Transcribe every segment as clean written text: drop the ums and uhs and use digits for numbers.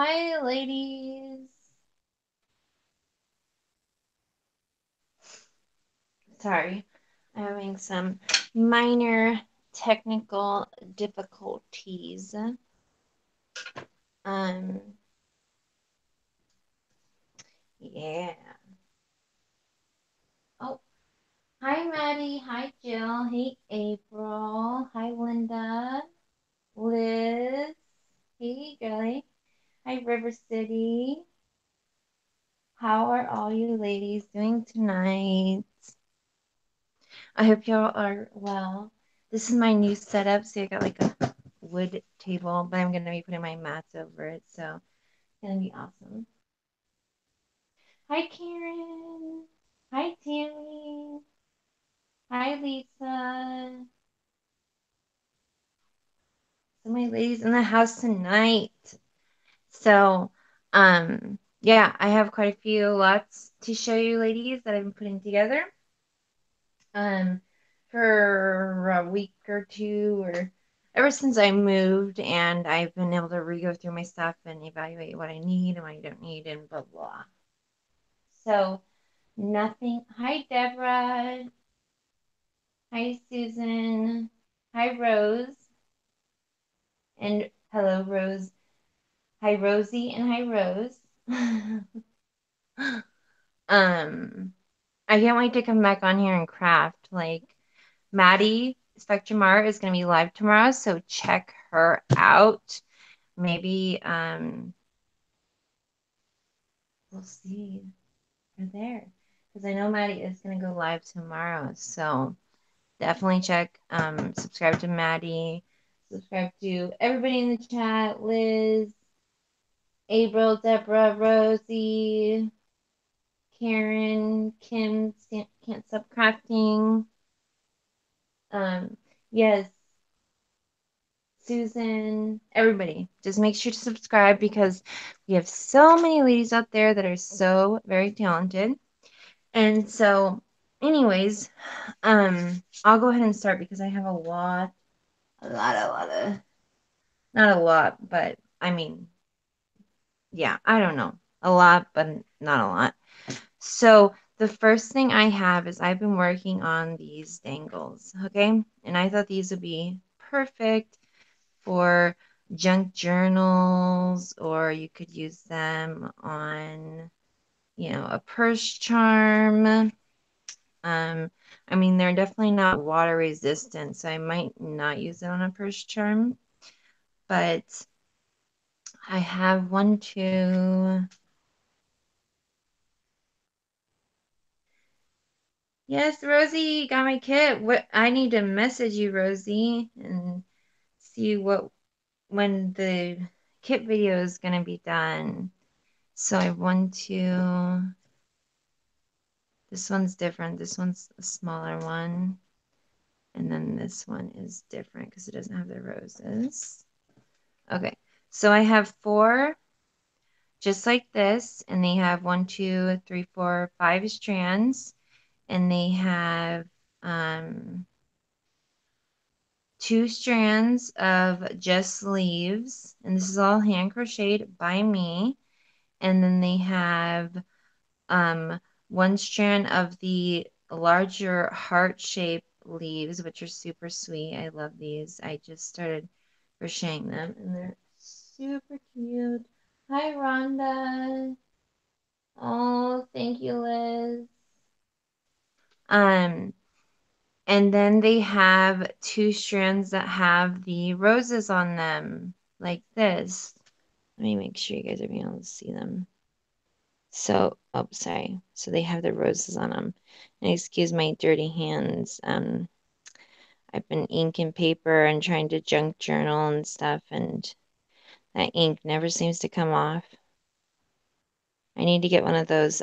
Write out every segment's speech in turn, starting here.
Hi, ladies. Sorry, I'm having some minor technical difficulties. Um, yeah. Oh, hi, Maddie. Hi, Jill. Hey, April. Hi, Linda. Liz. Hey, girlie. Hi, River City. How are all you ladies doing tonight? I hope y'all are well. This is my new setup. So I got like a wood table, but I'm gonna be putting my mats over it, so it's gonna be awesome. Hi, Karen. Hi, Tammy. Hi, Lisa. So my ladies in the house tonight. So, yeah, I have quite a few lots to show you, ladies, that I've been putting together. Um, for a week or two, or ever since I moved, and I've been able to re-go through my stuff and evaluate what I need and what I don't need, and blah blah. So nothing. Hi, Deborah. Hi, Susan. Hi, Rose. And hello, Rose. Hi, Rosie, and hi, Rose. um, I can't wait to come back on here and craft. Like Maddie Spectrum Art is going to be live tomorrow, so check her out. Maybe we'll see her there because I know Maddie is going to go live tomorrow. So definitely check, subscribe to Maddie, subscribe to everybody in the chat, Liz, April, Deborah, Rosie, Karen, Kim, Can't Stop Crafting. Yes, Susan, everybody. Just make sure to subscribe because we have so many ladies out there that are so very talented. And so, anyways, I'll go ahead and start because I have a lot of, not a lot, but I mean, yeah, I don't know. A lot, but not a lot. So the first thing I have is I've been working on these dangles, okay? And I thought these would be perfect for junk journals, or you could use them on, a purse charm. Um, I mean, they're definitely not water resistant, so I might not use it on a purse charm, but I have one, two. Yes, Rosie got my kit. What I need to message you, Rosie, and see when the kit video is gonna be done. So I have one, two. This one's different. This one's a smaller one. And then this one is different because it doesn't have the roses. Okay, so I have four just like this, and they have one, two, three, four, five strands, and they have two strands of just leaves, and this is all hand crocheted by me. And then they have um, one strand of the larger heart-shaped leaves, which are super sweet. I love these. I just started crocheting them, and they're super cute. Hi, Rhonda. Oh, thank you, Liz. Um, and then they have two strands that have the roses on them, like this. Let me make sure you guys are being able to see them. So, oh, sorry. So they have the roses on them. And excuse my dirty hands. I've been inking paper and trying to junk journal and stuff, and that ink never seems to come off. I need to get one of those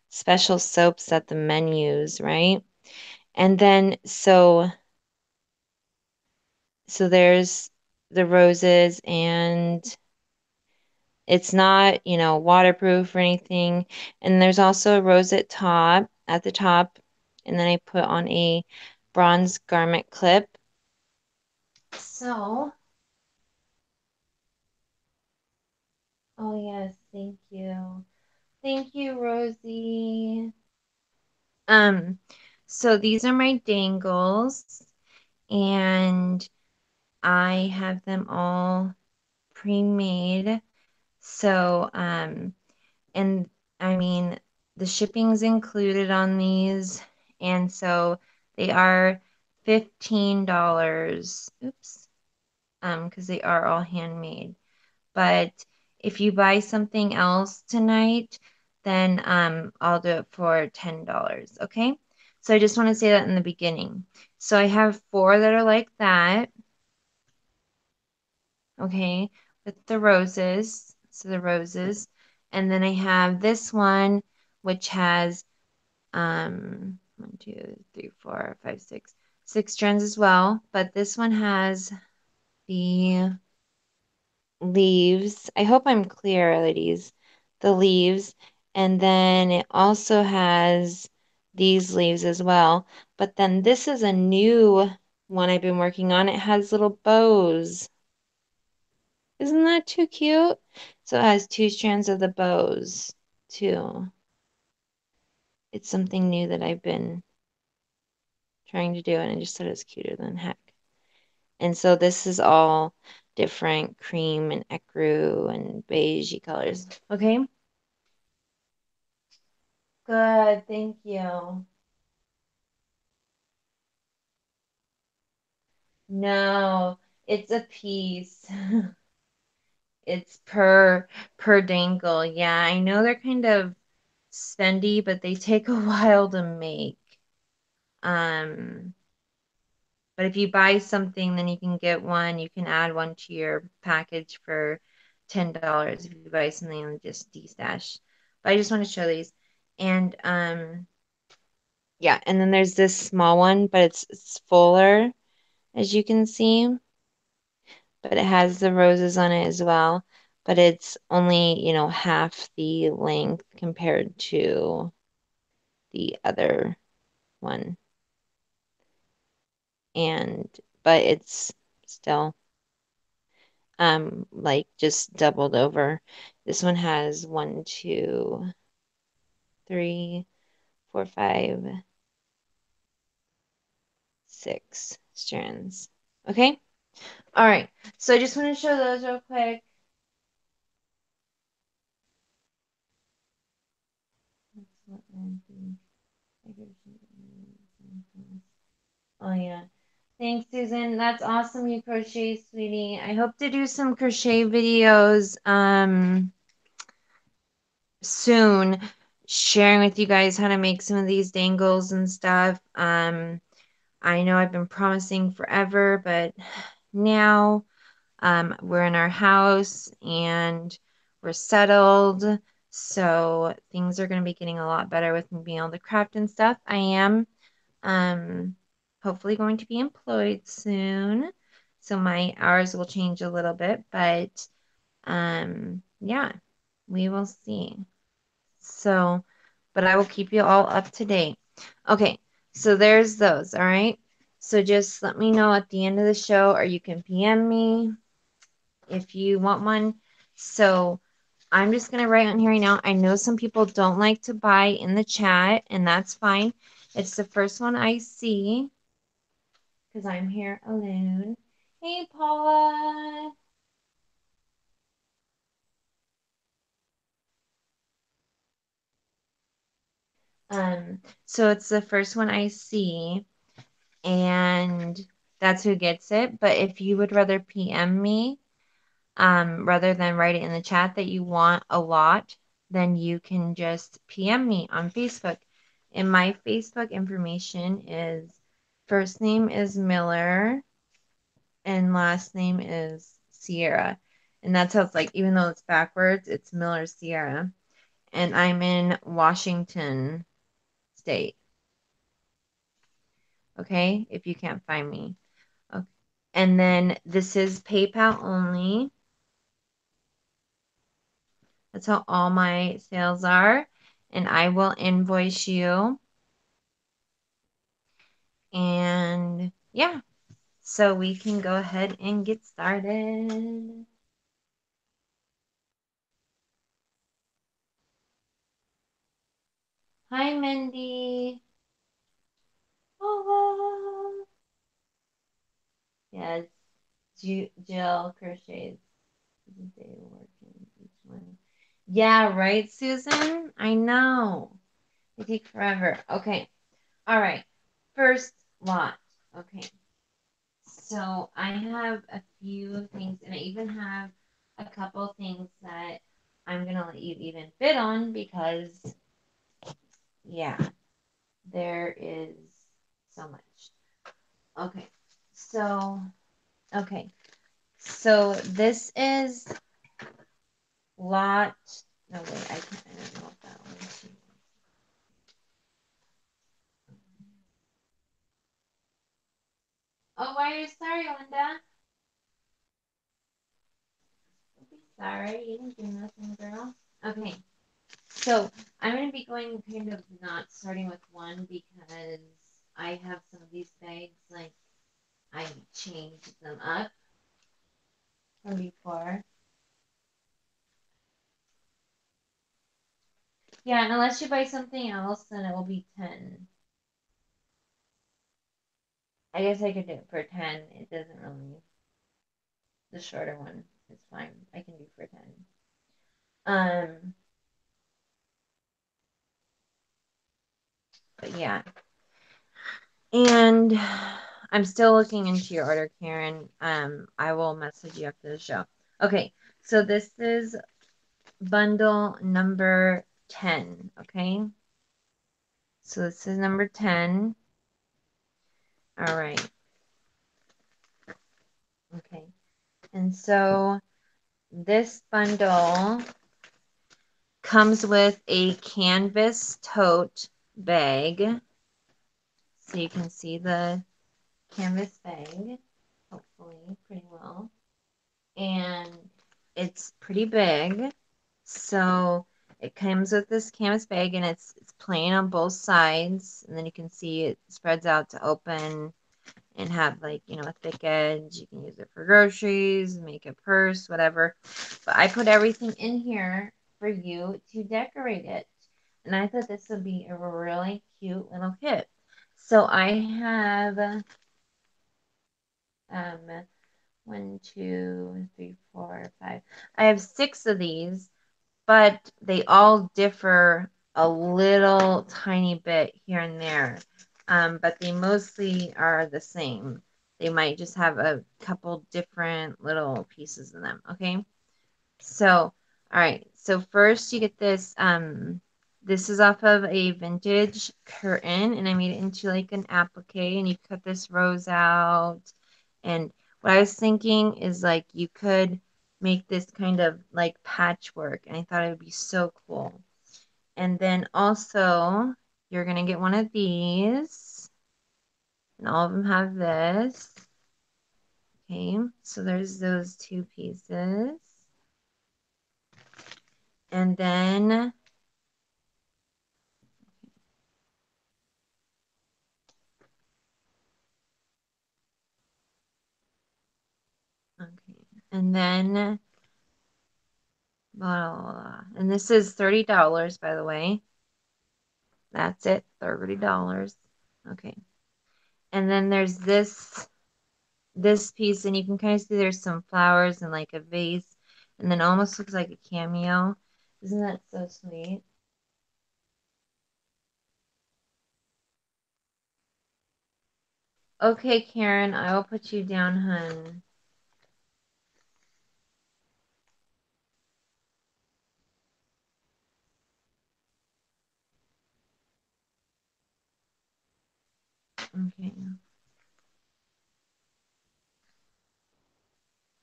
special soaps that the men use, right? And then so there's the roses, and it's not, waterproof or anything. And there's also a rosette top at the top. And then I put on a bronze garment clip. So Oh, yes. Thank you. Thank you, Rosie. Um, so these are my dangles, and I have them all pre-made. So, and I mean, the shipping's included on these, and so they are $15. Oops, because they are all handmade. But if you buy something else tonight, then I'll do it for $10, okay? So I just want to say that in the beginning. So I have four that are like that, okay, with the roses. So the roses. And then I have this one, which has one, two, three, four, five, six strands as well. But this one has the leaves. I hope I'm clear, ladies. The leaves. And then it also has these leaves as well. But then this is a new one I've been working on. It has little bows. Isn't that too cute? So it has two strands of the bows too. It's something new that I've been trying to do, and I just thought it was cuter than heck. And so this is all different cream and ecru and beigey colors. Okay? Good, thank you. No, it's a piece. It's per dangle. Yeah, I know they're kind of spendy, but they take a while to make. Um, but if you buy something, then you can get one. You can add one to your package for $10 if you buy something on just Dstash. But I just want to show these. And yeah, and then there's this small one, but it's fuller, as you can see. But it has the roses on it as well. But it's only, half the length compared to the other one. And but it's still like just doubled over. This one has one, two, three, four, five, six strands. Okay. All right. So I just want to show those real quick. Oh yeah. Thanks, Susan. That's awesome you crochet, sweetie. I hope to do some crochet videos soon, sharing with you guys how to make some of these dangles and stuff. I know I've been promising forever, but now we're in our house and we're settled. So things are going to be getting a lot better with me being able to craft and stuff. I am um, hopefully going to be employed soon. So my hours will change a little bit, but yeah, we will see. So, but I will keep you all up to date. Okay, so there's those, all right? So just let me know at the end of the show, or you can PM me if you want one. So I'm just going to write on here right now. I know some people don't like to buy in the chat, and that's fine. It's the first one I see because I'm here alone. Hey, Paula. So it's the first one I see, and that's who gets it. But if you would rather PM me, rather than write it in the chat that you want a lot, then you can just PM me on Facebook. And my Facebook information is first name is Miller and last name is Sierra. And that's how it's like, even though it's backwards, it's Miller Sierra. And I'm in Washington State. Okay, if you can't find me. Okay. And then this is PayPal only. That's how all my sales are. And I will invoice you. And yeah, so we can go ahead and get started. Hi, Mindy. Hello. Yes, Jill crochets. They working each one. Yeah, right, Susan? I know. They take forever. Okay. All right. First lot. Okay. So I have a few things, and I even have a couple things that I'm gonna let you even bid on because, yeah, there is so much. Okay. So, okay. So this is lot. No, wait, I can't. I don't know if that one. Oh, why are you sorry, Linda? Don't be sorry. You didn't do nothing, girl. Okay. So I'm going to be going kind of not starting with one because I have some of these bags, like I changed them up from before. Yeah, and unless you buy something else, then it will be 10. I guess I could do it for 10. It doesn't really, the shorter one is fine. I can do for 10. Um, but yeah. And I'm still looking into your order, Karen. I will message you after the show. Okay, so this is bundle number 10. Okay, so this is number 10. All right. Okay, and so this bundle comes with a canvas tote bag. So you can see the canvas bag, hopefully, pretty well. And it's pretty big. So it comes with this canvas bag and it's plain on both sides. And then you can see it spreads out to open and have like, a thick edge. You can use it for groceries, make a purse, whatever. But I put everything in here for you to decorate it. And I thought this would be a really cute little kit. So I have um one, two, three, four, five. I have six of these, but they all differ a little tiny bit here and there. But they mostly are the same. They might just have a couple different little pieces in them. Okay. So, all right. So first you get this. This is off of a vintage curtain, and I made it into like an applique, and you cut this rose out. And what I was thinking is like you could make this kind of like patchwork, and I thought it would be so cool. And then also you're gonna get one of these, and all of them have this. Okay, so there's those two pieces. And then okay. And then blah, blah, blah. And this is $30, by the way. That's it, $30. Okay. And then there's this piece, and you can kind of see there's some flowers and like a vase, and then almost looks like a cameo. Isn't that so sweet? Okay, Karen, I will put you down, hun. Okay.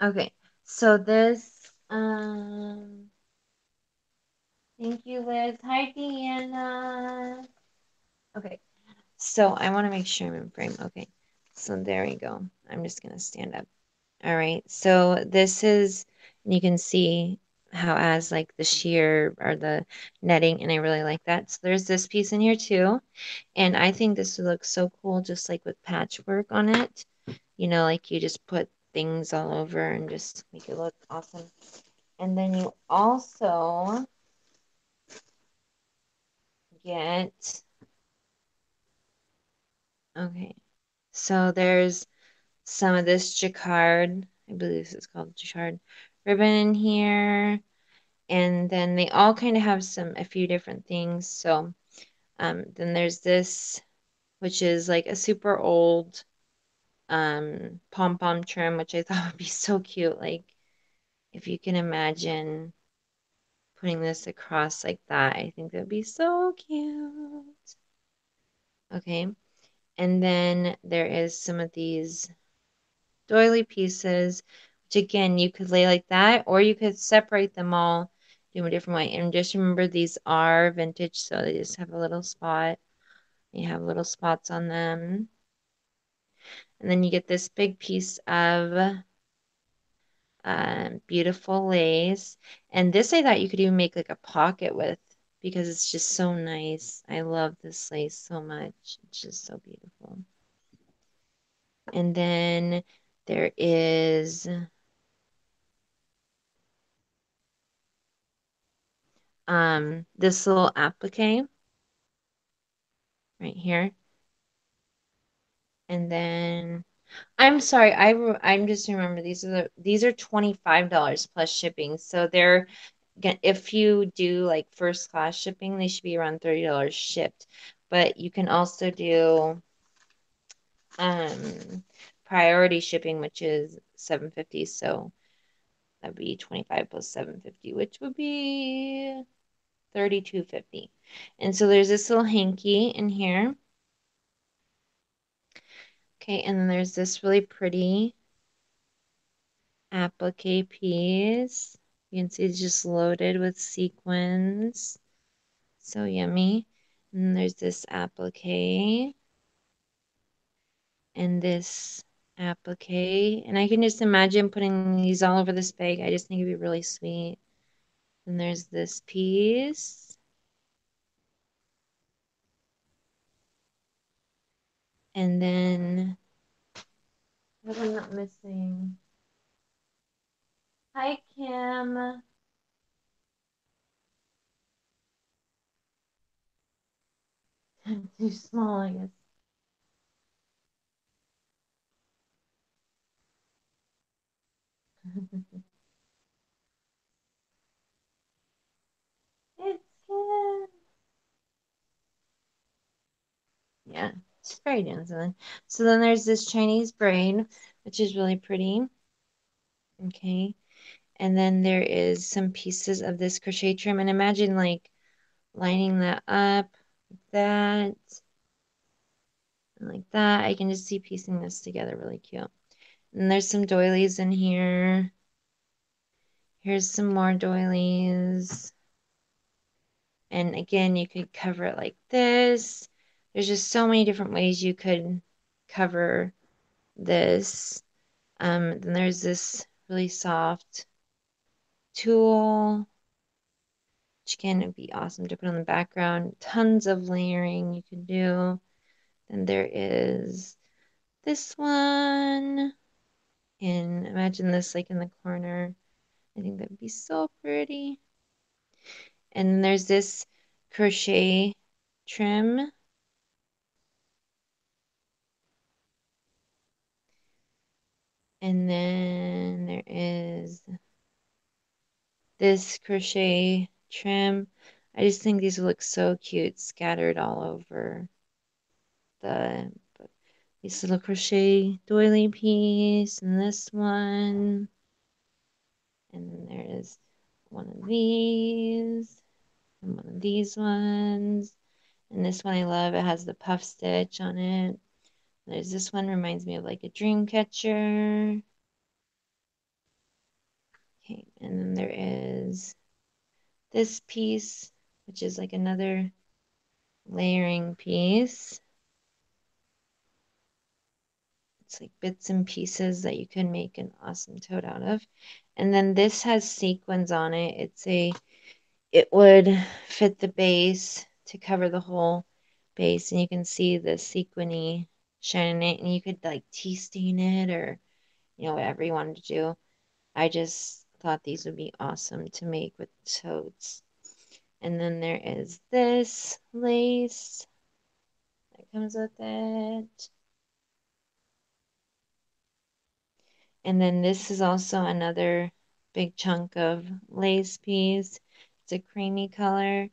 Okay. So this, thank you, Liz. Hi, Deanna. Okay. So I want to make sure I'm in frame. Okay. So there we go. I'm just going to stand up. All right. So this is, you can see how it has like the sheer or the netting, and I really like that. So there's this piece in here too. And I think this would look so cool just like with patchwork on it. Like you just put things all over and just make it look awesome. And then you also get, okay, so there's some of this jacquard, I believe this is called jacquard ribbon in here. And then they all kind of have a few different things. So then there's this, which is like a super old pom-pom trim, which I thought would be so cute. Like if you can imagine putting this across like that, I think that'd be so cute. Okay. And then there is some of these doily pieces, which again, you could lay like that, or you could separate them all, do them a different way. And just remember, these are vintage, so they just have a little spot. You have little spots on them. And then you get this big piece of beautiful lace. And this I thought you could even make like a pocket with because it's just so nice. I love this lace so much. It's just so beautiful. And then there is this little applique right here. And then I'm sorry, I'm just remember these are $25 plus shipping. So they're if you do like first class shipping, they should be around $30 shipped. But you can also do um priority shipping, which is 750. So that'd be 25 plus 750, which would be 32.50. And so there's this little hanky in here. Okay, and then there's this really pretty applique piece. You can see it's just loaded with sequins. So yummy. And there's this applique and this applique. And I can just imagine putting these all over this bag. I just think it'd be really sweet. And there's this piece. And then what am I not missing? Hi, Kim. Too small, I guess. It's Kim. Yeah, it's very dancing. So then there's this Chinese braid, which is really pretty. Okay. And then there is some pieces of this crochet trim. And imagine like lining that up, that, and like that. I can just see piecing this together really cute. And there's some doilies in here. Here's some more doilies. And again, you could cover it like this. There's just so many different ways you could cover this. Then there's this really soft tulle, which can be awesome to put on the background. Tons of layering you can do. Then there is this one. And imagine this like in the corner. I think that'd be so pretty. And then there's this crochet trim. And then there is this crochet trim. I just think these look so cute scattered all over the this little crochet doily piece and this one. And then there is one of these and one of these ones. And this one I love. It has the puff stitch on it. There's this one reminds me of like a dream catcher. Okay, and then there is this piece, which is like another layering piece. It's like bits and pieces that you can make an awesome tote out of. And then this has sequins on it. It would fit the base to cover the whole base, and you can see the sequiny shine in it, and you could like tea stain it or whatever you wanted to do. I just thought these would be awesome to make with totes. And then there is this lace that comes with it. And then this is also another big chunk of lace piece. It's a creamy color.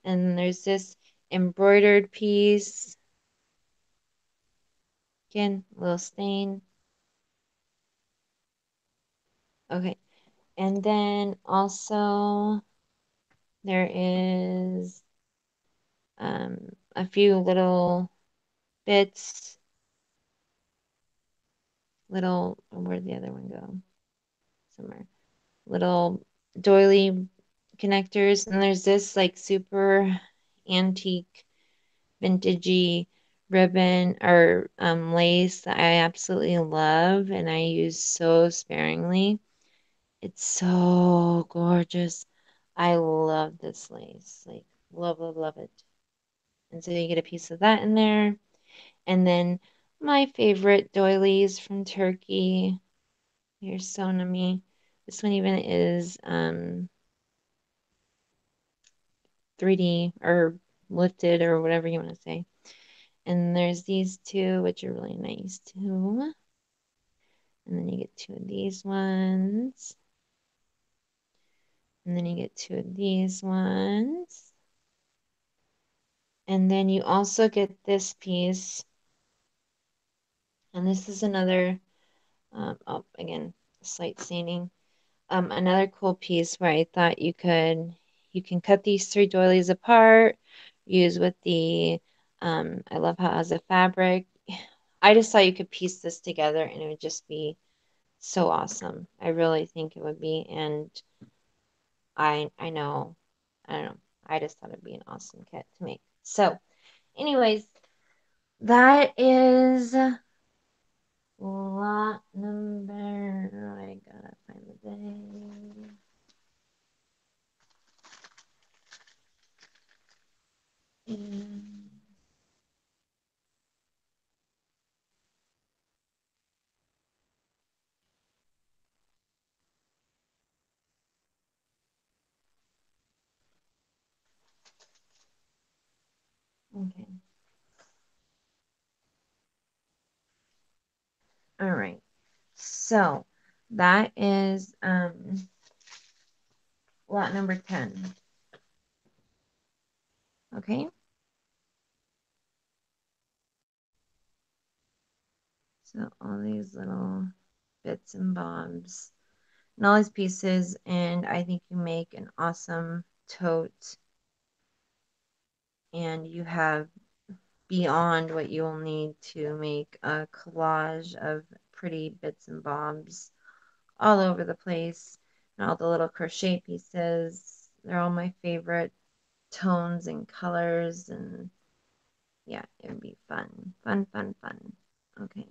And there's this embroidered piece. Again, a little stain. Okay. And then also there is a few little bits, where'd the other one go? Somewhere. Little doily connectors. And there's this like super antique, vintagey ribbon or lace that I absolutely love and I use so sparingly. It's so gorgeous. I love this lace. Like, love, love, love it. And so you get a piece of that in there. And then my favorite doilies from Turkey. Here's Sonami. This one even is 3D or lifted or whatever you want to say. And there's these two, which are really nice too. And then you get two of these ones. And then you get two of these ones. And then you also get this piece. And this is another, oh, again, slight staining. Another cool piece where I thought you can cut these three doilies apart, use with the, I love how it has a fabric. I just thought you could piece this together and it would just be so awesome. I really think it would be. And I know, I don't know. I just thought it'd be an awesome kit to make. So, anyways, that is lot number. I gotta find the day. And, okay. All right. So that is lot number 10. Okay. So all these little bits and bobs and all these pieces, and I think you make an awesome tote, and you have beyond what you will need to make a collage of pretty bits and bobs all over the place, and all the little crochet pieces. They're all my favorite tones and colors, and yeah, it would be fun, fun, fun, fun. Okay.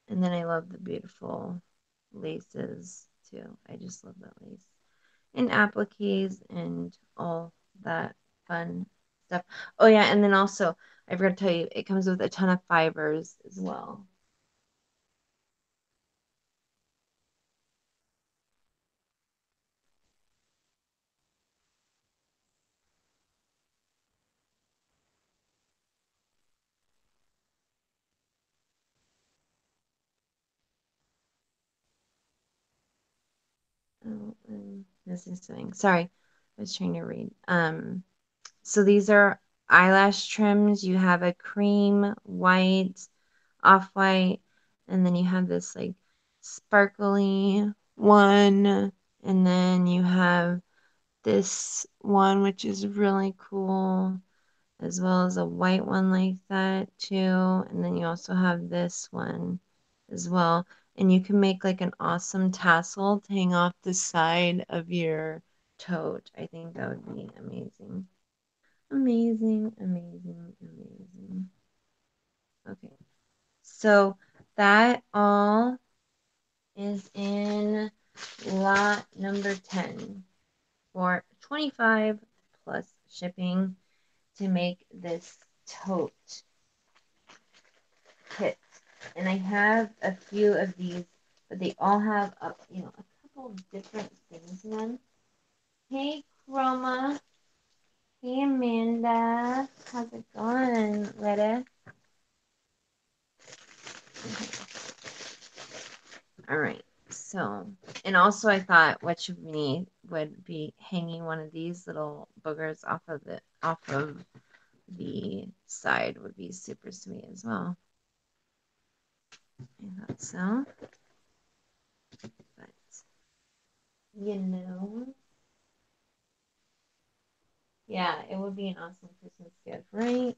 And then I love the beautiful laces too. I just love that lace. And appliques and all that fun stuff. Oh yeah, and then also I forgot to tell you, it comes with a ton of fibers as well. Oh, I'm missing something. Sorry, I was trying to read. So these are eyelash trims. You have a cream, white, off-white, and then you have this like sparkly one, and then you have this one which is really cool, as well as a white one like that too, and then you also have this one as well, and you can make like an awesome tassel to hang off the side of your tote. I think that would be amazing. Amazing, amazing, amazing. Okay. So that all is in lot number 10 for 25 plus shipping to make this tote kit. And I have a few of these, but they all have a couple of different things in them. Hey, Roma. Hey, Amanda. How's it going, Lettuce? All right. So, and also I thought what you need would be hanging one of these little boogers off of the side would be super sweet as well. I thought so. But you know, yeah, it would be an awesome Christmas gift, right?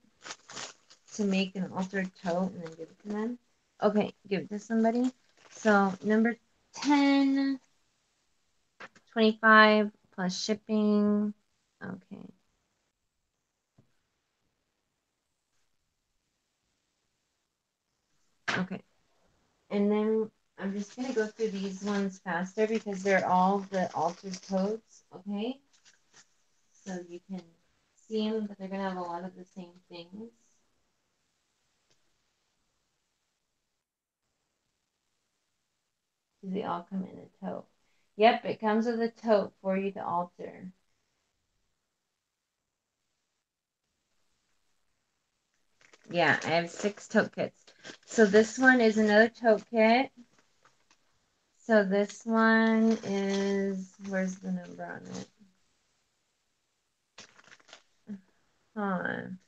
To make an altered tote and then give it to them. Okay, give it to somebody. So number 10, 25 plus shipping. Okay. Okay. And then I'm just going to go through these ones faster because they're all the altered totes. Okay. So you can see them, but they're going to have a lot of the same things. Do they all come in a tote? Yep, it comes with a tote for you to alter. Yeah, I have 6 tote kits. So this one is another tote kit. So this one is, where's the number on it? Hold on.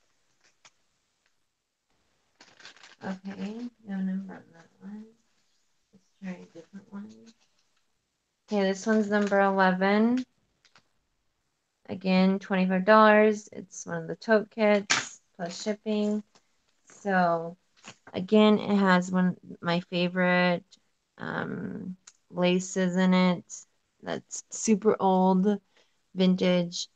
Okay, no number on that one. Let's try a different one. Okay, this one's number 11. Again, $25. It's one of the tote kits plus shipping. So again, it has one of my favorite laces in it. That's super old, vintage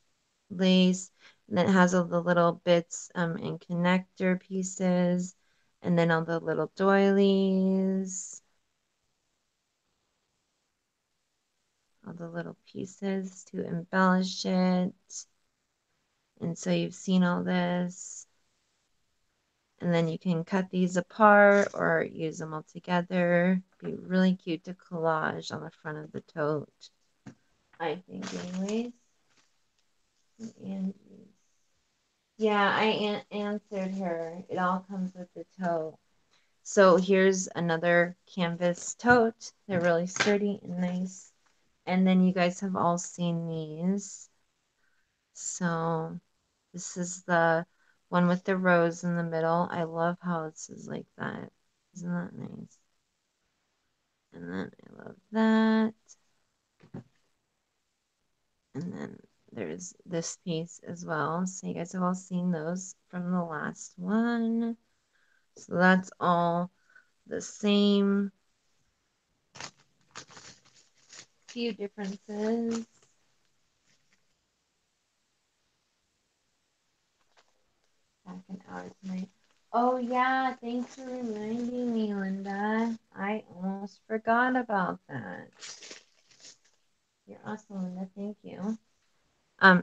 lace. And then it has all the little bits and connector pieces. And then all the little doilies. All the little pieces to embellish it. And so you've seen all this. And then you can cut these apart or use them all together. Be really cute to collage on the front of the tote, I think, anyways. And yeah, I answered her. It all comes with the tote. So here's another canvas tote. They're really sturdy and nice. And then you guys have all seen these. So this is the one with the rose in the middle. I love how this is like that. Isn't that nice? And then I love that. And then there's this piece as well. So you guys have all seen those from the last one. So that's all the same. Few differences. Back an hour tonight. Oh yeah, thanks for reminding me, Linda. I almost forgot about that. You're awesome, Linda. Thank you.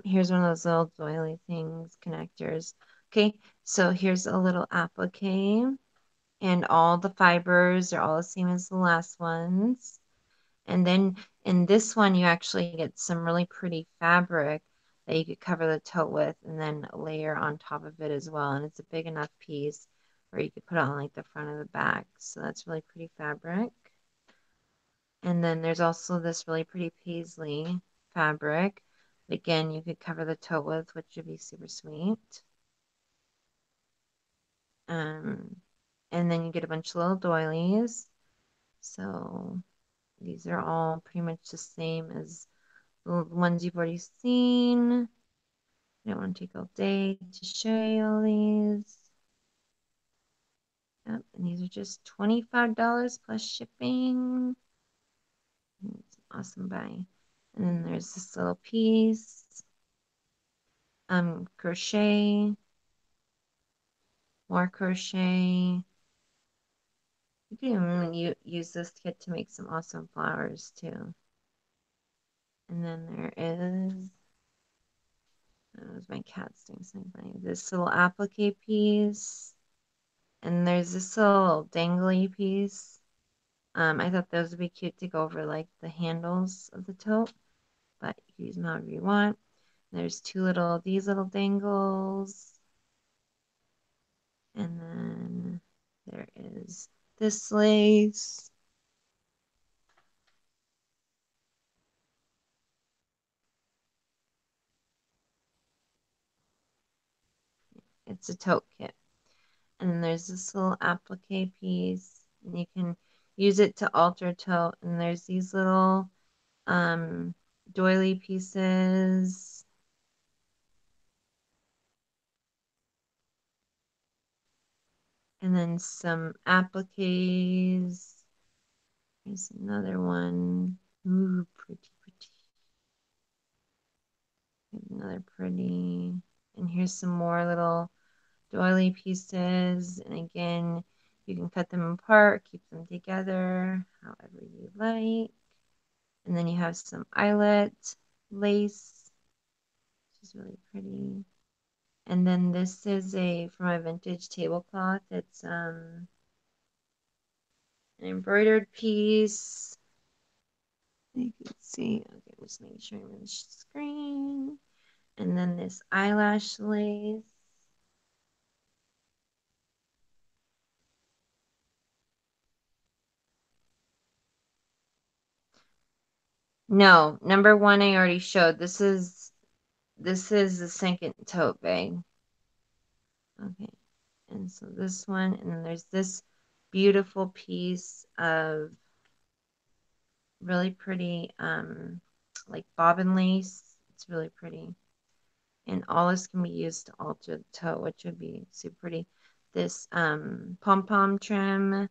Here's one of those little doily things, connectors. Okay, so here's a little applique, and all the fibers are all the same as the last ones. And then in this one, you actually get some really pretty fabric that you could cover the tote with and then layer on top of it as well. And it's a big enough piece where you could put it on like the front of the back. So that's really pretty fabric. And then there's also this really pretty paisley fabric. Again, you could cover the tote with, which would be super sweet. Um, and then you get a bunch of little doilies. So these are all pretty much the same as the ones you've already seen. I don't want to take all day to show you all these. Yep, and these are just $25 plus shipping. It's an awesome buy. And then there's this little piece. Crochet, more crochet. You can even use this kit to make some awesome flowers too. And then there is, that was my cat's doing something funny. This little applique piece. And there's this little dangly piece. I thought those would be cute to go over like the handles of the tote, but you can use them however you want. There's these little dangles. And then there is this lace. It's a tote kit. And then there's this little applique piece. And you can use it to alter tote. And there's these little doily pieces. And then some appliques. Here's another one. Ooh, pretty, pretty. Another pretty. And here's some more little doily pieces. And again, you can cut them apart, keep them together, however you like. And then you have some eyelet lace, which is really pretty. And then this is from a vintage tablecloth. It's an embroidered piece. You can see. Okay, just making sure I'm in the screen. And then this eyelash lace. No, number one I already showed. This is the second tote bag. Okay. And so this one, and then there's this beautiful piece of really pretty like bobbin lace. It's really pretty. And all this can be used to alter the tote, which would be super pretty. This pom-pom trim,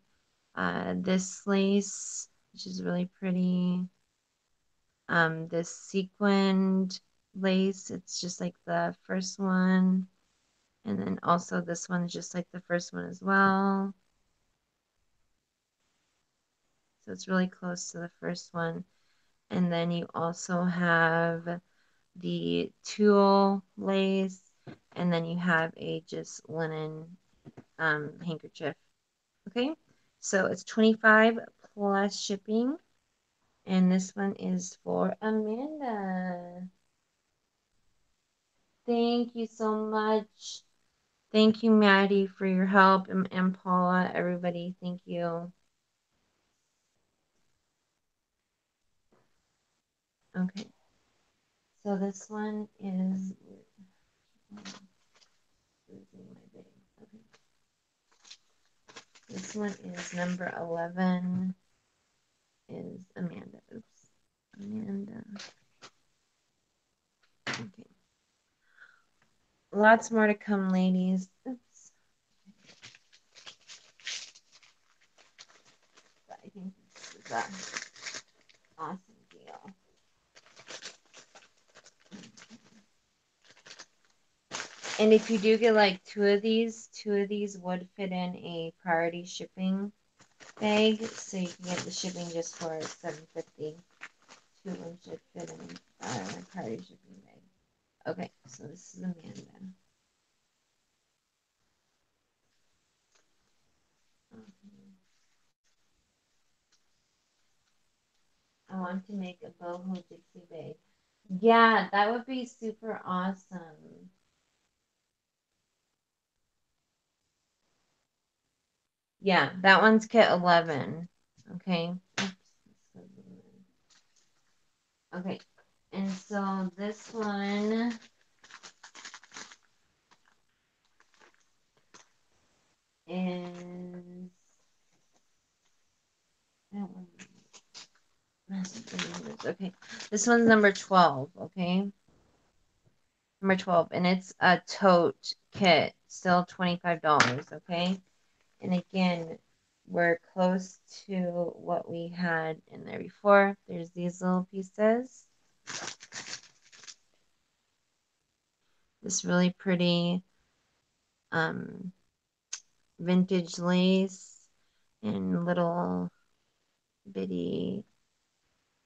this lace, which is really pretty. This sequined lace, it's just like the first one. And then also this one is just like the first one as well. So it's really close to the first one. And then you also have the tulle lace, and then you have a just linen handkerchief. Okay, so it's 25 plus shipping, and this one is for Amanda. Thank you so much. Thank you, Maddie, for your help, and Paula, everybody. Thank you. Okay, so this one is losing my bag. Okay. This one is number 11 is Amanda. Oops. Amanda. Okay. Lots more to come, ladies. Oops. But I think this is an awesome deal. And if you do get like two of these would fit in a priority shipping bag. So you can get the shipping just for $7.50. Two of them should fit in a priority shipping bag. Okay, so this is Amanda. I want to make a boho Dixie bag. Yeah, that would be super awesome. Yeah, that one's kit 11. Okay. Oops. Okay. And so this one is okay. This one's number 12, okay? Number 12, and it's a tote kit, still $25, okay? And again, we're close to what we had in there before. There's these little pieces. This really pretty vintage lace and little bitty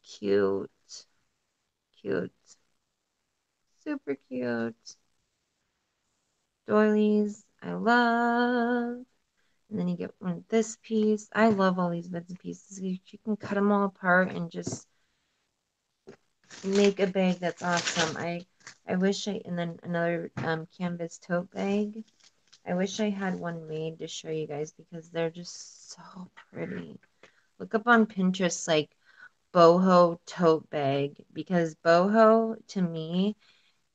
cute, cute, super cute doilies. I love. And then you get one this piece. I love all these bits and pieces. You can cut them all apart and just make a bag that's awesome. I I wish I, and then another canvas tote bag. I wish I had one made to show you guys because they're just so pretty. Look up on Pinterest like boho tote bag because boho to me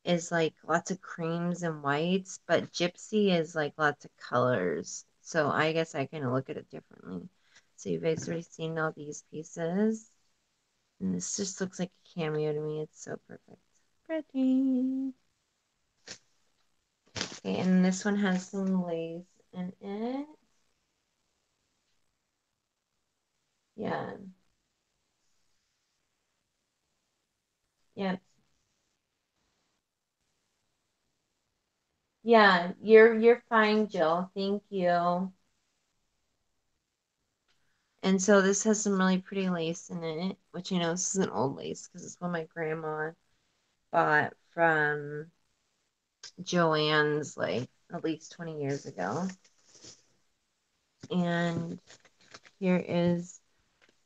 is like lots of creams and whites, but gypsy is like lots of colors. So I guess I kind of look at it differently. So you guys already seen all these pieces. And this just looks like a cameo to me. It's so perfect. Pretty. Okay, and this one has some lace in it. Yeah. Yeah. Yeah, you're fine, Jill. Thank you. And so this has some really pretty lace in it, which you know this is an old lace because it's one my grandma bought from Joann's like at least 20 years ago. And here is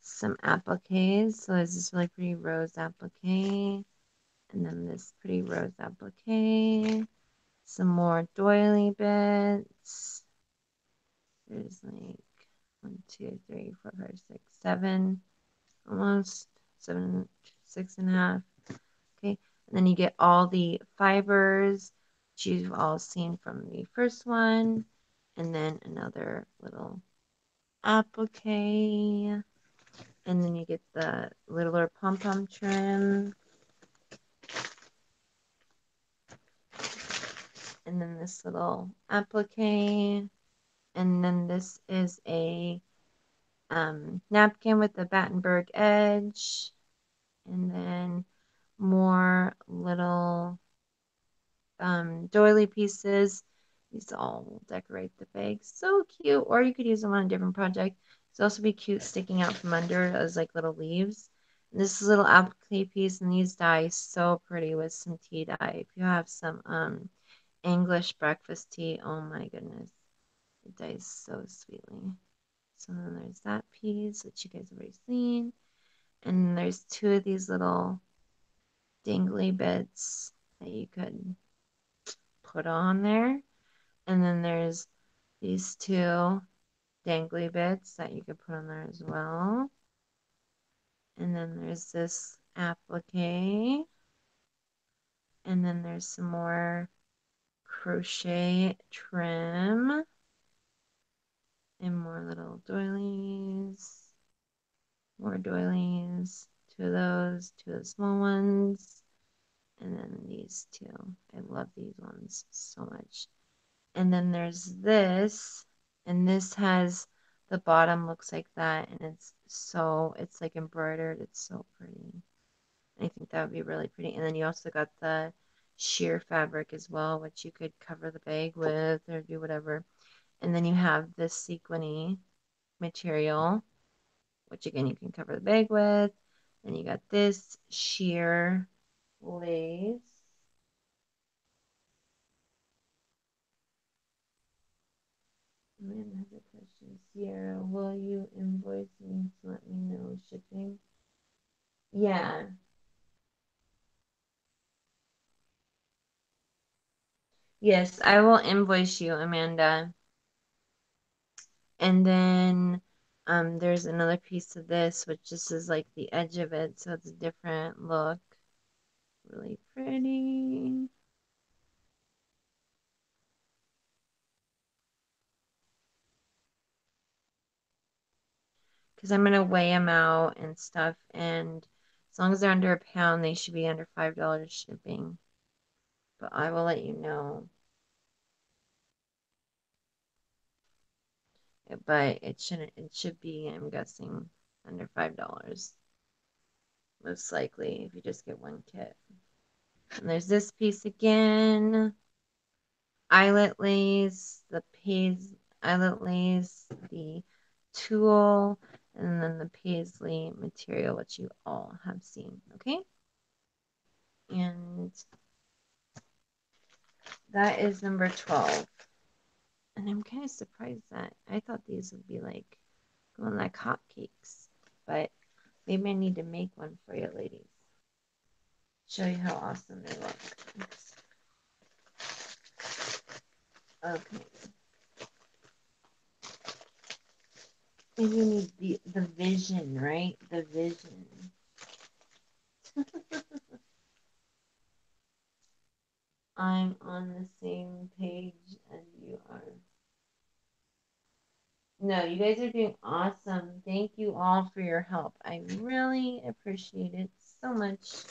some appliques. So there's this really pretty rose applique, and then this pretty rose applique. Some more doily bits. There's like 1, 2, 3, 4, 5, 6, 7, almost 7, 6.5. Okay, and then you get all the fibers that you've all seen from the first one, and then another little applique, and then you get the littler pom-pom trim, and then this little applique, and then this is a napkin with the Battenberg edge, and then more little doily pieces. These all will decorate the bag. So cute. Or you could use them on a different project. It's also be cute sticking out from under as like little leaves. And this is a little applique piece, and these dye so pretty with some tea dye. If you have some English breakfast tea, oh my goodness, it dyes so sweetly. So then there's that piece, which you guys have already seen. And there's two of these little dangly bits that you could put on there. And then there's these two dangly bits that you could put on there as well. And then there's this applique. And then there's some more crochet trim. And more little doilies. More doilies. Two of those. Two of the small ones. And then these two. I love these ones so much. And then there's this, and this has the bottom looks like that, and it's like embroidered. It's so pretty. I think that would be really pretty. And then you also got the sheer fabric as well, which you could cover the bag with or do whatever. And then you have this sequiny material, which again you can cover the bag with. Then you got this sheer lace. Lynn has a question. Sierra, will you invoice me to let me know shipping? Yeah. Yes, I will invoice you, Amanda. And then there's another piece of this, which just is like the edge of it, so it's a different look. Really pretty. Because I'm gonna weigh them out and stuff, and as long as they're under a pound, they should be under $5 shipping. But I will let you know. But it shouldn't. It should be, I'm guessing, under $5. Most likely, if you just get one kit. And there's this piece again. Eyelet lace, the eyelet lace, the tulle, and then the paisley material, which you all have seen. Okay? And that is number 12. And I'm kind of surprised that I thought these would be like going like hotcakes. But maybe I need to make one for you ladies. Show you how awesome they look. Oops. Okay. And you need the vision, right? The vision. I'm on the same page as you are. No, you guys are doing awesome. Thank you all for your help. I really appreciate it so much.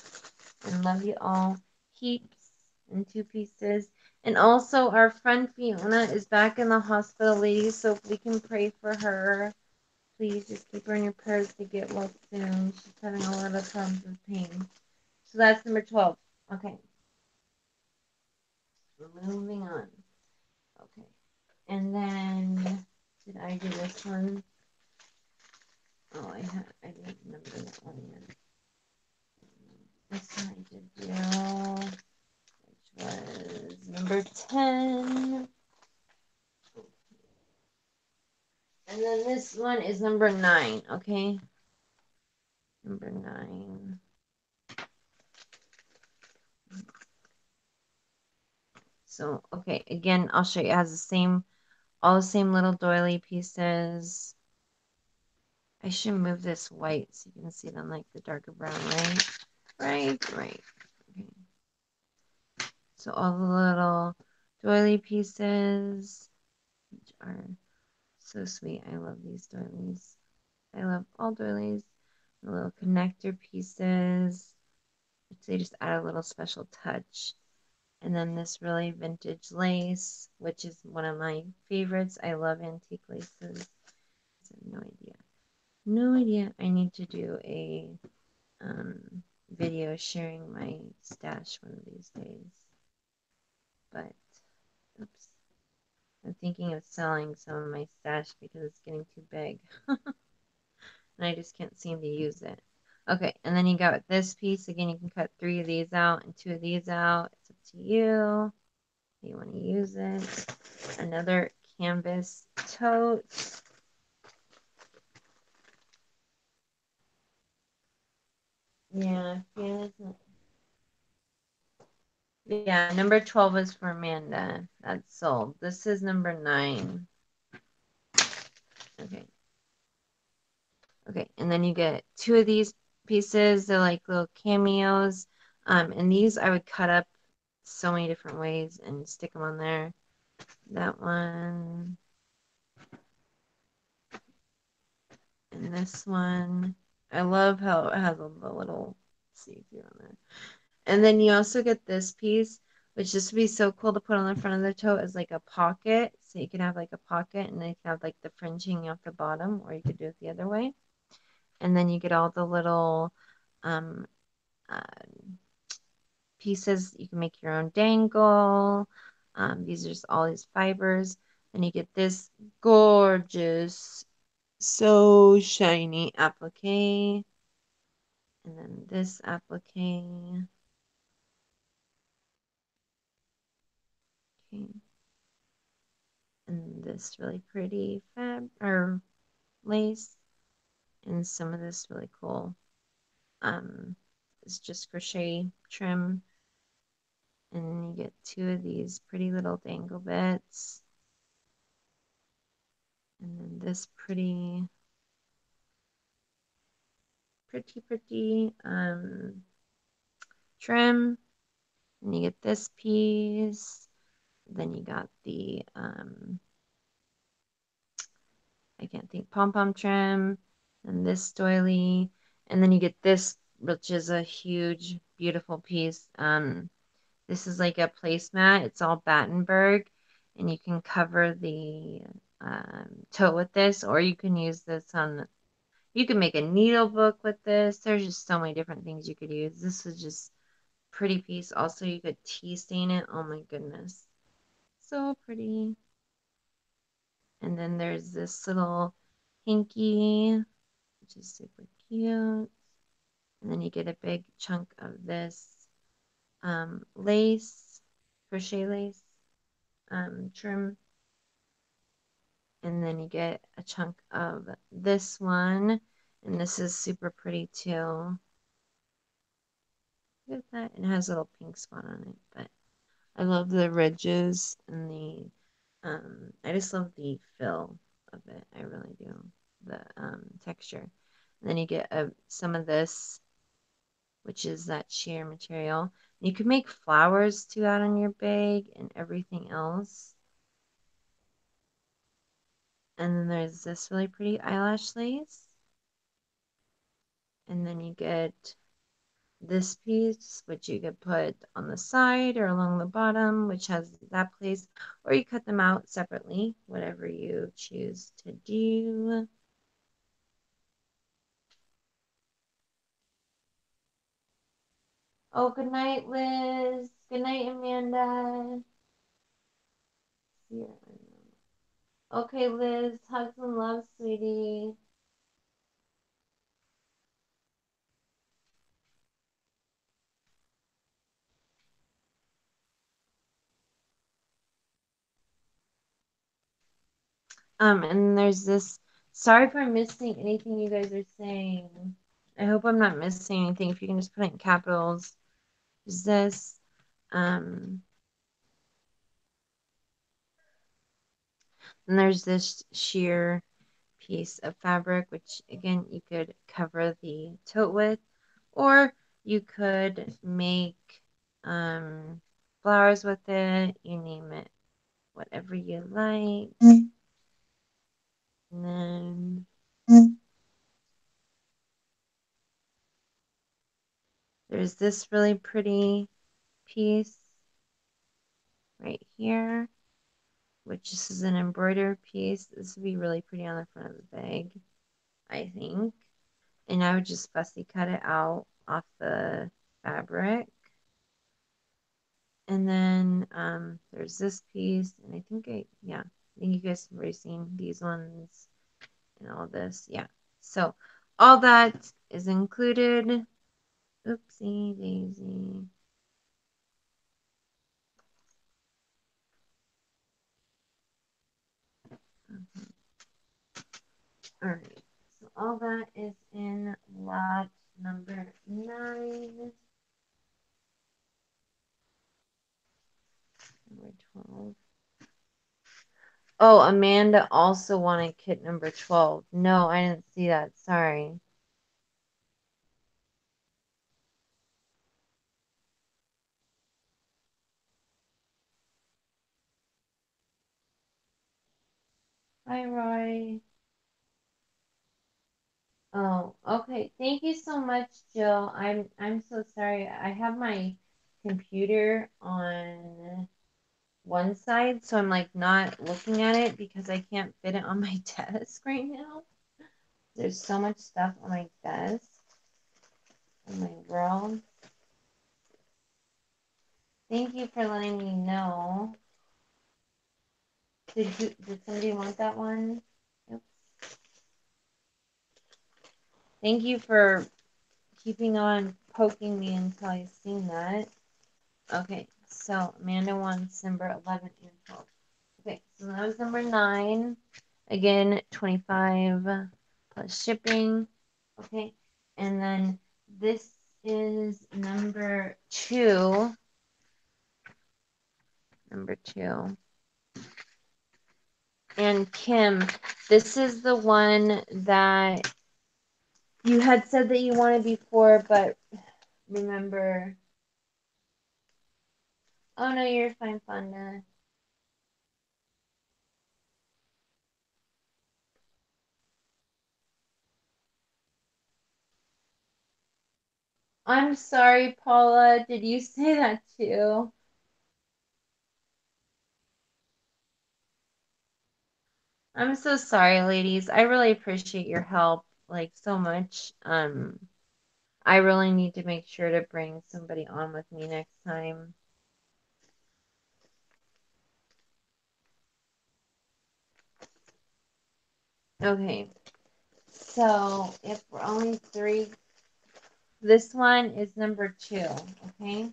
And love you all heaps in two pieces. And also, our friend Fiona is back in the hospital, ladies. So if we can pray for her, please just keep her in your prayers to get well soon. She's having a lot of problems with pain. So that's number 12. Okay, we're moving on. Okay. And then, did I do this one? Oh, I didn't remember that one yet. This one I did do, which was number 10. And then this one is number 9, okay? Number 9. So, okay, again, I'll show you. It has all the same little doily pieces. I should move this white so you can see it on like the darker brown, right? Right. Okay. So all the little doily pieces, which are so sweet. I love these doilies. I love all doilies. The little connector pieces, which they just add a little special touch. And then this really vintage lace, which is one of my favorites. I love antique laces. I have no idea. No idea. I need to do a video sharing my stash one of these days. But, oops. I'm thinking of selling some of my stash because it's getting too big. And I just can't seem to use it. Okay, and then you got this piece. Again, you can cut 3 of these out and 2 of these out. It's up to you. You want to use it. Another canvas tote. Yeah, yeah, number 12 is for Amanda. That's sold. This is number 9. Okay. Okay, and then you get 2 of these pieces. They're like little cameos. And these I would cut up so many different ways and stick them on there. That one. And this one. I love how it has a little see-through on there. And then you also get this piece, which just would be so cool to put on the front of the tote as like a pocket. So you can have like a pocket and then you can have like the fringe hanging off the bottom, or you could do it the other way. And then you get all the little um, uh, pieces. You can make your own dangle. These are just all these fibers. And you get this gorgeous, so shiny applique. And then this applique. Okay. And this really pretty or lace. And some of this really cool. It's just crochet trim. And then you get 2 of these pretty little dangle bits. And then this pretty trim. And you get this piece. Then you got the I can't think, pom pom trim, and this doily, and then you get this, which is a huge, beautiful piece. This is like a placemat. It's all Battenberg, and you can cover the tote with this, or you can use this on. You can make a needle book with this. There's just so many different things you could use. This is just pretty piece. Also, you could tea stain it. Oh my goodness, so pretty. And then there's this little hinky, which is super cute. And then you get a big chunk of this lace, crochet lace trim. And then you get a chunk of this one. And this is super pretty too. Look at that. It has a little pink spot on it. But I love the ridges and the I just love the feel of it. I really do. The texture. And then you get some of this, which is that sheer material. You could make flowers to that on your bag and everything else. And then there's this really pretty eyelash lace. And then you get this piece, which you could put on the side or along the bottom, which has that place, or you cut them out separately, whatever you choose to do. Oh, good night, Liz. Good night, Amanda. Yeah. Okay, Liz. Hugs and love, sweetie. And there's this. Sorry if I'm missing anything you guys are saying. I hope I'm not missing anything. If you can just put it in capitals. Is this. Um, and there's this sheer piece of fabric, which again you could cover the tote with, or you could make flowers with it, you name it, whatever you like. And then there's this really pretty piece right here, which this is an embroidered piece. This would be really pretty on the front of the bag, I think. And I would just fussy cut it out off the fabric. And then there's this piece, and I think you guys have already seen these ones and all this. Yeah. So all that is included. Oopsie daisy. Okay. All right. So all that is in lot number 9. Number 12. Oh, Amanda also wanted kit number 12. No, I didn't see that. Sorry. Hi, Roy. Oh, okay. Thank you so much, Jill. I'm so sorry. I have my computer on one side, so I'm like not looking at it because I can't fit it on my desk right now. There's so much stuff on my desk in my world. Thank you for letting me know. Did somebody want that one? Yep. Thank you for keeping on poking me until I seen that. Okay, so Amanda wants number 11 and 12. Okay, so that was number 9. Again, 25 plus shipping. Okay, and then this is number 2. Number 2. And Kim, this is the one that you had said that you wanted before, but remember. Oh no, you're fine, Fonda. I'm sorry, Paula. Did you say that too? I'm so sorry, ladies. I really appreciate your help, like so much. I really need to make sure to bring somebody on with me next time. Okay, so if we're only 3, this one is number 2, okay?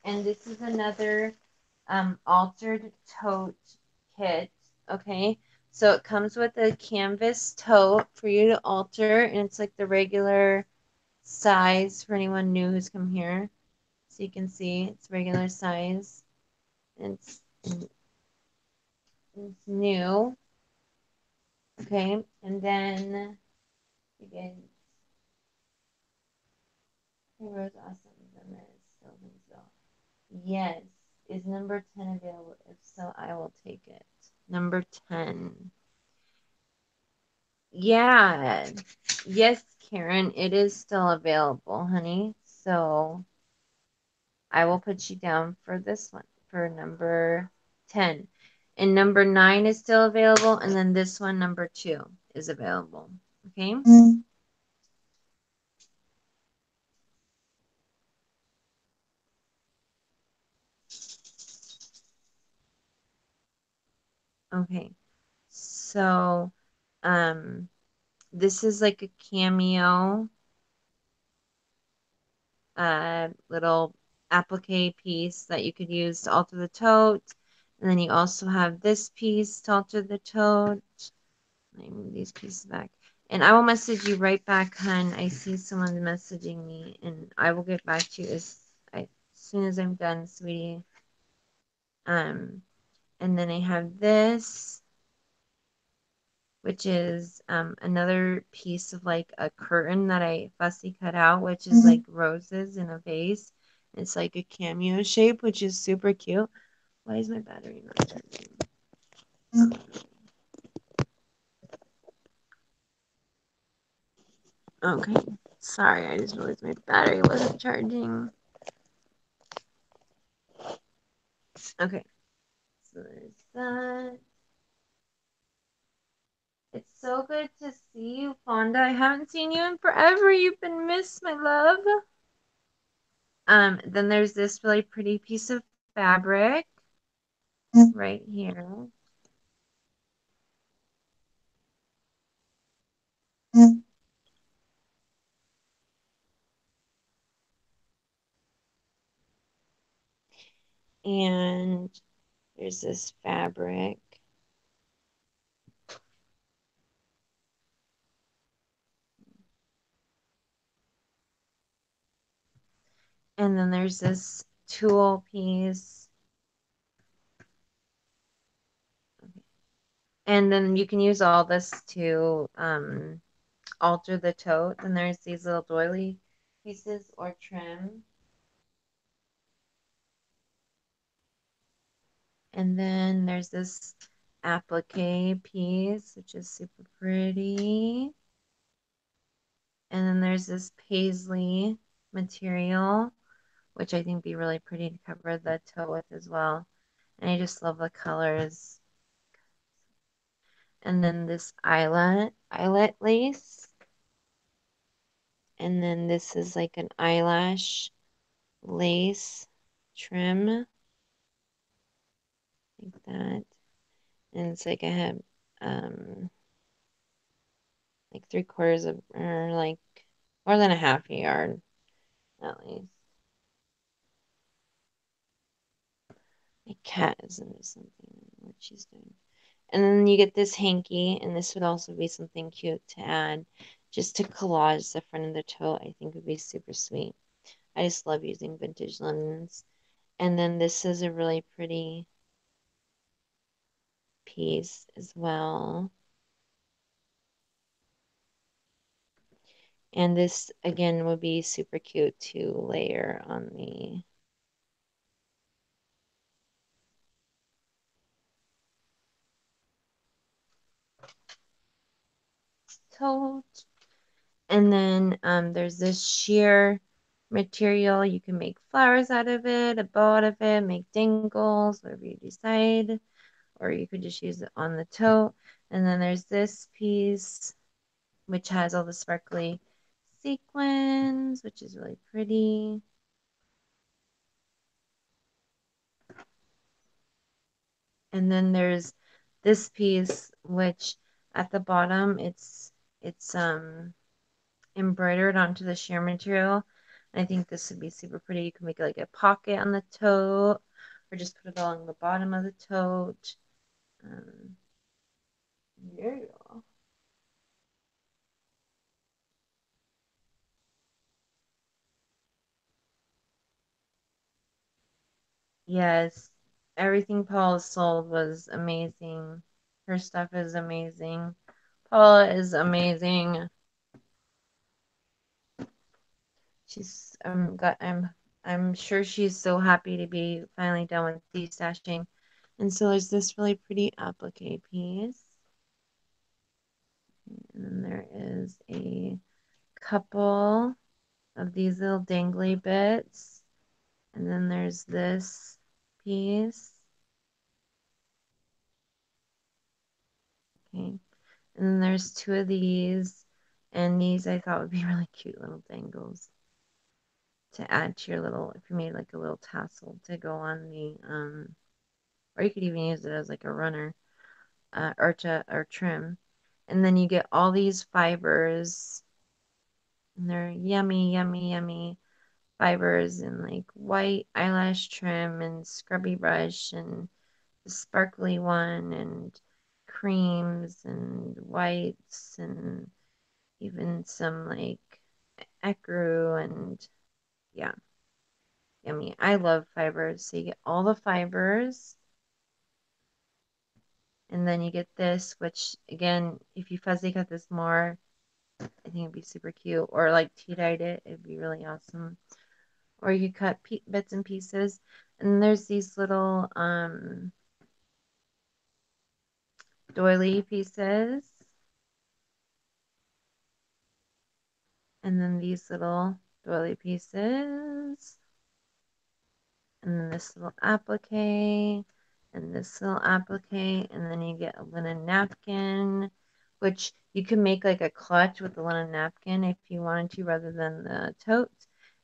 And this is another altered tote kit, okay? So it comes with a canvas tote for you to alter, and it's like the regular size for anyone new who's come here. So you can see it's regular size. And It's new. Okay. And then you get Rose Awesome. Then there's still Winslow. Yes. Is number 10 available? If so, I will take it. Number 10. Yeah. Yes, Karen, it is still available, honey. So I will put you down for this one, for number 10. And number 9 is still available, and then this one, number 2, is available. Okay? Okay. So, um, this is like a cameo, little applique piece that you could use to alter the tote. And then you also have this piece to alter the tote. Let me move these pieces back. And I will message you right back, hun. I see someone messaging me, and I will get back to you as soon as I'm done, sweetie. Um, and then I have this, which is another piece of like a curtain that I fussy cut out, which is like roses in a vase. It's like a cameo shape, which is super cute. Why is my battery not charging? Okay, sorry, I just realized my battery wasn't charging. Okay, so there's that. It's so good to see you, Fonda. I haven't seen you in forever. You've been missed, my love. Then there's this really pretty piece of fabric right here. And there's this fabric. And then there's this tulle piece. And then you can use all this to alter the tote. And there's these little doily pieces or trim. And then there's this applique piece, which is super pretty. And then there's this paisley material, which I think would be really pretty to cover the toe with as well. And I just love the colors. And then this eyelet lace. And then this is like an eyelash lace trim, like that. And it's like I have like 3/4 of, or like more than a half a yard at least. My cat is into something. I don't know what she's doing. And then you get this hanky, and this would also be something cute to add just to collage the front of the toe. I think would be super sweet. I just love using vintage linens. And then this is a really pretty piece as well. And this again would be super cute to layer on the tote. And then there's this sheer material. You can make flowers out of it, a bow out of it, make dangles, whatever you decide. Or you could just use it on the tote. And then there's this piece, which has all the sparkly sequins, which is really pretty. And then there's this piece, which at the bottom it's embroidered onto the sheer material. And I think this would be super pretty. You can make like a pocket on the tote, or just put it along the bottom of the tote. Um, yeah. Yes. Everything Paula sold was amazing. Her stuff is amazing. Paula is amazing. She's I'm sure she's so happy to be finally done with destashing. And so there's this really pretty applique piece. And then there is a couple of these little dangly bits. And then there's this piece. Okay. And then there's two of these. And these I thought would be really cute little dangles to add to your little, if you made like a little tassel to go on the, or you could even use it as like a runner, or trim. And then you get all these fibers, and they're yummy, yummy, yummy fibers, and like white eyelash trim and scrubby brush and the sparkly one and creams and whites and even some like ecru and yeah, yummy. I love fibers. So you get all the fibers and then you get this, which again, if you fuzzy cut this more, I think it'd be super cute. Or like tea-dyed it, it'd be really awesome. Or you could cut bits and pieces. And there's these little doily pieces. And then these little doily pieces. And then this little applique. And this little applique. And then you get a linen napkin, which you can make like a clutch with the linen napkin if you wanted to rather than the tote.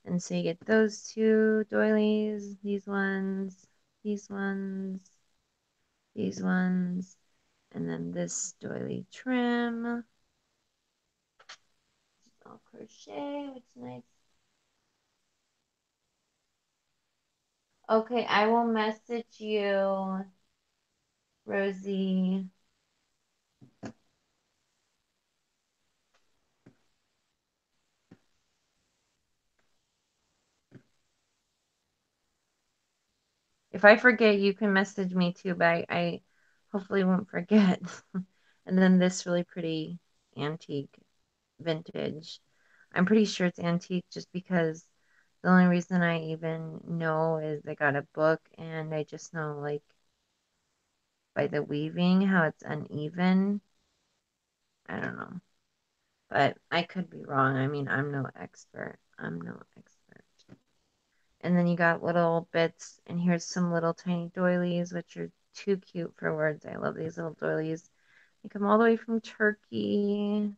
And so you get those two doilies, these ones, these ones, these ones, and then this doily trim. All crochet, which is nice. Okay, I will message you, Rosie. If I forget, you can message me too, but I hopefully won't forget. And then this really pretty antique vintage. I'm pretty sure it's antique just because the only reason I even know is I got a book and I just know like by the weaving how it's uneven. I don't know. But I could be wrong. I mean, I'm no expert. I'm no expert. And then you got little bits, and here's some little tiny doilies, which are too cute for words. I love these little doilies. They come all the way from Turkey.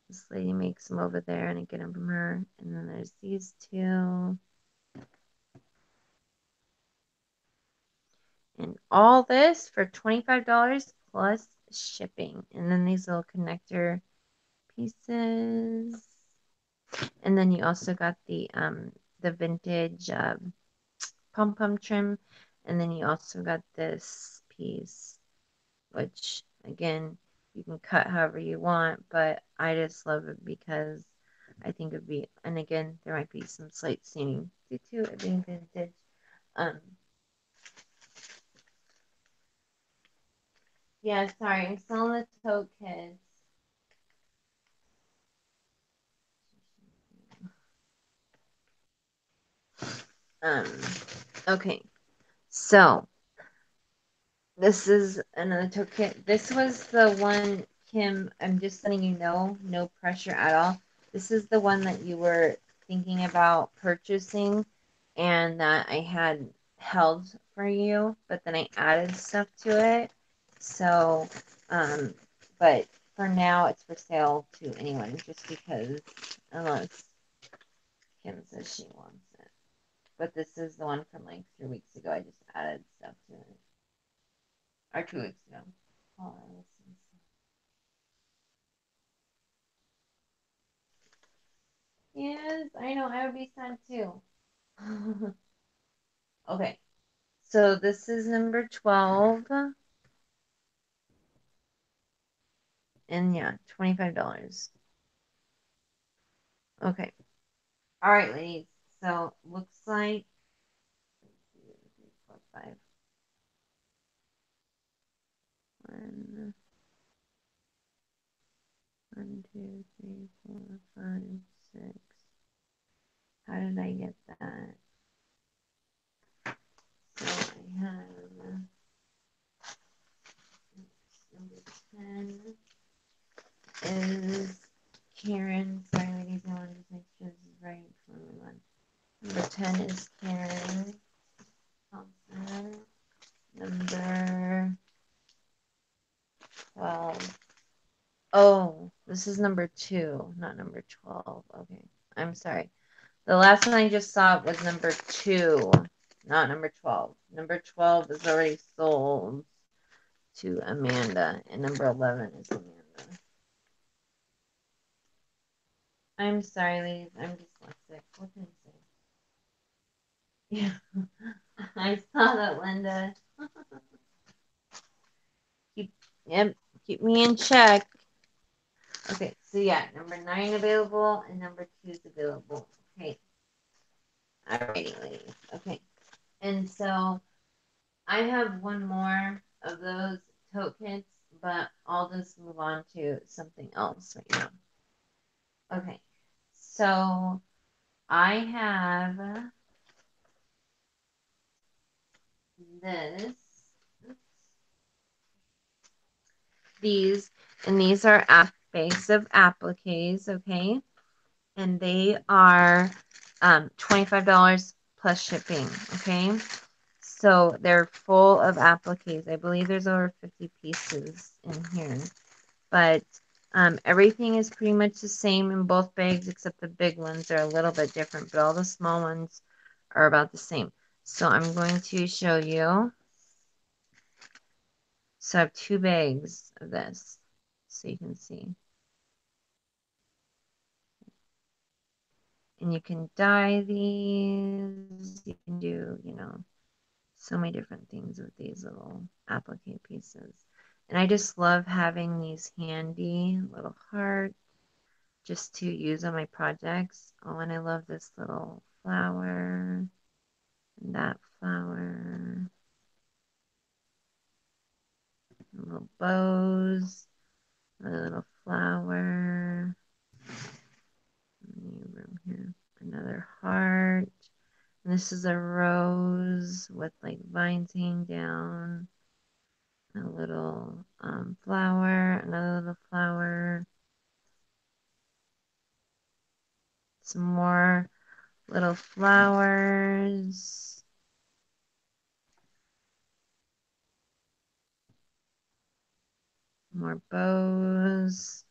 This lady makes them over there, and I get them from her. And then there's these two. And all this for $25 plus shipping. And then these little connector pieces. And then you also got the vintage pom pom trim, and then you also got this piece, which again you can cut however you want, but I just love it because I think it'd be, and again there might be some slight seaming due to it being vintage. Um, yeah, sorry, I'm still in the tote, kids. Um, okay, so this is another tote kit. This was the one, Kim, I'm just letting you know, no pressure at all. This is the one that you were thinking about purchasing and that I had held for you, but then I added stuff to it. So, um, but for now it's for sale to anyone just because, unless Kim says she wants it. But this is the one from like 3 weeks ago. I just added stuff to it. Or 2 weeks ago. Oh, yes, I know. I would be sad too. Okay, so this is number 12. And yeah, $25. Okay. All right, ladies. So looks like 5. 1, 1, 2, 3, 4, 5, 6. How did I get that? So I have number 10 is Karen. Sorry, ladies, I want to just make sure this is right before we move on. Number 10 is Karen Thompson. Number 12. Oh, this is number 2, not number 12. Okay, I'm sorry. The last one I just saw was number 2, not number 12. Number 12 is already sold to Amanda, and number 11 is Amanda. I'm sorry, ladies. I'm dyslexic. What can I say? Yeah, I saw that, Linda. Keep, yep, keep me in check. Okay, so yeah, number 9 available and number 2 is available. Okay. Alrighty, ladies. Okay. And so I have one more of those tote kits, but I'll just move on to something else right now. Okay. So I have this, these, and these are bags of appliques, okay? And they are $25 plus shipping, okay? So they're full of appliques. I believe there's over 50 pieces in here. But everything is pretty much the same in both bags, except the big ones are a little bit different, but all the small ones are about the same. So I'm going to show you. So I have 2 bags of this, so you can see. And you can dye these. You can do, so many different things with these little applique pieces. And I just love having these handy little hearts just to use on my projects. Oh, and I love this little flower and that flower. Little bows, a little flower. New room here. Another heart. And this is a rose with like vines hanging down. A little flower, another little flower. Some more little flowers. More bows.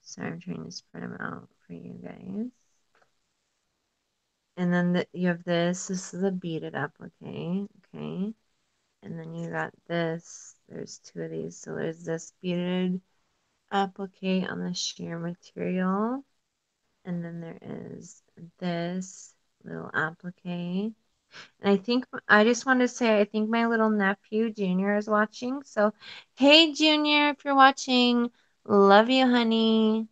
Sorry, I'm trying to spread them out for you guys. And then you have this. This is a beaded applique. Okay. And then you got this. There's 2 of these. So there's this beaded applique on the sheer material. And then there is this little applique. And I just want to say, I think my little nephew, Junior, is watching. So, hey, Junior, if you're watching, love you, honey.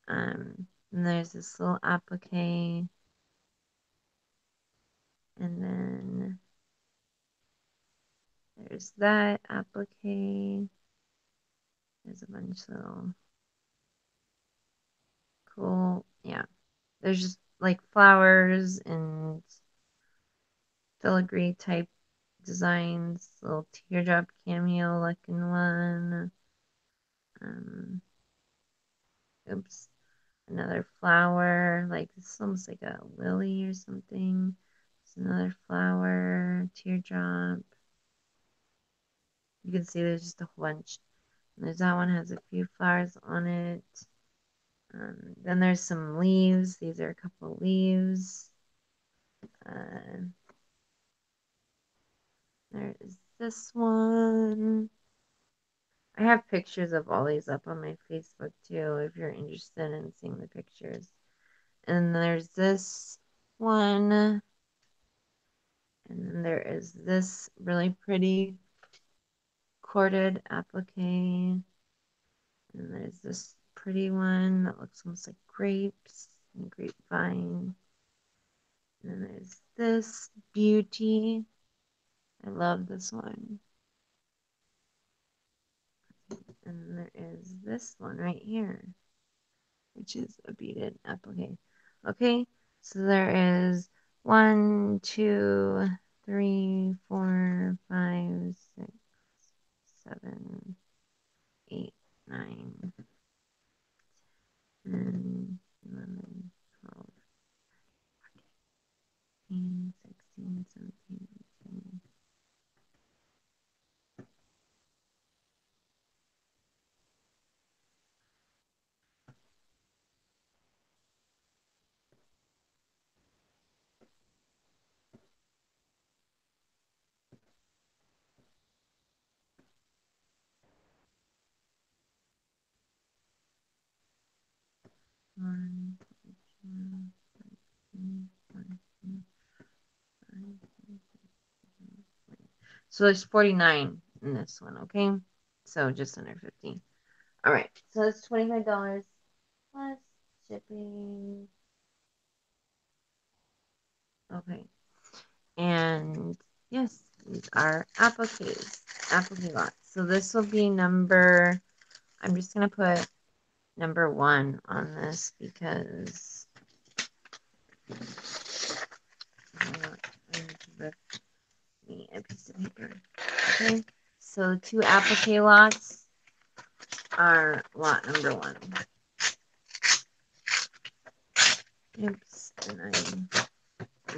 And there's this little applique. And then there's that applique. There's a bunch of little cool, yeah. There's just like flowers and filigree type designs, little teardrop cameo looking one. Um, oops, another flower, like it's almost like a lily or something. There's another flower, teardrop. You can see there's just a whole bunch. And there's that one has a few flowers on it. Then there's some leaves. These are a couple of leaves. Uh, there is this one. I have pictures of all these up on my Facebook too, if you're interested in seeing the pictures. And there's this one. And then there is this really pretty corded applique. And there's this pretty one that looks almost like grapes and grapevine. And then there's this beauty. I love this one. And there is this one right here, which is a beaded applique. Okay, so there is 1, 2, 3, 4, 5, 6, 7, 8, 9, 10, 11, 12, 13, 16, 17, 18. One, two, three, four, five, six. So there's 49 in this one, okay? So just under 50. All right, so that's $25 plus shipping. Okay, and yes, these are applique lots. So this will be number, I'm just going to put number 1 on this because I want to rip me a piece of paper. Okay, so 2 applique lots are lot number 1. Oops, and I'm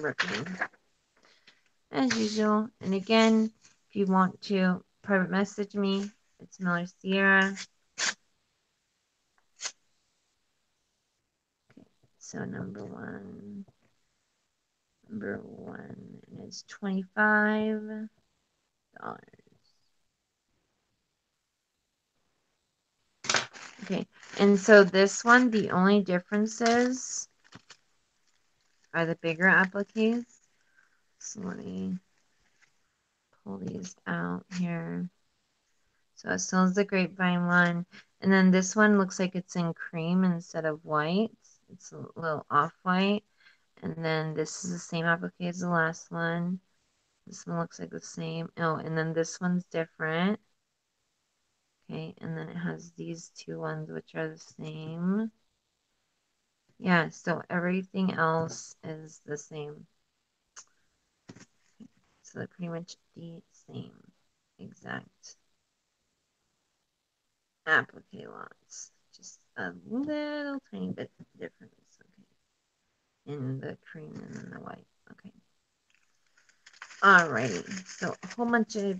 ripping as usual. And again, if you want to private message me, it's Miller Sierra. Okay, so number one is $25. Okay, and so this one, the only differences are the bigger appliques. So let me pull these out here. So it still has the grapevine one. And then this one looks like it's in cream instead of white. It's a little off-white. And then this is the same applique as the last one. This one looks like the same. Oh, and then this one's different. Okay, and then it has these 2 ones which are the same. Yeah, so everything else is the same. So they're pretty much the same exact applique lots. Just a little tiny bit difference, okay, in the cream and then the white. Okay. Alrighty, so a whole bunch of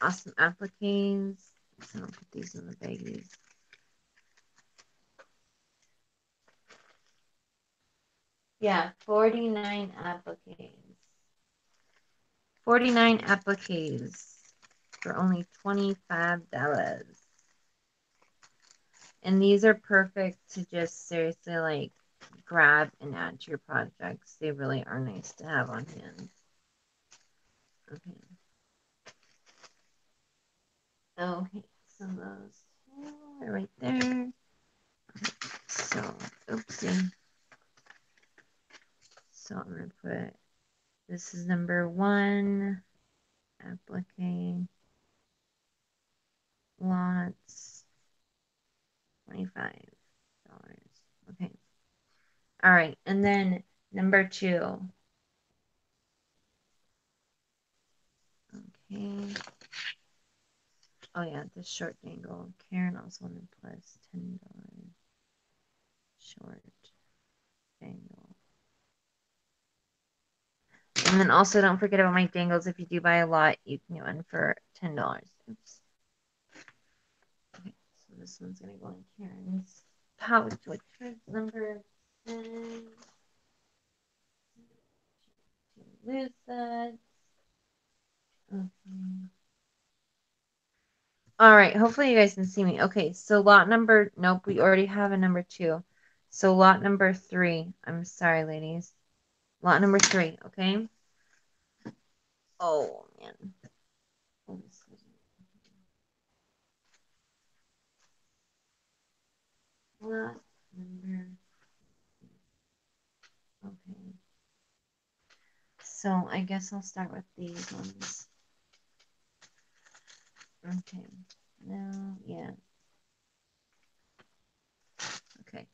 awesome appliques. So I'll put these in the baggies. Yeah, 49 appliques. 49 appliques for only $25. And these are perfect to just seriously like grab and add to your projects. They really are nice to have on hand. Okay. Okay, so those 2 are right there. Okay, so, oopsie. So I'm going to put, this is number 1, applique, lots, $25. Okay. All right, and then number 2. Okay. Oh yeah, the short dangle. Karen also wanted plus $10. Short dangle. And then also don't forget about my dangles. If you do buy a lot, you can get one for $10. Oops. Okay, so this one's gonna go in Karen's pouch, which is number 10. Lose that. Okay. All right, hopefully you guys can see me. Okay, so lot number, nope, we already have a number 2. So lot number 3, I'm sorry, ladies. Lot number 3, okay? Oh, man. Oh, lot number, okay. So I guess I'll start with these ones. Okay. No, yeah. Okay.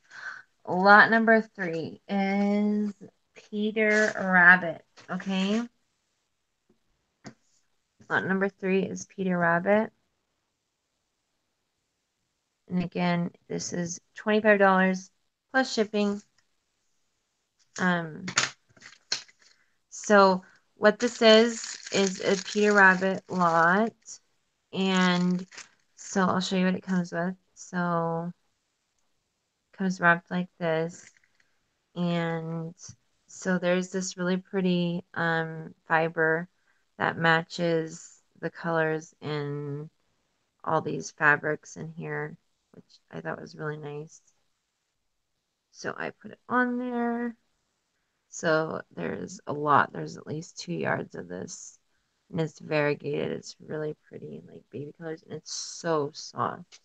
Lot number 3 is Peter Rabbit. Okay. Lot number 3 is Peter Rabbit. And again, this is $25 plus shipping. So what this is a Peter Rabbit lot. And so I'll show you what it comes with. So it comes wrapped like this. And so there's this really pretty fiber that matches the colors in all these fabrics in here, which I thought was really nice. So I put it on there. So there's a lot. There's at least 2 yards of this. And it's variegated. It's really pretty, like baby colors, and it's so soft.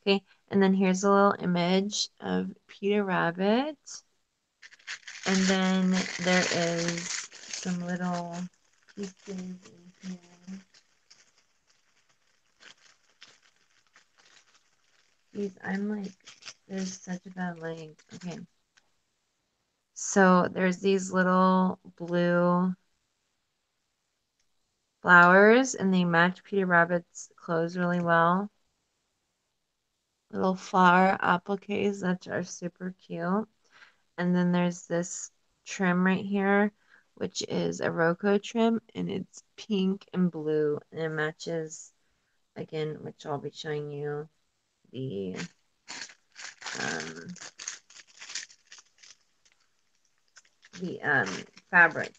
Okay, and then here's a little image of Peter Rabbit. And then there is some little pieces in here. I'm like, there's such a bad leg. Okay. So there's these little blue flowers, and they match Peter Rabbit's clothes really well. Little flower appliques that are super cute. And then there's this trim right here, which is a Roco trim, and it's pink and blue, and it matches, again, which I'll be showing you the um, the fabric.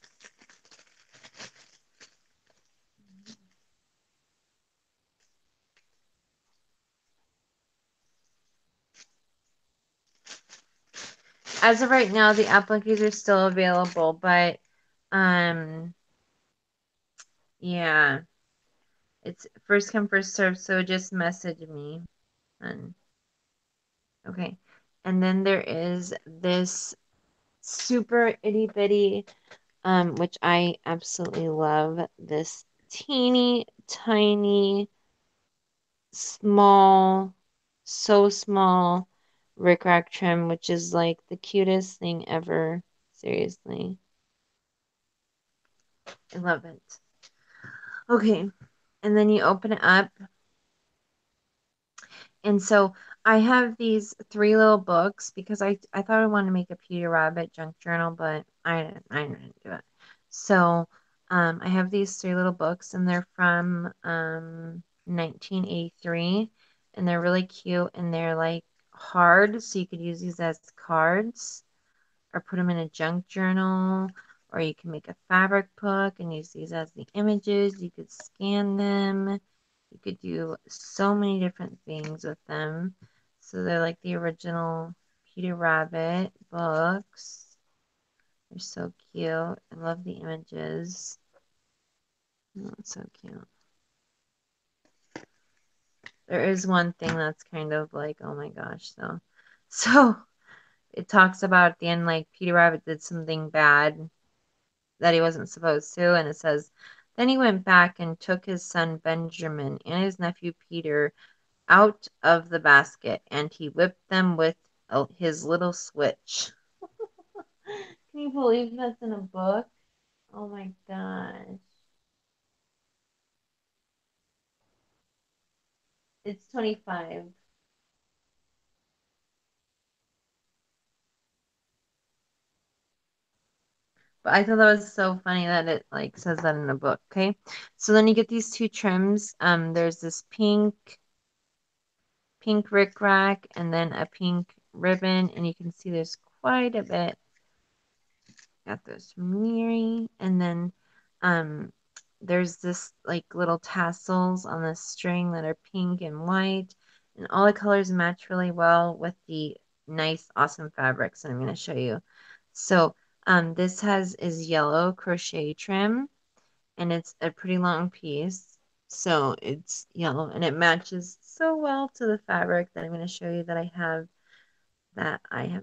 As of right now, the appliques are still available, but yeah, it's first come first serve. So just message me. And okay, and then there is this super itty bitty, which I absolutely love. This teeny tiny, small, so small rickrack trim, which is like the cutest thing ever. Seriously. I love it. Okay. And then you open it up. And so I have these 3 little books because I thought I wanted to make a Peter Rabbit junk journal, but I didn't do it. So I have these 3 little books, and they're from 1983, and they're really cute, and they're like hard, so you could use these as cards or put them in a junk journal, or you can make a fabric book and use these as the images. You could scan them. You could do so many different things with them. So they're like the original Peter Rabbit books. They're so cute. I love the images. Oh, it's so cute. There is one thing that's kind of like, oh my gosh, though. So it talks about at the end, like Peter Rabbit did something bad that he wasn't supposed to, and it says, then he went back and took his son Benjamin and his nephew Peter out of the basket, and he whipped them with his little switch. Can you believe that's in a book? Oh my gosh. It's 25. But I thought that was so funny that it like says that in a book. Okay. So then you get these 2 trims. There's this pink rickrack and then a pink ribbon, and you can see there's quite a bit. Got those from Miri, and then um there's this like little tassels on the string that are pink and white, and all the colors match really well with the nice, awesome fabrics that I'm going to show you. So this is yellow crochet trim, and it's a pretty long piece. So it's yellow, and it matches so well to the fabric that I'm going to show you that I have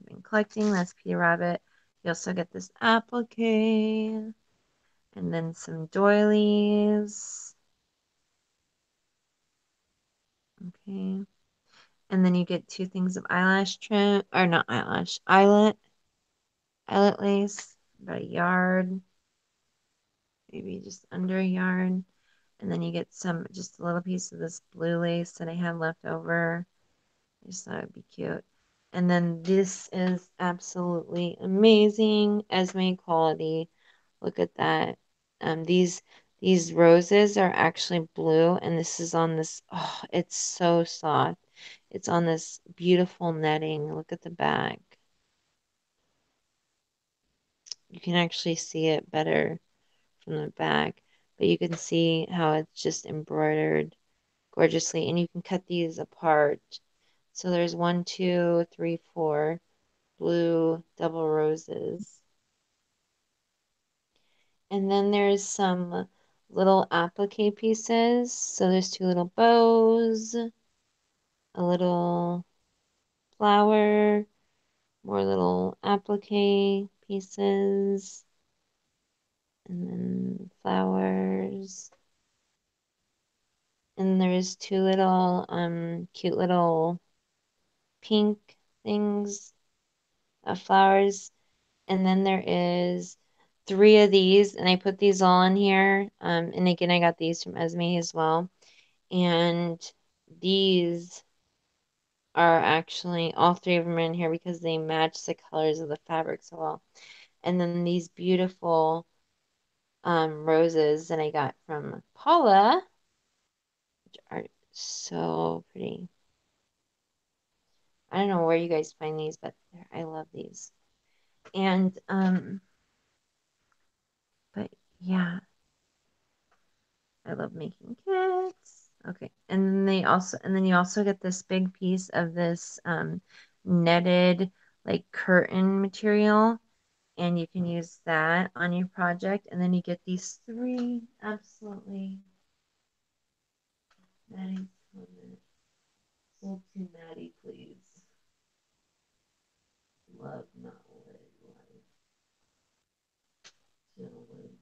been collecting. That's Peter Rabbit. You also get this applique. And then some doilies. Okay. And then you get 2 things of eyelash trim, or not eyelash, eyelet lace, about a yard, maybe just under a yard. And then you get just a little piece of this blue lace that I had left over. I just thought it'd be cute. And then this is absolutely amazing Esme quality. Look at that. These roses are actually blue, and this is on this. Oh, it's so soft. It's on this beautiful netting. Look at the back. You can actually see it better from the back, but you can see how it's just embroidered gorgeously, and you can cut these apart. So there's 1, 2, 3, 4 blue double roses. And then there's some little applique pieces. So there's 2 little bows, a little flower, more little applique pieces, and then flowers. And there's 2 little cute little pink things of flowers. And then there is 3 of these, and I put these all in here. And again, I got these from Esme as well. And these are actually, all 3 of them are in here because they match the colors of the fabric so well. And then these beautiful roses that I got from Paula, which are so pretty. I don't know where you guys find these, but I love these. And but yeah, I love making kits. Okay, and then you also get this big piece of this netted like curtain material, and you can use that on your project. And then you get these 3 absolutely Maddie, sold to Maddie, please. Love not live life. Jill lives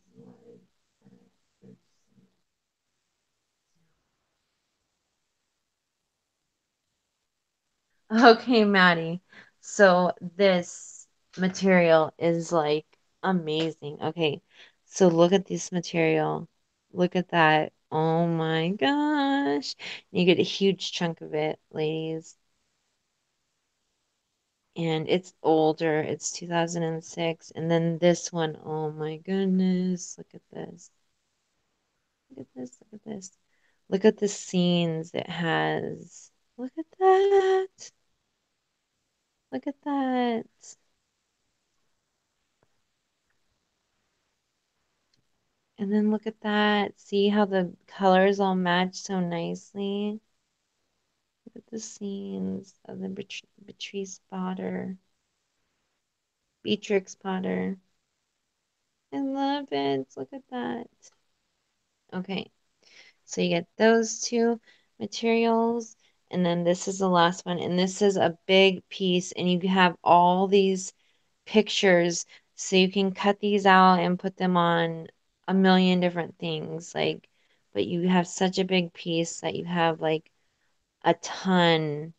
life. Okay, Maddie. So this material is like amazing. Okay, so look at this material. Look at that. Oh my gosh. You get a huge chunk of it, ladies. And it's older. It's 2006. And then this one, oh my goodness. Look at this. Look at this. Look at this. Look at the scenes it has. Look at that. Look at that. And then look at that. See how the colors all match so nicely? Look at the scenes of the Beatrice Potter. Beatrix Potter. I love it. Look at that. Okay, so you get those 2 materials. And then this is the last one. And this is a big piece. And you have all these pictures. So you can cut these out and put them on a million different things. But you have such a big piece that you have like a ton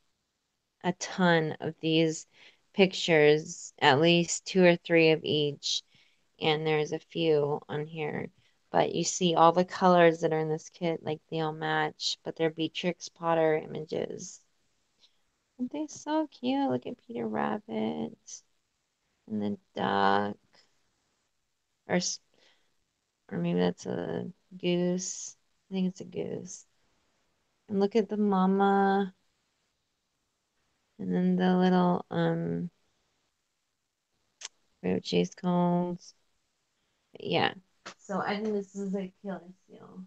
of these pictures, at least 2 or 3 of each, and there's a few on here. But you see all the colors that are in this kit, like they all match, but they're Beatrix Potter images. Aren't they so cute? Look at Peter Rabbit and the duck, or or maybe that's a goose. I think it's a goose. And look at the mama, and then the little what she's called. Yeah. So I think this is a killer seal.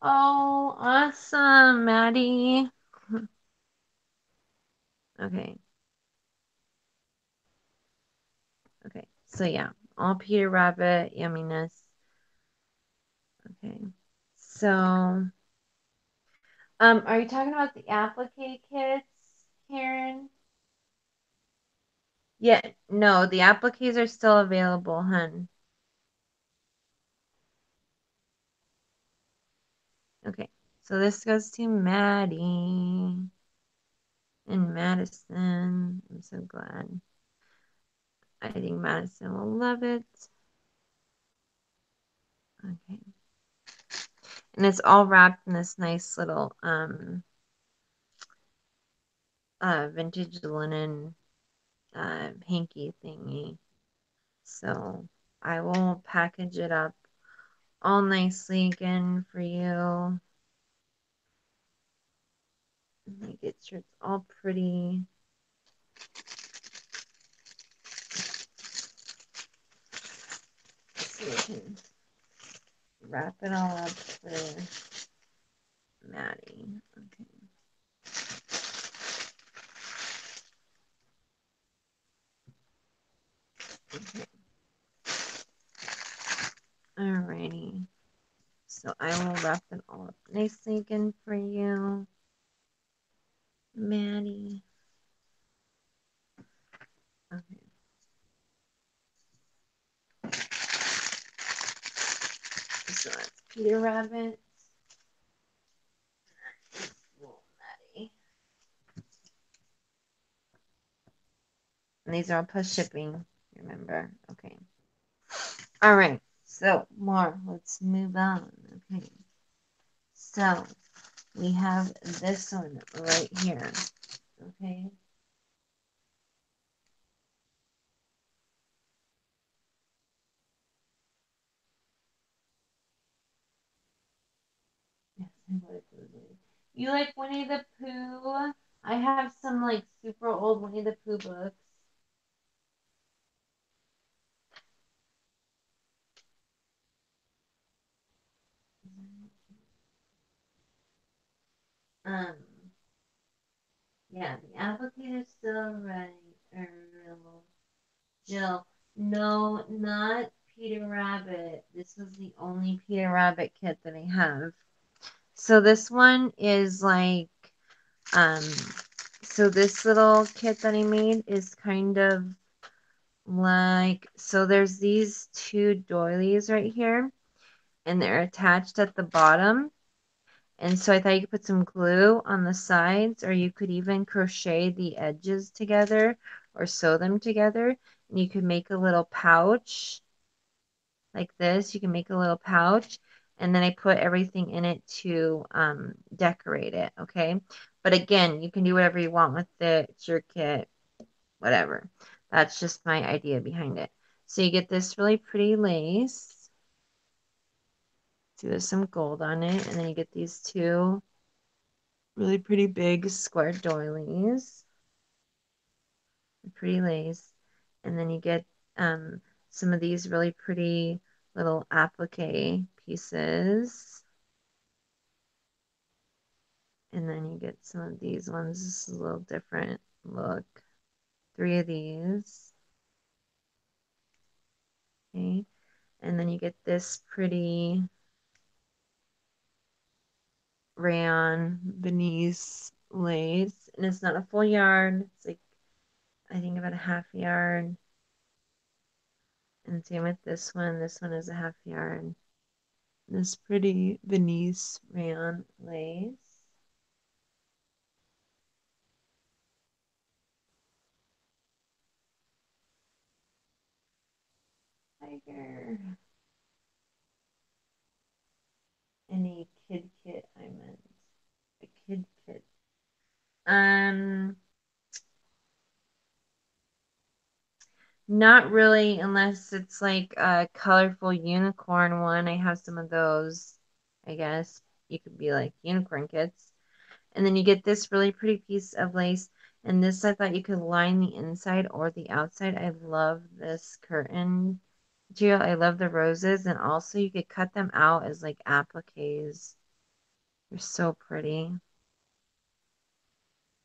Oh, awesome, Maddie. Okay. Okay. So yeah, all Peter Rabbit yumminess. Okay. So, are you talking about the applique kits, Karen? Yeah, no, the appliques are still available, hun. Okay, so this goes to Maddie in Madison. I'm so glad. I think Madison will love it. Okay. And it's all wrapped in this nice little vintage linen hanky thingy. So I will package it up all nicely again for you. Make it sure it's all pretty. So we can wrap it all up for Maddie. Okay. Okay. Alrighty. So I will wrap it all up nicely again for you, Maddie. Okay. So that's Peter Rabbit. Little Maddie. And these are all plus shipping, remember? Okay. All right. So more. Let's move on. Okay. So we have this one right here. Okay. Yes, I like those. You like Winnie the Pooh? I have some like super old Winnie the Pooh books. Um, yeah, the applicator's still right. Jill, no, not Peter Rabbit. This was the only Peter Rabbit kit that I have. So this one is like, um, so this little kit that I made is kind of like, so there's these two doilies right here, and they're attached at the bottom. And so I thought you could put some glue on the sides, or you could even crochet the edges together or sew them together. And you could make a little pouch like this. You can make a little pouch, and then I put everything in it to decorate it. Okay. But again, you can do whatever you want with it. It's your kit, whatever. That's just my idea behind it. So you get this really pretty lace. So there's some gold on it, and then you get these two really pretty big square doilies, pretty lace, and then you get um, some of these really pretty little applique pieces, and then you get some of these ones. This is a little different look. Three of these, okay, and then you get this pretty rayon Venice lace, and it's not a full yard. It's like I think about a half yard. And same with this one. This one is a half yard. This pretty Venice rayon lace. Tiger. Any kid kit I meant. A kid kit. Um, Not really, unless it's like a colorful unicorn one. I have some of those, I guess. You could be like unicorn kits. And then you get this really pretty piece of lace. And this I thought you could line the inside or the outside. I love this curtain material. I love the roses. And also you could cut them out as like appliques. They're so pretty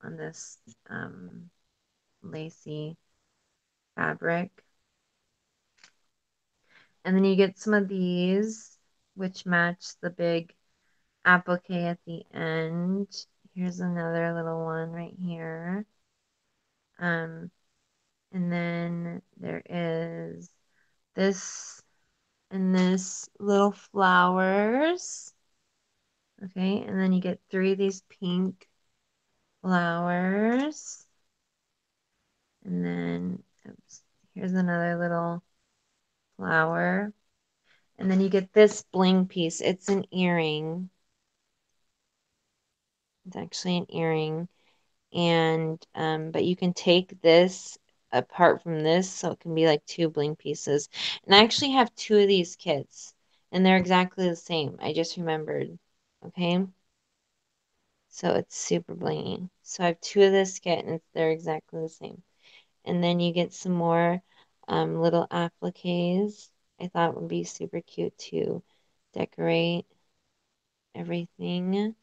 on this lacy fabric. And then you get some of these. which match the big applique at the end. Here's another little one right here. Um, and then there is this and this little flowers. Okay, and then you get 3 of these pink flowers. And then, oops, here's another little flower. And then you get this bling piece. It's an earring. It's actually an earring. And, but you can take this apart from this, so it can be like 2 bling pieces. And I actually have 2 of these kits, and they're exactly the same. I just remembered. Okay? So it's super blingy. So I have 2 of this kit, and they're exactly the same. And then you get some more little appliques. I thought would be super cute to decorate everything.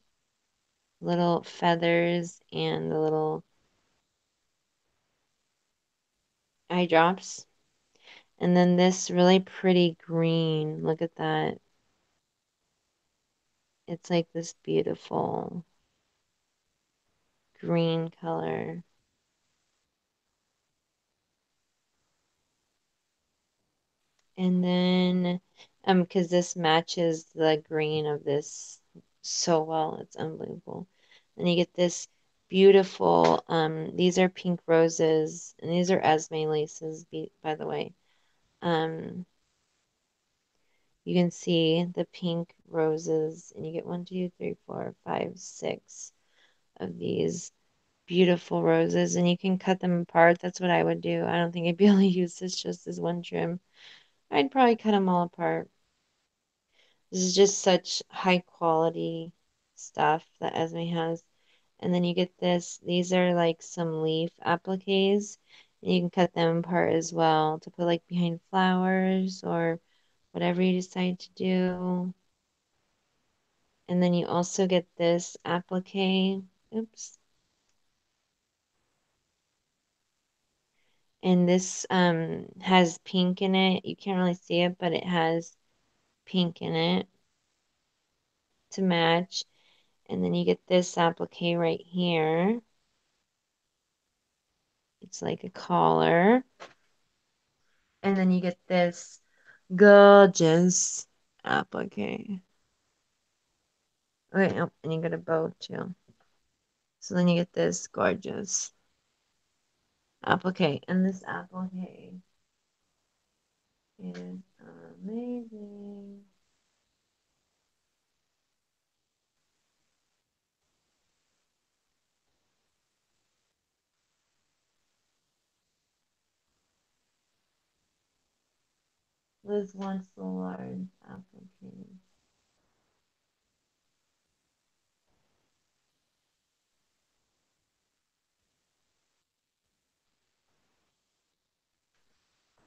Little feathers and the little eye drops. And then this really pretty green. Look at that. It's like this beautiful green color. And then, because this matches the green of this so well, it's unbelievable. And you get this beautiful, these are pink roses, and these are Esme laces, by the way. You can see the pink roses, and you get 1, 2, 3, 4, 5, 6 of these beautiful roses, and you can cut them apart. That's what I would do. I don't think I'd be able to use this just as one trim. I'd probably cut them all apart. This is just such high quality stuff that Esme has. And then you get this. These are like some leaf appliques. And you can cut them apart as well to put like behind flowers or whatever you decide to do. And then you also get this applique. Oops. And this has pink in it. You can't really see it, but it has pink in it to match. And then you get this applique right here. It's like a collar. And then you get this gorgeous applique. Okay, oh, and you get a bow too. So then you get this gorgeous applique. And this applique is amazing. Liz wants the large applique.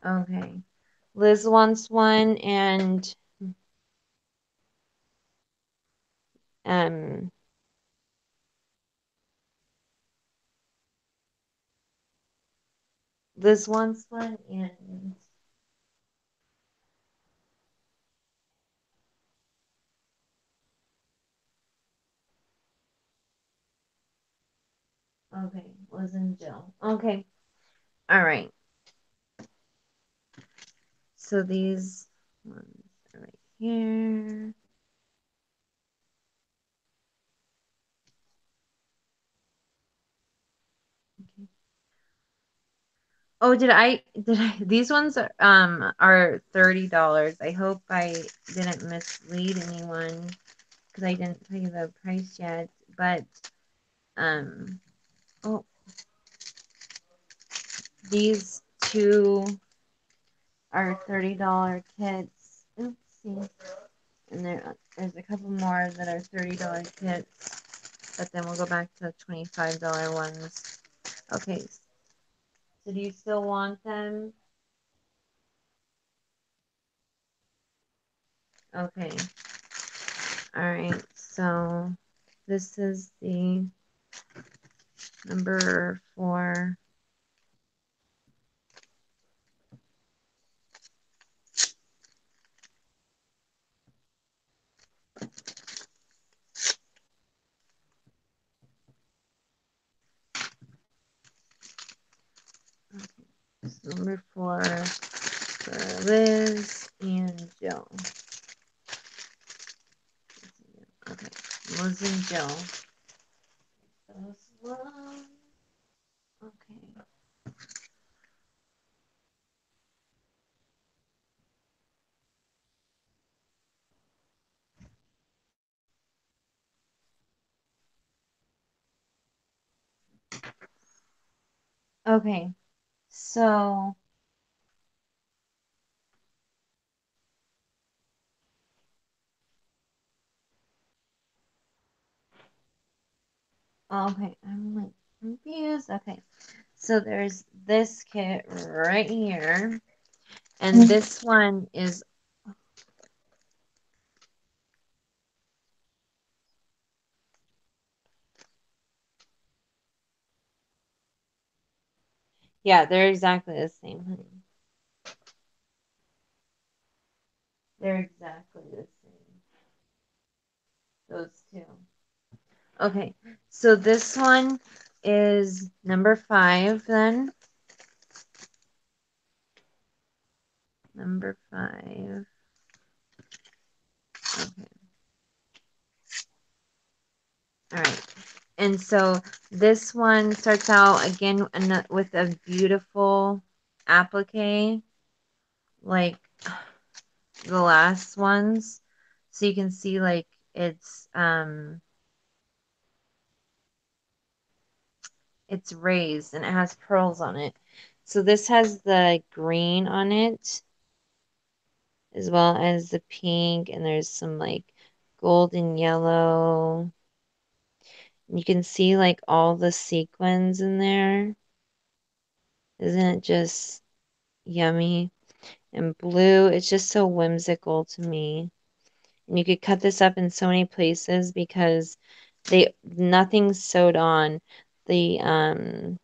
Okay. Liz wants one, and um Liz wants one, and okay, Liz and Jill. Okay. All right. So these ones are right here. Okay. Oh, these ones are $30. I hope I didn't mislead anyone because I didn't tell you the price yet. But um oh, these two are $30 kits. Oopsie. And there's a couple more that are $30 kits, but then we'll go back to $25 ones. Okay, so do you still want them? Okay. All right. So this is the number 4. number 4 for Liz and Jill. Okay, Liz and Jill. Those ones. Okay. Okay, so okay, I'm like confused. Okay, so there's this kit right here, and this one is, yeah, they're exactly the same, honey. They're exactly the same. Those two. Okay, so this one is number 5 then. Number 5. Okay. All right. And so this one starts out again with a beautiful applique, like the last ones. So you can see like it's raised and it has pearls on it. So this has the green on it as well as the pink, and there's some like golden yellow. You can see like all the sequins in there. Isn't it just yummy? And blue, it's just so whimsical to me. And you could cut this up in so many places because nothing's sewed on. The and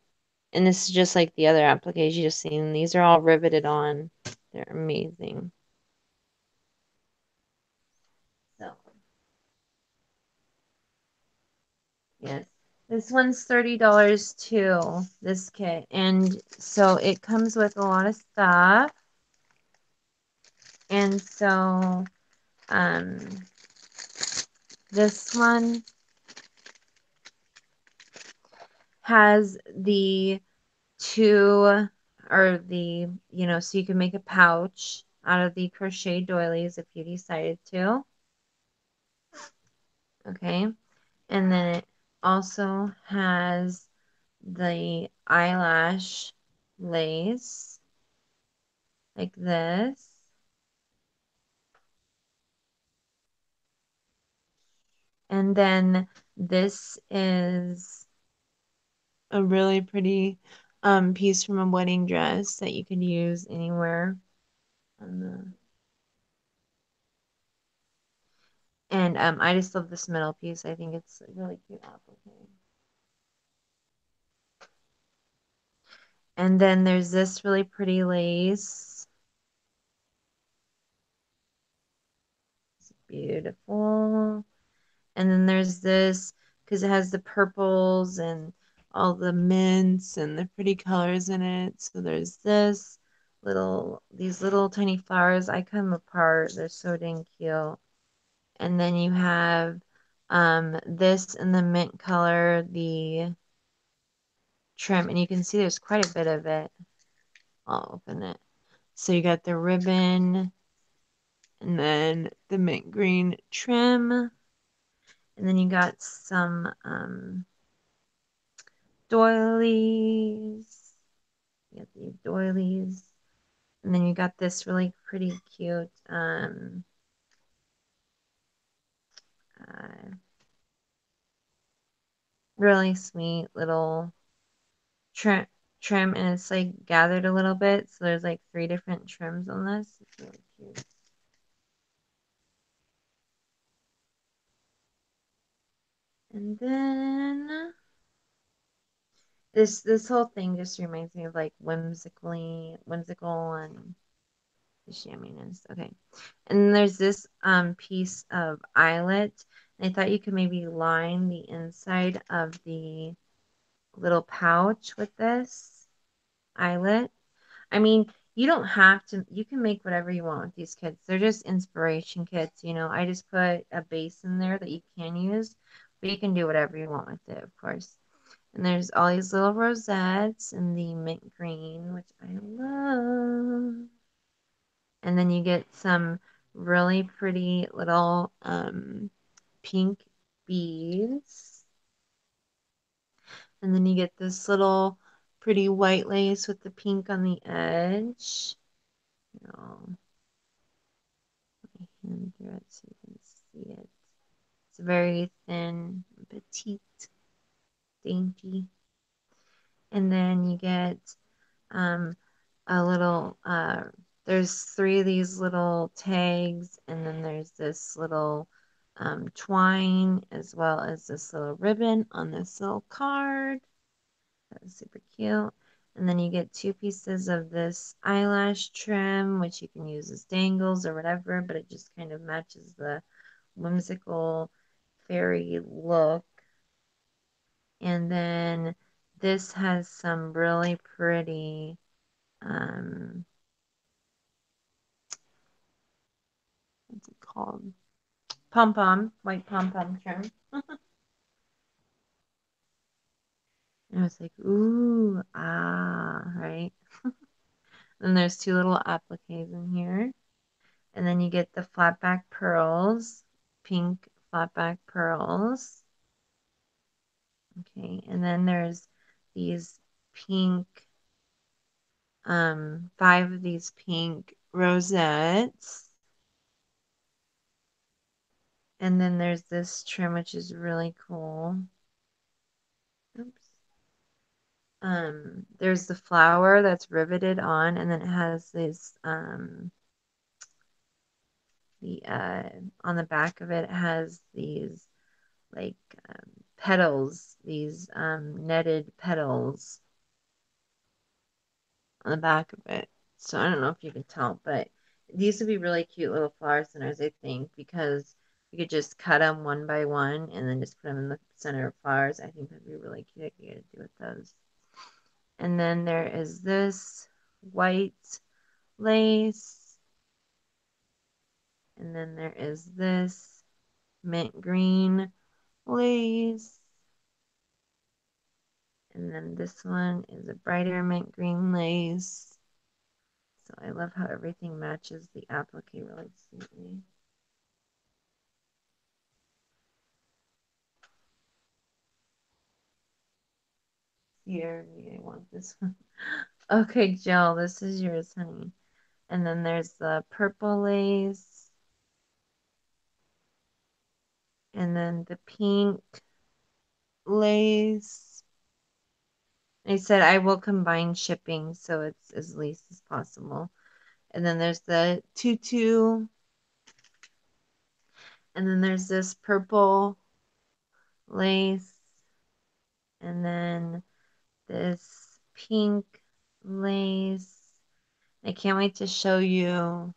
this is just like the other appliques you just seen. These are all riveted on. They're amazing. So yes. This one's $30 too, this kit. And so it comes with a lot of stuff. And so um this one has the two, or so you can make a pouch out of the crochet doilies if you decided to. Okay. And then it also has the eyelash lace like this. And then this is a really pretty piece from a wedding dress that you could use anywhere on the and I just love this middle piece. I think it's a really cute applique. And then there's this really pretty lace. It's beautiful. And then there's this because it has the purples and all the mints and the pretty colors in it. So there's these little tiny flowers. I cut them apart. They're so dang cute. And then you have this in the mint color, the trim, and you can see there's quite a bit of it. I'll open it. So you got the ribbon and then the mint green trim, and then you got some doilies. You got these doilies, and then you got this really pretty cute uh, really sweet little trim, and it's like gathered a little bit, so there's like 3 different trims on this. It's really cute. And then this whole thing just reminds me of like whimsical and yumminess. Okay. And then there's this piece of eyelet. And I thought you could maybe line the inside of the little pouch with this eyelet. I mean, you don't have to, you can make whatever you want with these kits. They're just inspiration kits, you know. I just put a base in there that you can use, but you can do whatever you want with it, of course. And there's all these little rosettes in the mint green, which I love. And then you get some really pretty little pink beads. And then you get this little pretty white lace with the pink on the edge. Oh, my hand through it so you can see it. It's very thin, petite, dainty. And then you get um, a little, there's three of these little tags, and then there's this little twine, as well as this little ribbon on this little card. That's super cute. And then you get two pieces of this eyelash trim, which you can use as dangles or whatever, but it just kind of matches the whimsical fairy look. And then this has some really pretty, what's it called? Pom pom, white pom pom trim. And I was like, ooh, ah, right? Then there's two little appliques in here. And then you get the flat back pearls, pink flat back pearls. Okay, and then there's these pink, five of these pink rosettes. And then there's this trim, which is really cool. Oops. There's the flower that's riveted on, and then it has this, the, on the back of it, it has these, like, petals, these, netted petals on the back of it. So I don't know if you can tell, but these would be really cute little flower centers, I think, because you could just cut them one by one and then just put them in the center of flowers. I think that'd be really cute idea to do with those. And then there is this white lace. And then there is this mint green lace. And then this one is a brighter mint green lace. So I love how everything matches the applique really sweetly. Here, maybe I want this one. Okay, Jill, this is yours, honey. And then there's the purple lace. And then the pink lace. I said I will combine shipping so it's as least as possible. And then there's the tutu. And then there's this purple lace. And then this pink lace. I can't wait to show you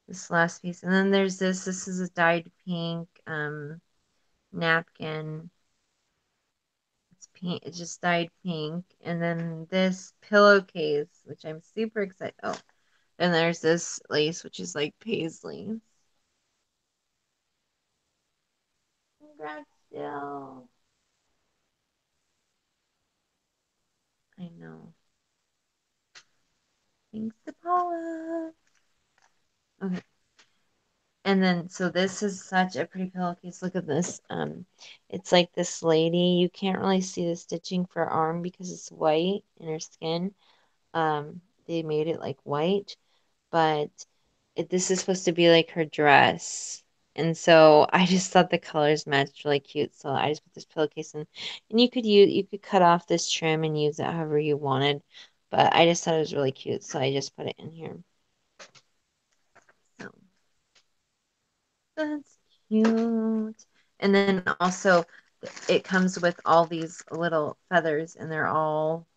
this last piece. And then there's this. This is a dyed pink napkin. It's pink. It's just dyed pink. And then this pillowcase, which I'm super excited. Oh, and there's this lace, which is like paisley. Congrats, Jill. I know. Thanks to Paula. Okay. And then, so this is such a pretty pillowcase. Look at this. It's like this lady. You can't really see the stitching for her arm because it's white in her skin. They made it like white, but this is supposed to be like her dress. And so I just thought the colors matched really cute. So I just put this pillowcase in, and you could cut off this trim and use it however you wanted. But I just thought it was really cute, so I just put it in here. So that's cute. And then also it comes with all these little feathers, and they're all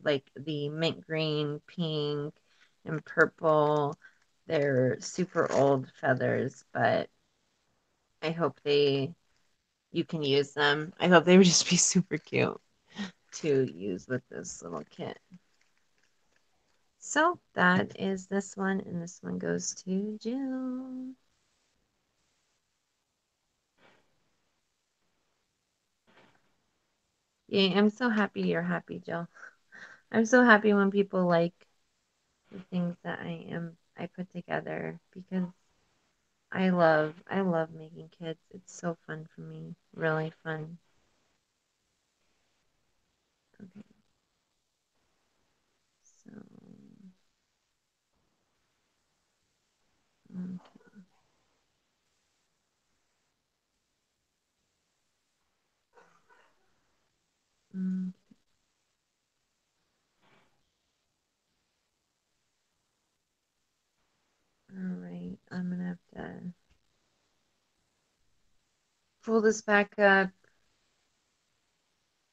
like the mint green, pink, and purple. They're super old feathers, but I hope you can use them. I hope they would just be super cute to use with this little kit. So that is this one, and this one goes to Jill. Yeah, I'm so happy you're happy, Jill. I'm so happy when people like the things that I put together because I love making kids. It's so fun for me. Really fun. Okay, so mm, mm, all right. I'm gonna have to pull this back up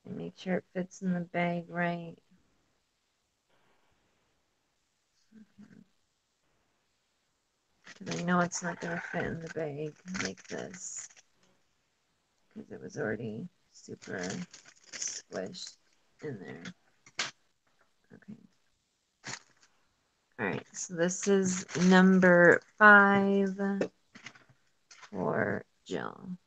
and make sure it fits in the bag right. Because I know it's not gonna fit in the bag like this because it was already super squished in there. Okay. All right. So this is number 5 for Jill.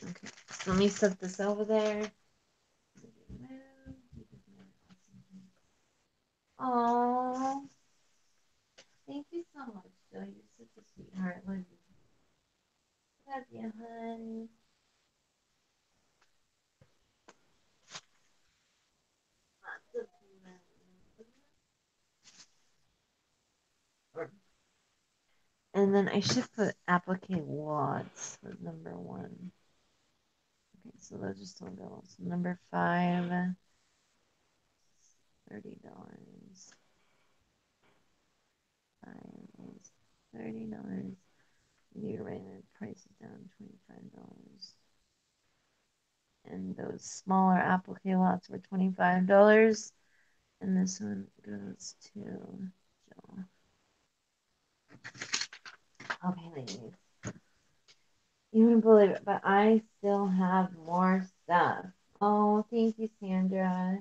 Okay. So let me set this over there. Oh, thank you so much, Jill. You're such a sweetheart. Love you. Love you, honey. And then I should put applicate watts with number 1. Okay, so those just don't go. So number 5, $30. 5 is $30. You're right, the price is down $25. And those smaller applique lots were $25. And this one goes to Jill. Okay, ladies. You wouldn't believe it, but I still have more stuff. Oh, thank you, Sandra.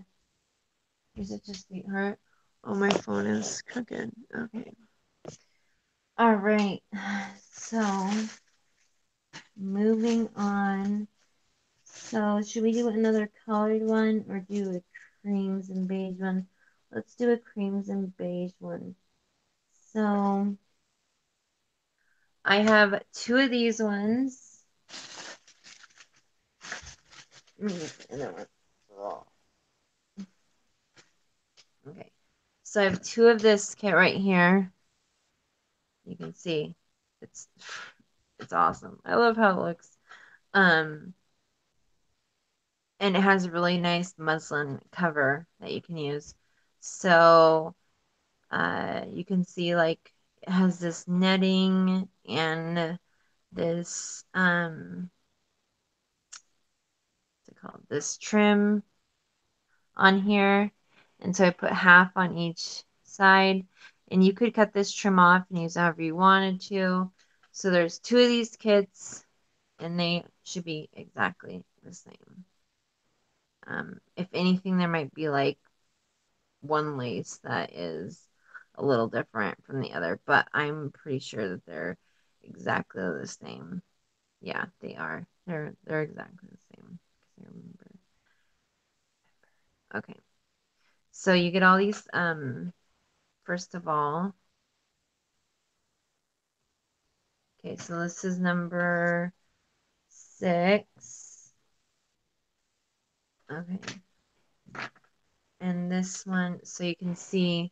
You're such a sweetheart. Oh, my phone is crooked. Okay. All right. So, moving on. So, should we do another colored one or do a creams and beige one? Let's do a creams and beige one. So, I have 2 of these ones. And then one. Okay. So I have 2 of this kit right here. You can see it's it's awesome. I love how it looks. Um, and it has a really nice muslin cover that you can use. So you can see like it has this netting and this what's it called? This trim on here. And so I put half on each side. And you could cut this trim off and use however you wanted to. So there's 2 of these kits and they should be exactly the same. If anything, there might be like one lace that is a little different from the other, but I'm pretty sure that they're exactly the same. Yeah, they are. They're exactly the same. I remember. Okay. So you get all these first of all. Okay, so this is number 6. Okay. And this one, so you can see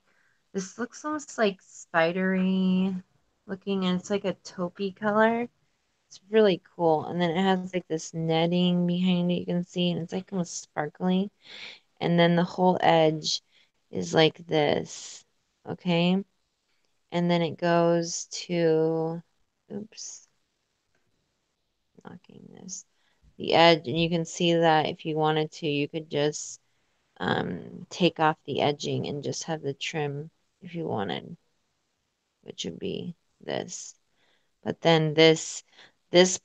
this looks almost like spidery looking, and it's like a taupey color. It's really cool. And then it has like this netting behind it, you can see, and it's like almost sparkly. And then the whole edge is like this. Okay. And then it goes to, oops, knocking this, the edge. And you can see that if you wanted to, you could just take off the edging and just have the trim if you wanted, which would be this. But then this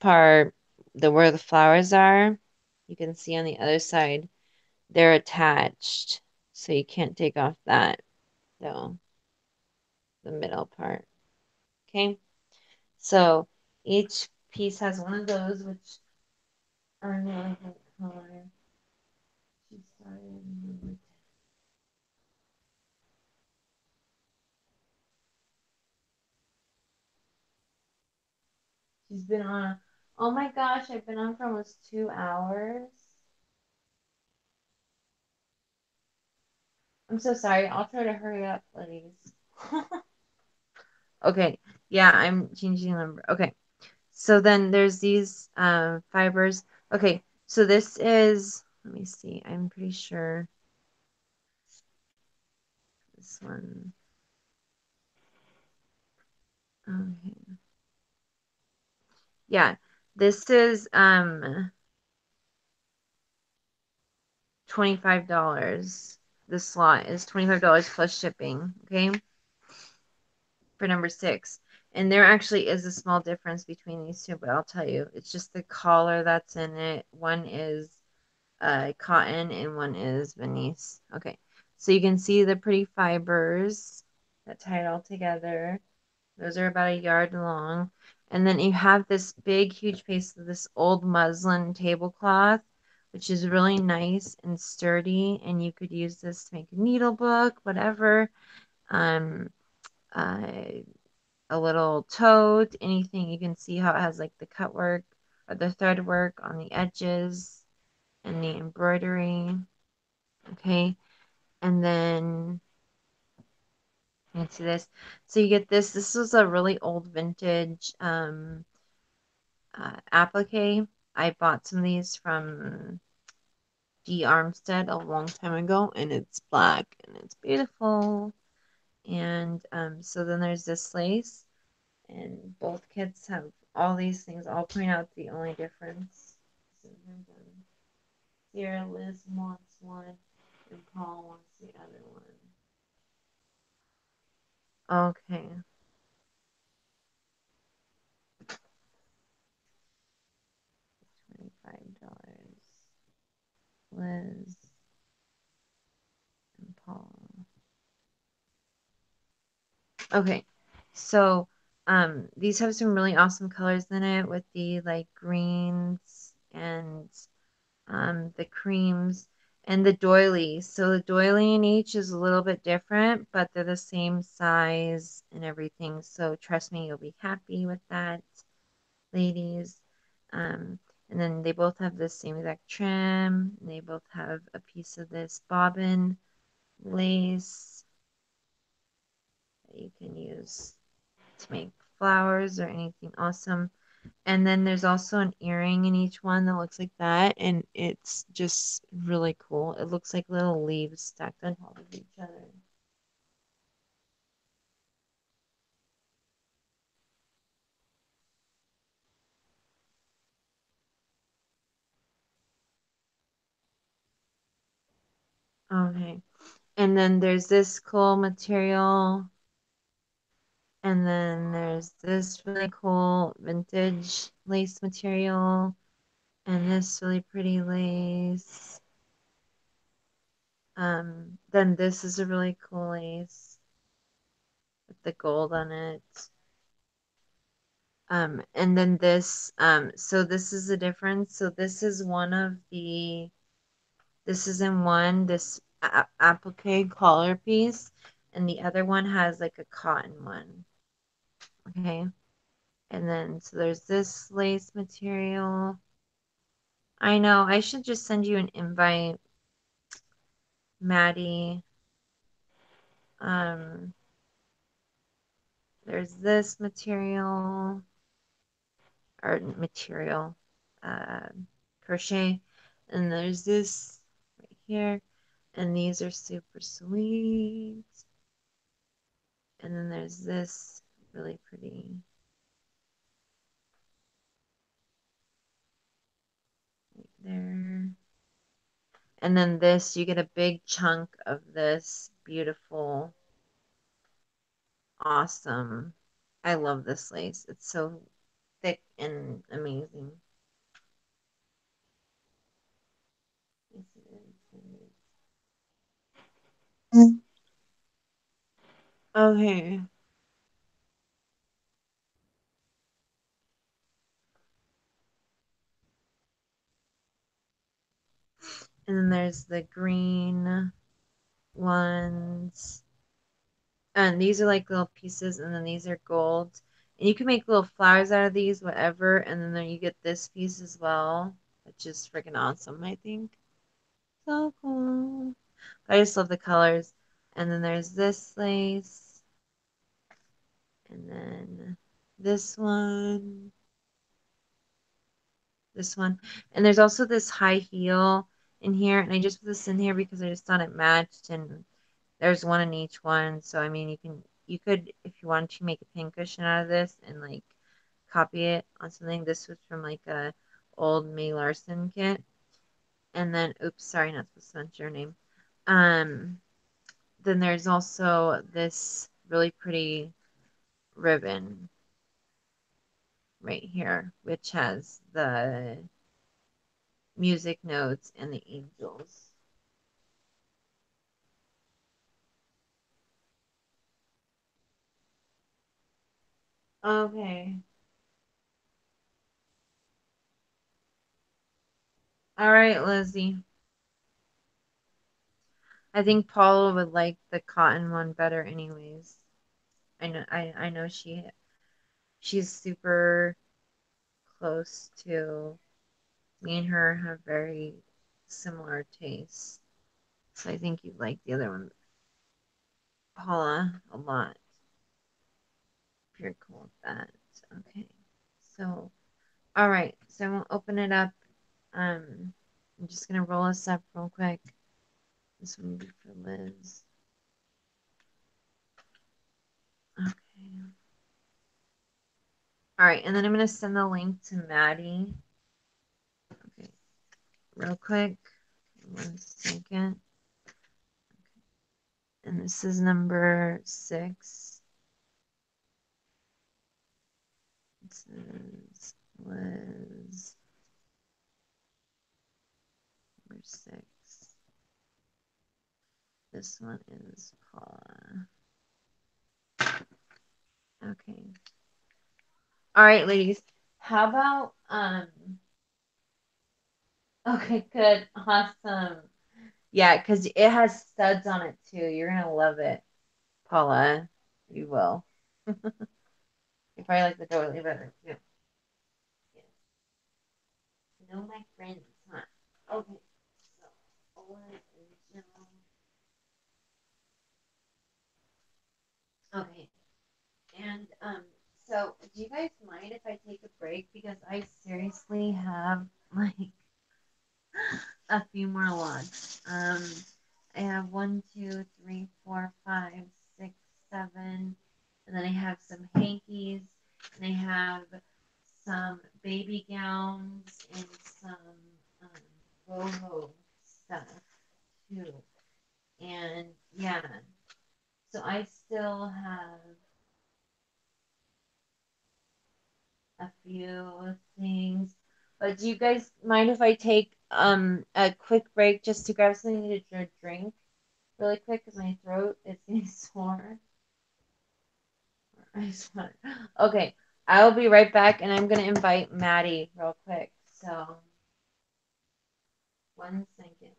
part, the where the flowers are, You can see on the other side, they're attached. So you can't take off that though, the middle part. Okay. So each piece has one of those, which are really good color. She started. She's been on. Oh my gosh, I've been on for almost 2 hours. I'm so sorry. I'll try to hurry up, ladies. Okay. Yeah, I'm changing the number. Okay. So then there's these fibers. Okay. So this is, let me see. I'm pretty sure this one. Okay. Yeah. This is $25. This lot is $25 plus shipping. Okay. For number 6. And there actually is a small difference between these two, but I'll tell you. It's just the collar that's in it. One is cotton and one is Venice. Okay. So you can see the pretty fibers that tie it all together. Those are about a yard long. And then you have this big, huge piece of this old muslin tablecloth, which is really nice and sturdy. And you could use this to make a needle book, whatever. Um, uh, a little tote, anything. You can see how it has like the cut work or the thread work on the edges and the embroidery. Okay. And then you can see this. So you get this. This was a really old vintage applique. I bought some of these from G. Armstead a long time ago, and it's black and it's beautiful. And so then there's this lace, and both kits have all these things. I'll point out the only difference. Here, Liz wants one, and Paul wants the other one. Okay. $25. Liz and Paul. Okay. So these have some really awesome colors in it with the like greens and the creams and the doilies. So the doily in each is a little bit different, but they're the same size and everything. So trust me, you'll be happy with that, ladies. And then they both have the same exact trim. They both have a piece of this bobbin lace that you can use to make flowers or anything awesome. And then there's also an earring in each one that looks like that, and it's just really cool. It looks like little leaves stacked on top of each other. Okay. And then there's this cool material, and then there's this really cool vintage lace material, and this really pretty lace. Then this is a really cool lace with the gold on it. And then this, so this is the difference. So this is one of the, this is in one, this applique collar piece, and the other one has like a cotton one. Okay. And then, so there's this lace material. I know, I should just send you an invite, Maddie. Um, there's this material, or material, uh, crochet, and there's this right here. And these are super sweet. And then there's this really pretty right there. And then this, you get a big chunk of this beautiful, awesome. I love this lace. It's so thick and amazing. Okay. And then there's the green ones. And these are like little pieces, and then these are gold. And you can make little flowers out of these, whatever. And then you get this piece as well, which is freaking awesome, I think. So cool. I just love the colors. And then there's this lace, and then this one, this one. And there's also this high heel in here. And I just put this in here because I just thought it matched. And there's one in each one. So, I mean, you could, if you wanted to make a pincushion out of this and like copy it on something. This was from like a old May Larson kit. And then, oops, sorry, not supposed to mention your name. Um, then there's also this really pretty ribbon right here, which has the music notes and the angels. Okay. All right, Lizzie. I think Paula would like the cotton one better anyways. I know she's super close to me and her have very similar tastes. So I think you'd like the other one, Paula, a lot. If you're cool with that. Okay. So, all right. So I won't open it up. I'm just gonna roll this up real quick. This one will be for Liz. Okay. All right, and then I'm gonna send the link to Maddie. Okay, real quick. 1 second. And this is number 6. This is Liz, number 6. This one is Paula. Okay. All right, ladies. How about okay, good. Awesome. Yeah, because it has studs on it too. You're gonna love it, Paula. You will. You probably like the doily better too. Yeah. Know my friends, huh? Okay. So original. Okay. And so do you guys mind if I take a break? Because I seriously have like a few more lots. I have one, two, three, four, five, six, seven, and then I have some hankies, and I have some baby gowns and some boho stuff too. And yeah, so I still have a few things. But do you guys mind if I take a quick break just to grab something to drink really quick because my throat is getting sore? I swear. Okay, I'll be right back and I'm gonna invite Maddie real quick. So 1 second, ladies.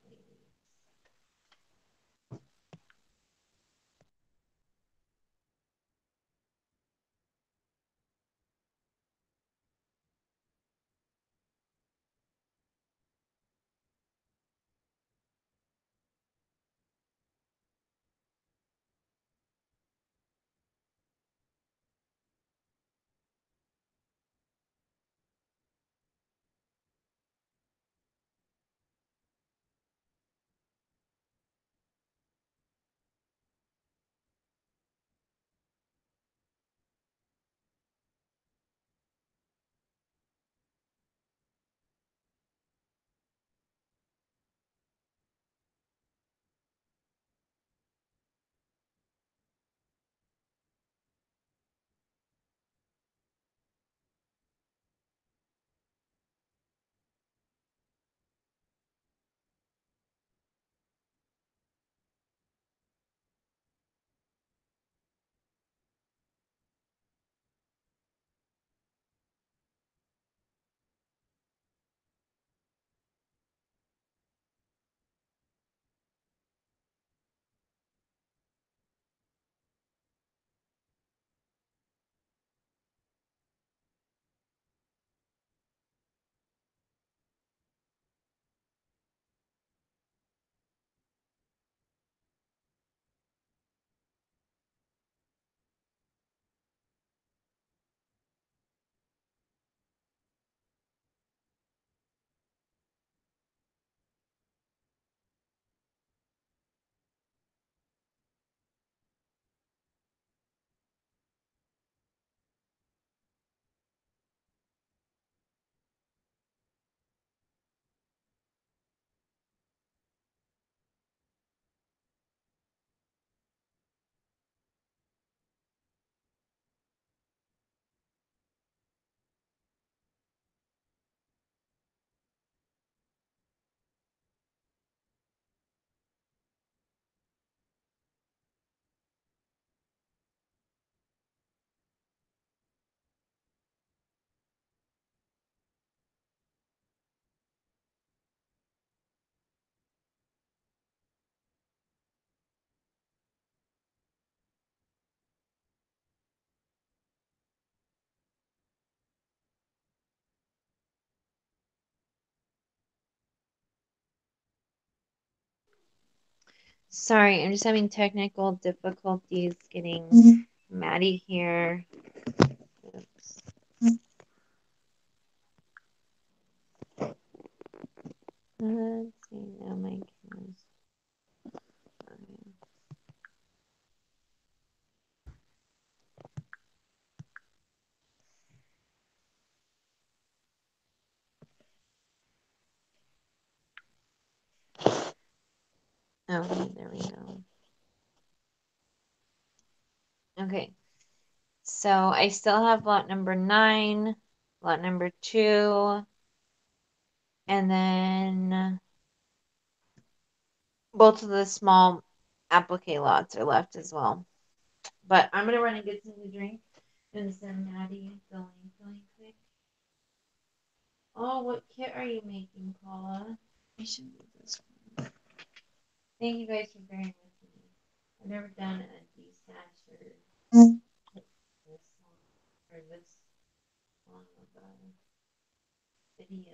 Sorry, I'm just having technical difficulties getting Maddie here. Oops. Let's see, now my camera's okay, there we go. Okay, so I still have lot number 9, lot number 2, and then both of the small applique lots are left as well. But I'm gonna run and get something to drink and send Maddie the link really quick. Oh, what kit are you making, Paula? I should do this one. Thank you guys for bearing with me. I've never done a Destash or this long of a video.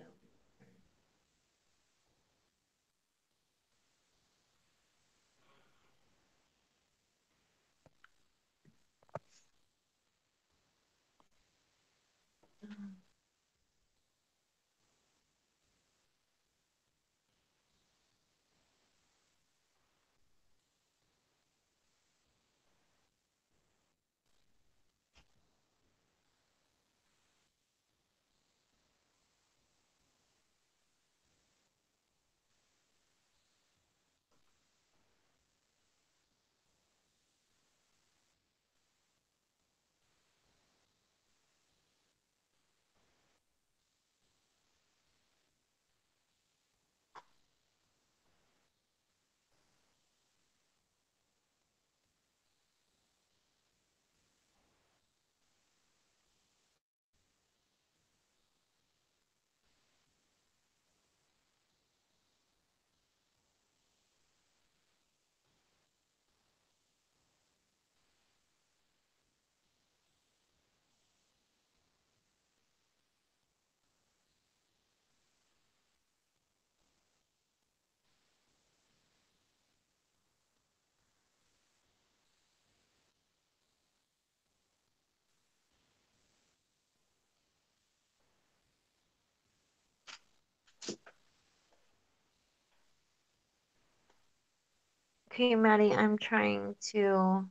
Okay, Maddie, I'm trying to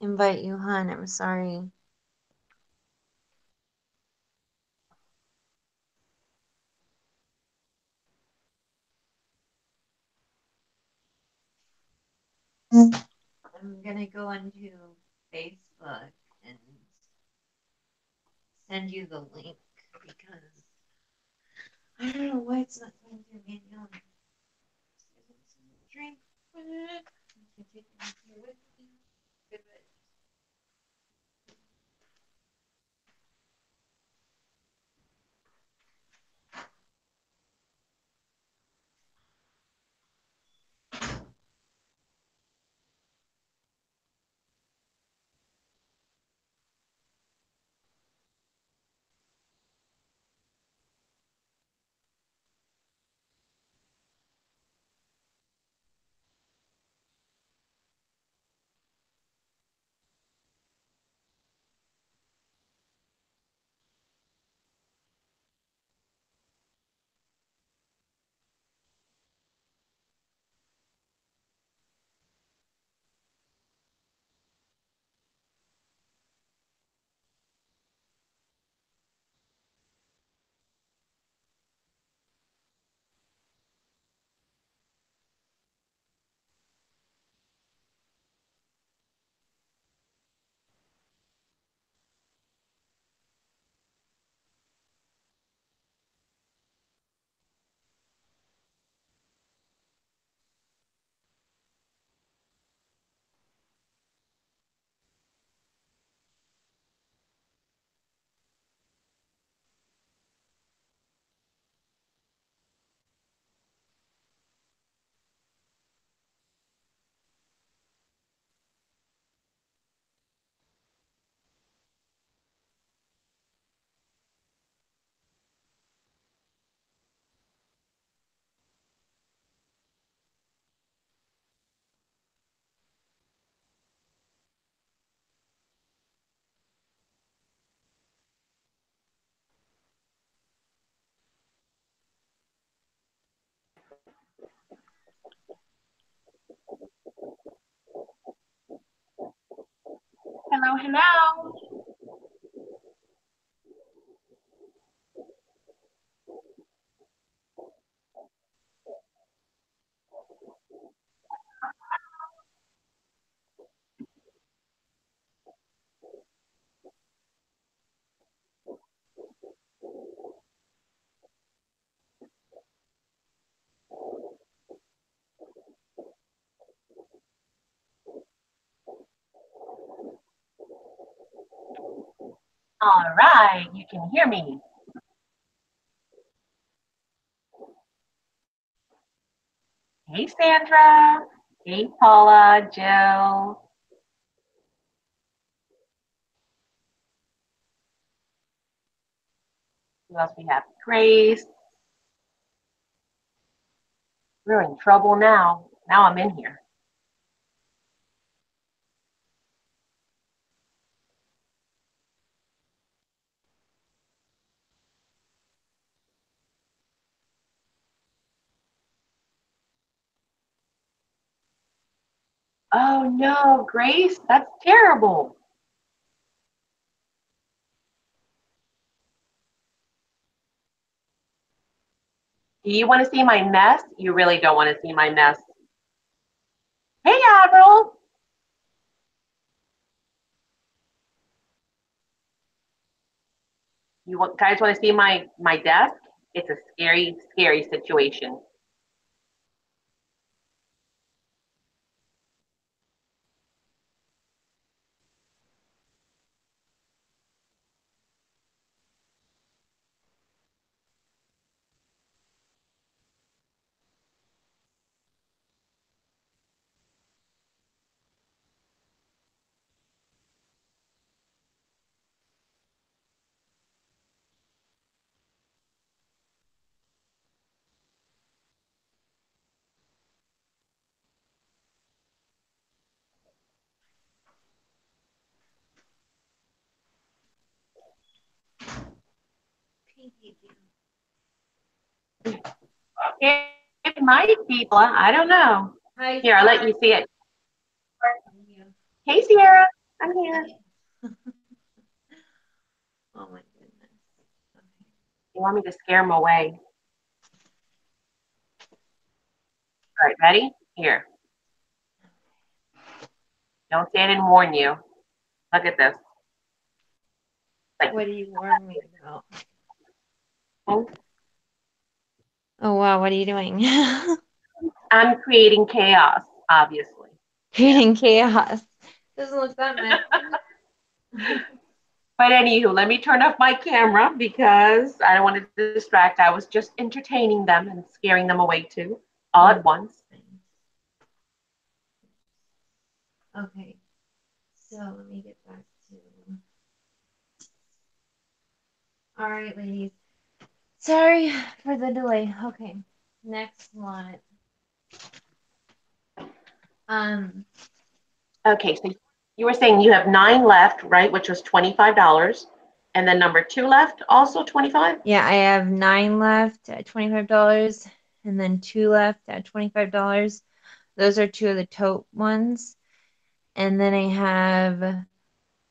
invite you, hon. I'm sorry. I'm gonna go into Facebook and send you the link because I don't know why it's not going through manually. Drink. Hello, hello. All right, you can hear me. Hey, Sandra. Hey, Paula, Jill. Who else we have? Grace. We're in trouble now. Now I'm in here. Oh no, Grace, that's terrible. Do you want to see my mess? You really don't want to see my mess. Hey, Avril. Guys want to see my desk? It's a scary, scary situation. It might be. I don't know. Hi, Here, I'll let you see it. Sierra. Hey, Sierra. I'm here. Oh my goodness. You want me to scare them away? All right, ready? Here. Don't say I didn't warn you. Look at this. Like, What do you warn me about? Oh wow, what are you doing? I'm creating chaos, obviously. Yeah. Creating chaos. Doesn't look that messy. But anywho, let me turn off my camera because I don't want to distract. I was just entertaining them and scaring them away too, all Oh, at once. okay, so let me get back to. All right, ladies. Sorry for the delay. Okay, next one. Um, Okay, so you were saying you have 9 left, right? Which was $25. And then number two left, also 25? yeah, I have 9 left at $25, and then 2 left at $25. Those are two of the tote ones, and then I have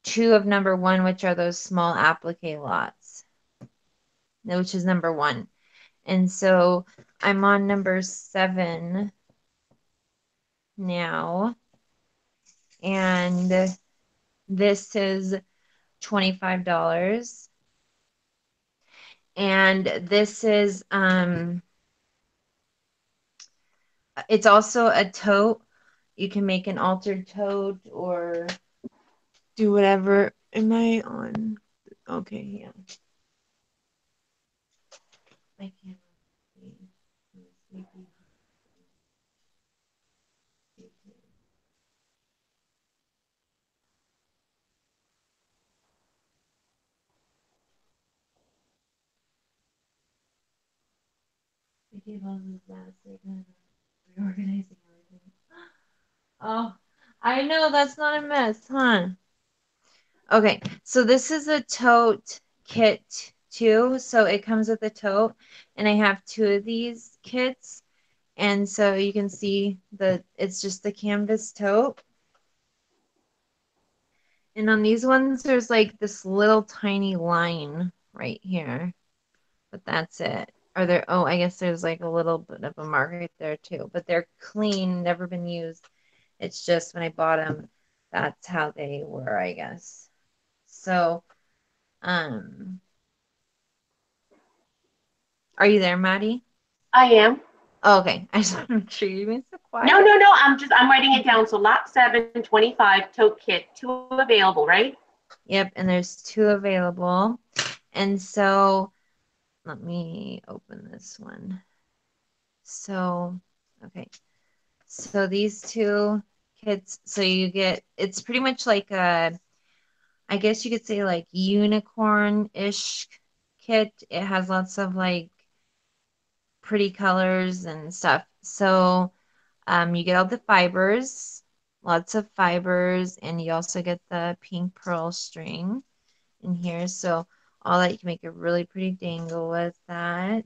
two of number one, which are those small applique lots, which is number one. And so I'm on number 7 now, and this is $25. And this is it's also a tote. You can make an altered tote or do whatever. Am I on? Okay, yeah. I can't see. I gave all those last segment reorganizing everything. Oh, I know that's not a mess, huh? Okay, so this is a tote kit too. So it comes with a tote, and I have two of these kits. And so you can see it's just the canvas tote. And on these ones, there's like this little tiny line right here, but that's it. Or there, oh, I guess there's like a little bit of a mark right there too, but they're clean, never been used. It's just when I bought them, that's how they were, I guess. So, um, are you there, Maddie? I am. Oh, okay. I just want to make sure you've been so No, quiet. no, no. I'm writing it down. So lot 7, 25 tote kit, two available, right? Yep, and there's two available. And so let me open this one. So, okay. So these two kits, so you get, it's pretty much like a, I guess you could say like unicorn-ish kit. It has lots of like pretty colors and stuff. So you get all the fibers, lots of fibers, and you also get the pink pearl string in here. So all that you can make a really pretty dangle with that.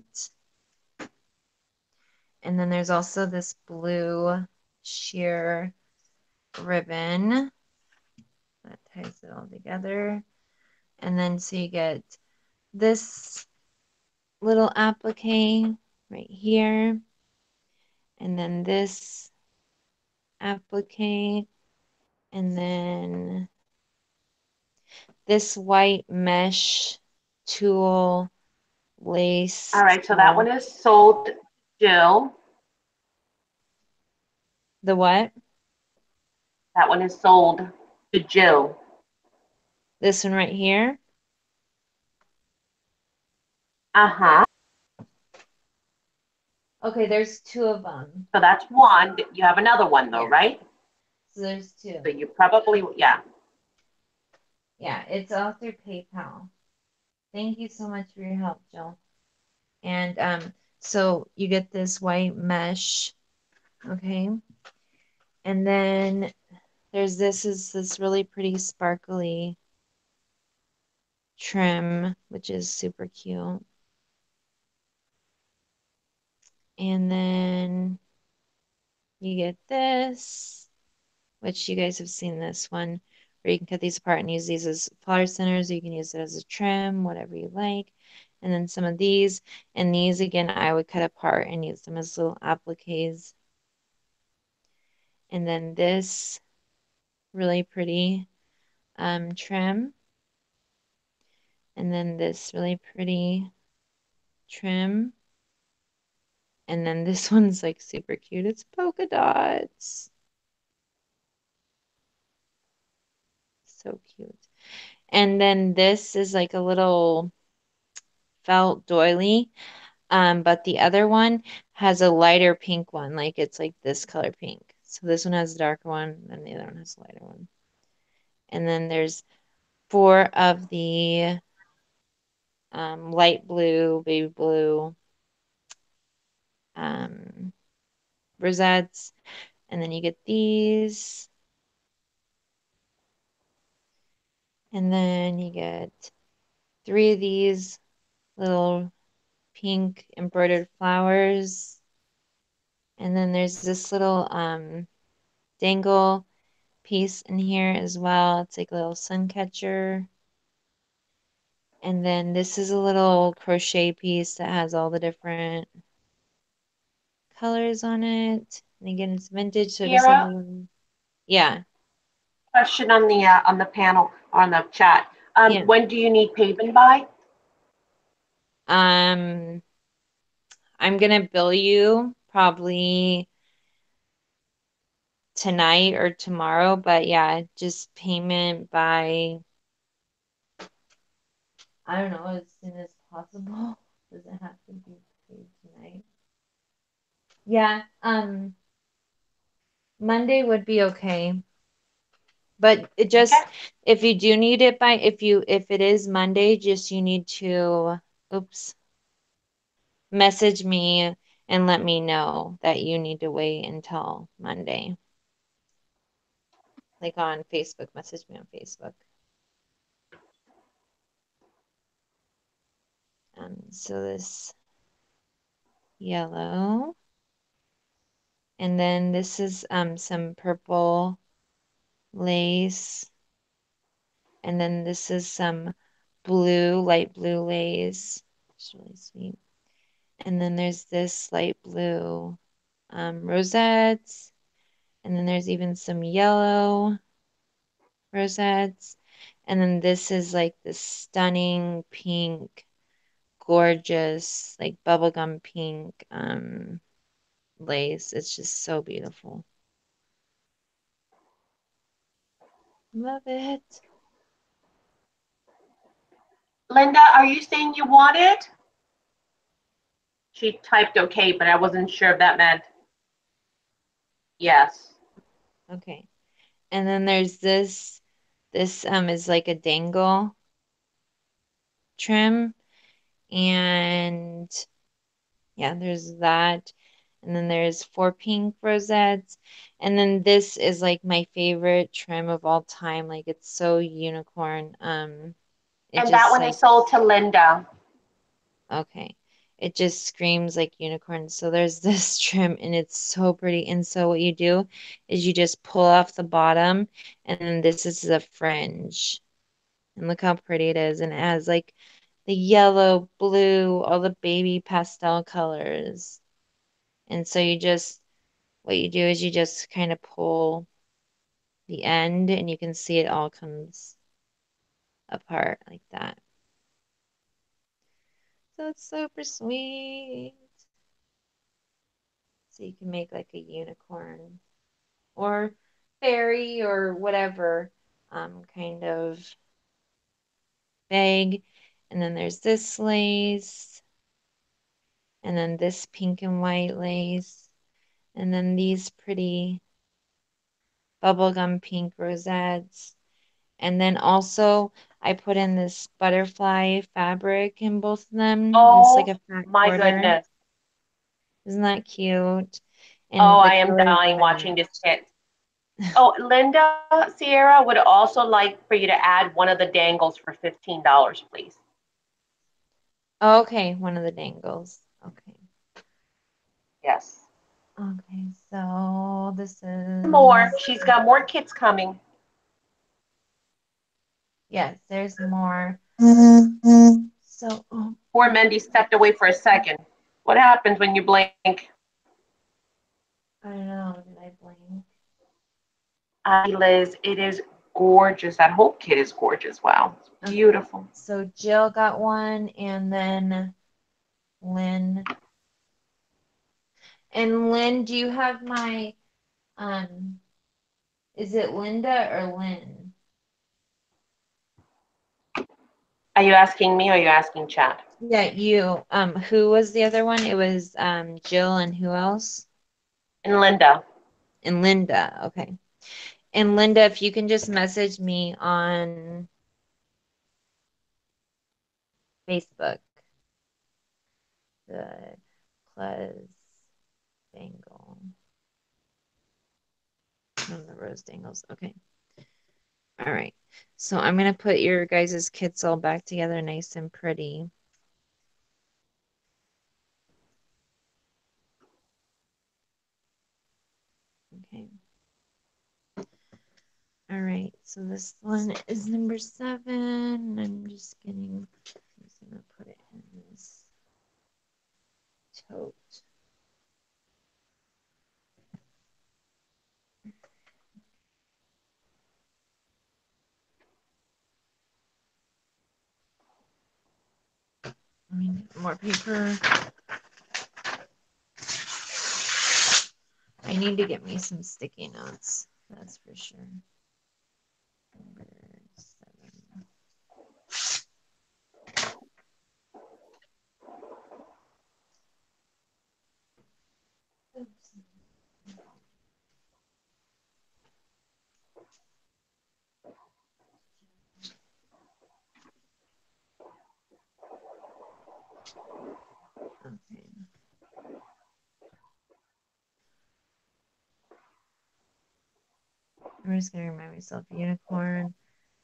And then there's also this blue sheer ribbon that ties it all together. And then so you get this little applique right here, and then this applique, and then this white mesh tulle lace All right. So that tulle. one is sold, Jill. The what? That one is sold to Jill. This one right here. Uh huh. Okay, there's two of them. So that's one. You have another one though, Yeah, right? so there's two. So you probably, yeah. Yeah, it's all through PayPal. Thank you so much for your help, Jill. And so you get this white mesh, okay? And then there's this really pretty sparkly trim, which is super cute. And then you get this, which you guys have seen this one, where you can cut these apart and use these as flower centers, or you can use it as a trim, whatever you like. And then some of these, and these again, I would cut apart and use them as little appliques. And then this really pretty trim, and then this really pretty trim, and then this one's like super cute. It's polka dots. So cute. And then this is like a little felt doily. But the other one has a lighter pink one, like it's like this color pink. So this one has a darker one, and the other one has a lighter one. And then there's four of the light blue, baby blue um, rosettes. And then you get these. And then you get three of these little pink embroidered flowers. And then there's this little dangle piece in here as well. It's like a little sun catcher. And then this is a little crochet piece that has all the different colors on it. And again, it's vintage, so it does have a Kiera, little, yeah, question on the panel on the chat. yeah. When do you need payment by? Um, I'm gonna bill you probably tonight or tomorrow, but yeah, just payment by, I don't know, as soon as possible. Does it have to be paid tonight? Yeah, Monday would be okay. But it Okay. just, if you do need it by, if it is Monday, just you need to, oops, message me and let me know that you need to wait until Monday. Like on Facebook, message me on Facebook. So this yellow, and then this is some purple lace And then this is some blue, light blue lace. It's really sweet. And then there's this light blue rosettes. And then there's even some yellow rosettes. And then this is like this stunning pink, gorgeous, like bubblegum pink lace. It's just so beautiful. Love it. Linda, are you saying you want it? She typed okay, but I wasn't sure if that meant yes. Okay. And then there's this. This is like a dangle trim. And yeah, there's that. And then there's four pink rosettes. And then this is like my favorite trim of all time. Like it's so unicorn. It And that just one like is sold to Linda. okay. It just screams like unicorn. So there's this trim and it's so pretty. And so what you do is you just pull off the bottom and then this is the fringe. And look how pretty it is. And it has like the yellow, blue, all the baby pastel colors. And so you just, what you do is you just kind of pull the end and you can see it all comes apart like that. So it's super sweet. So you can make like a unicorn or fairy or whatever kind of bag. And then there's this lace, and then this pink and white lace, and then these pretty bubblegum pink rosettes. And then also I put in this butterfly fabric in both of them. It's like Oh a fat my quarter. goodness. Isn't that cute? Oh, And the I am colors dying are watching nice. this kit. Oh, Linda, Sierra would also like for you to add one of the dangles for $15, please. Okay, one of the dangles. Okay. Yes. Okay, so this More. is, She's got more kits coming. yes, there's more. So, oh, Poor Mendy stepped away for a second. What happens when you blink? I don't know, did I blink? Liz, it is gorgeous. That whole kit is gorgeous. Wow. It's Okay, beautiful. so Jill got one, and then Lynn. And Lynn, do you have my, um, is it Linda or Lynn? Are you asking me or are you asking Chad? Yeah, you. Who was the other one? It was Jill and who else? And Linda. And Linda. Okay. And Linda, if you can just message me on Facebook, the Plus Dangle. On the rose dangles. Okay. All right. So I'm gonna put your guys' kits all back together nice and pretty. Okay. All right. So this one is number 7. I'm just gonna put it in this tote. I mean, more paper. I need to get me some sticky notes. That's for sure. Number 7. Oops. Okay. I'm just gonna remind myself unicorn.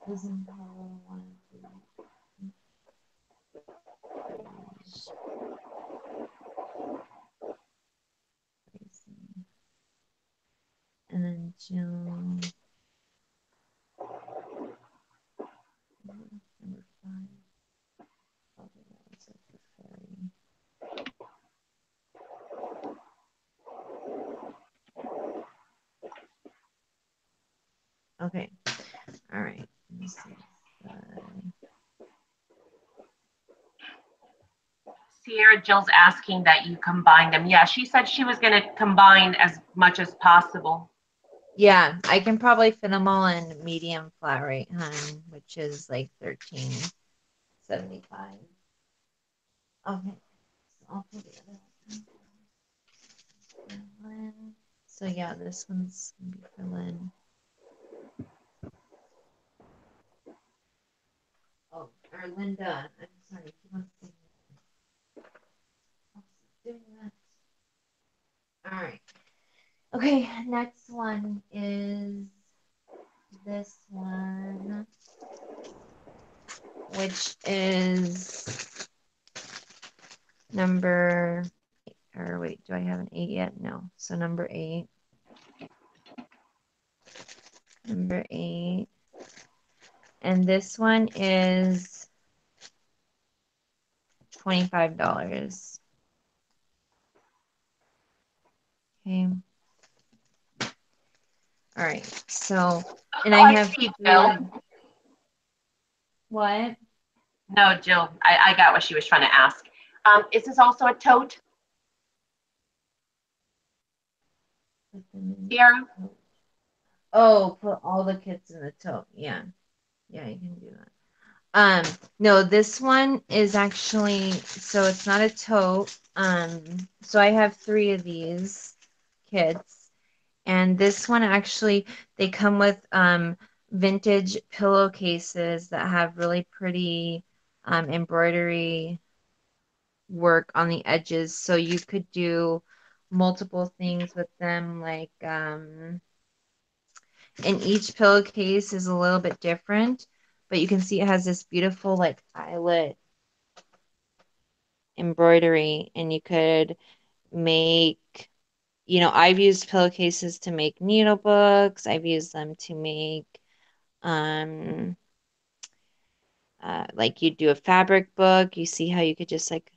Listen, Paul, one, two, beige, lacy. And then Jill. Okay. All right. This is the Sierra Jill's asking that you combine them. Yeah, she said she was going to combine as much as possible. yeah, I can probably fit them all in medium flat rate, hun, which is like 13.75. Okay. So I'll put the other one for Lynn. So yeah, this one's gonna be for Lynn. Oh, or Linda. I'm sorry. She wants to doing that. All right. Okay, next one is this one, which is number, or wait, do I have an 8 yet? No. So number 8. Number 8. And this one is $25. Okay. All right. So, and Oh, I I have see, three Jill. of what? No, Jill, I got what she was trying to ask. Is this also a tote, Put them in Sierra? the tote. Oh, put all the kits in the tote. Yeah. Yeah, you can do that. No, this one is actually, so it's not a tote. So I have three of these kits, and this one actually, they come with vintage pillowcases that have really pretty embroidery work on the edges. So you could do multiple things with them, like and each pillowcase is a little bit different, but you can see it has this beautiful like eyelet embroidery, and you could make, I've used pillowcases to make needle books. I've used them to make um like you do a fabric book. You see how you could just like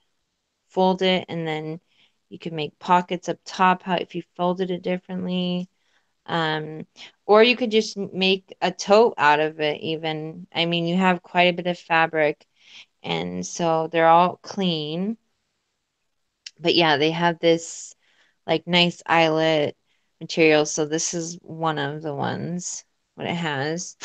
fold it, and then you could make pockets up top how if you folded it differently. Um, or you could just make a tote out of it even. I mean, you have quite a bit of fabric, and so they're all clean. But yeah, they have this like nice eyelet material. So this is one of the ones what it has.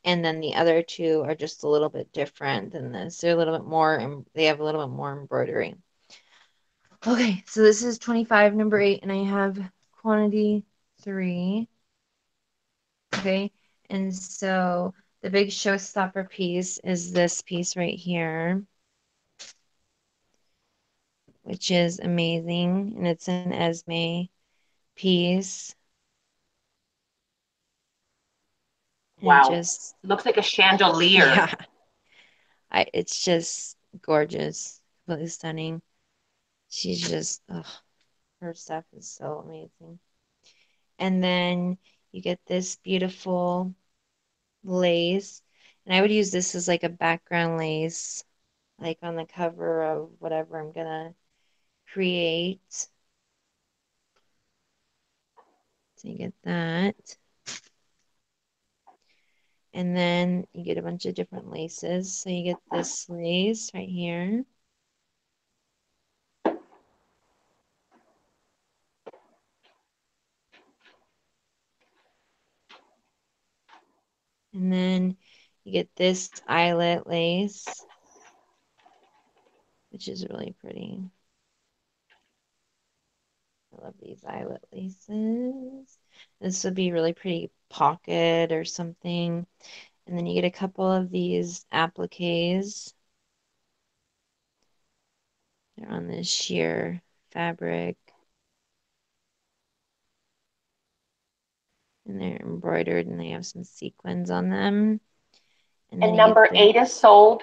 And then the other two are just a little bit different than this. They're a little bit more, they have a little bit more embroidery. Okay, so this is 25, number 8, and I have quantity 3. Okay, and so the big showstopper piece is this piece right here, which is amazing, and it's an Esme piece, and it Wow. just, Looks like a chandelier. yeah, it's just gorgeous, completely stunning. She's just, ugh, her stuff is so amazing. And then you get this beautiful lace, and I would use this as like a background lace, like on the cover of whatever I'm gonna create. So you get that. And then you get a bunch of different laces. So you get this lace right here. And then you get this eyelet lace, which is really pretty. I love these eyelet laces. This would be really pretty pocket or something. And then you get a couple of these appliques. They're on this sheer fabric, and they're embroidered, and they have some sequins on them. And then And you get number this. 8 is sold,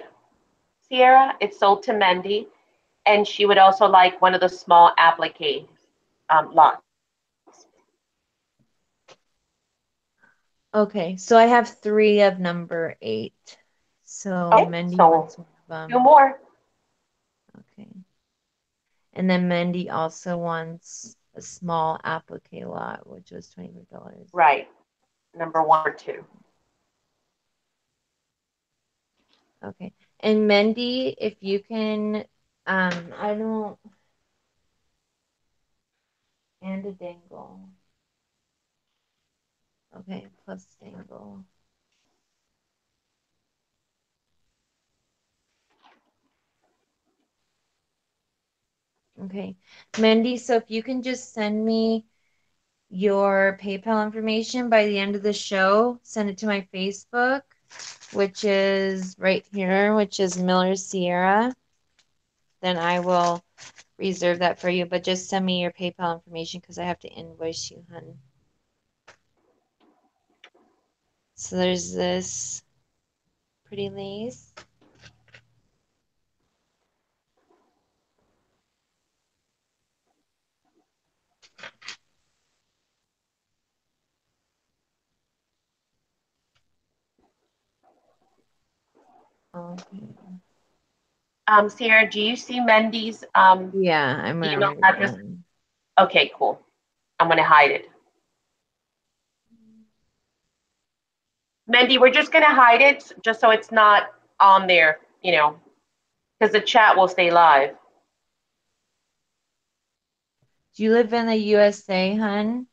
Sierra. It's sold to Mendy. And she would also like one of the small applique lots. Okay, so I have three of number 8. So Okay, Mendy so wants one of two them. more. Okay. And then Mendy also wants a small applique lot, which was $25. Right. Number 1 or 2. Okay. And Mendy, if you can, I don't, and a dangle. Okay, plus dangle. Okay. Mendy, so if you can just send me your PayPal information by the end of the show, send it to my Facebook, which is right here, which is Miller Sierra. Then I will reserve that for you. But just send me your PayPal information because I have to invoice you, hun. So there's this pretty lace. Okay. Sarah, do you see Mendy's Yeah, I'm gonna email write it address? down. Okay, cool. I'm gonna hide it. Mendy, we're just gonna hide it just so it's not on there, because the chat will stay live. Do you live in the USA, hun?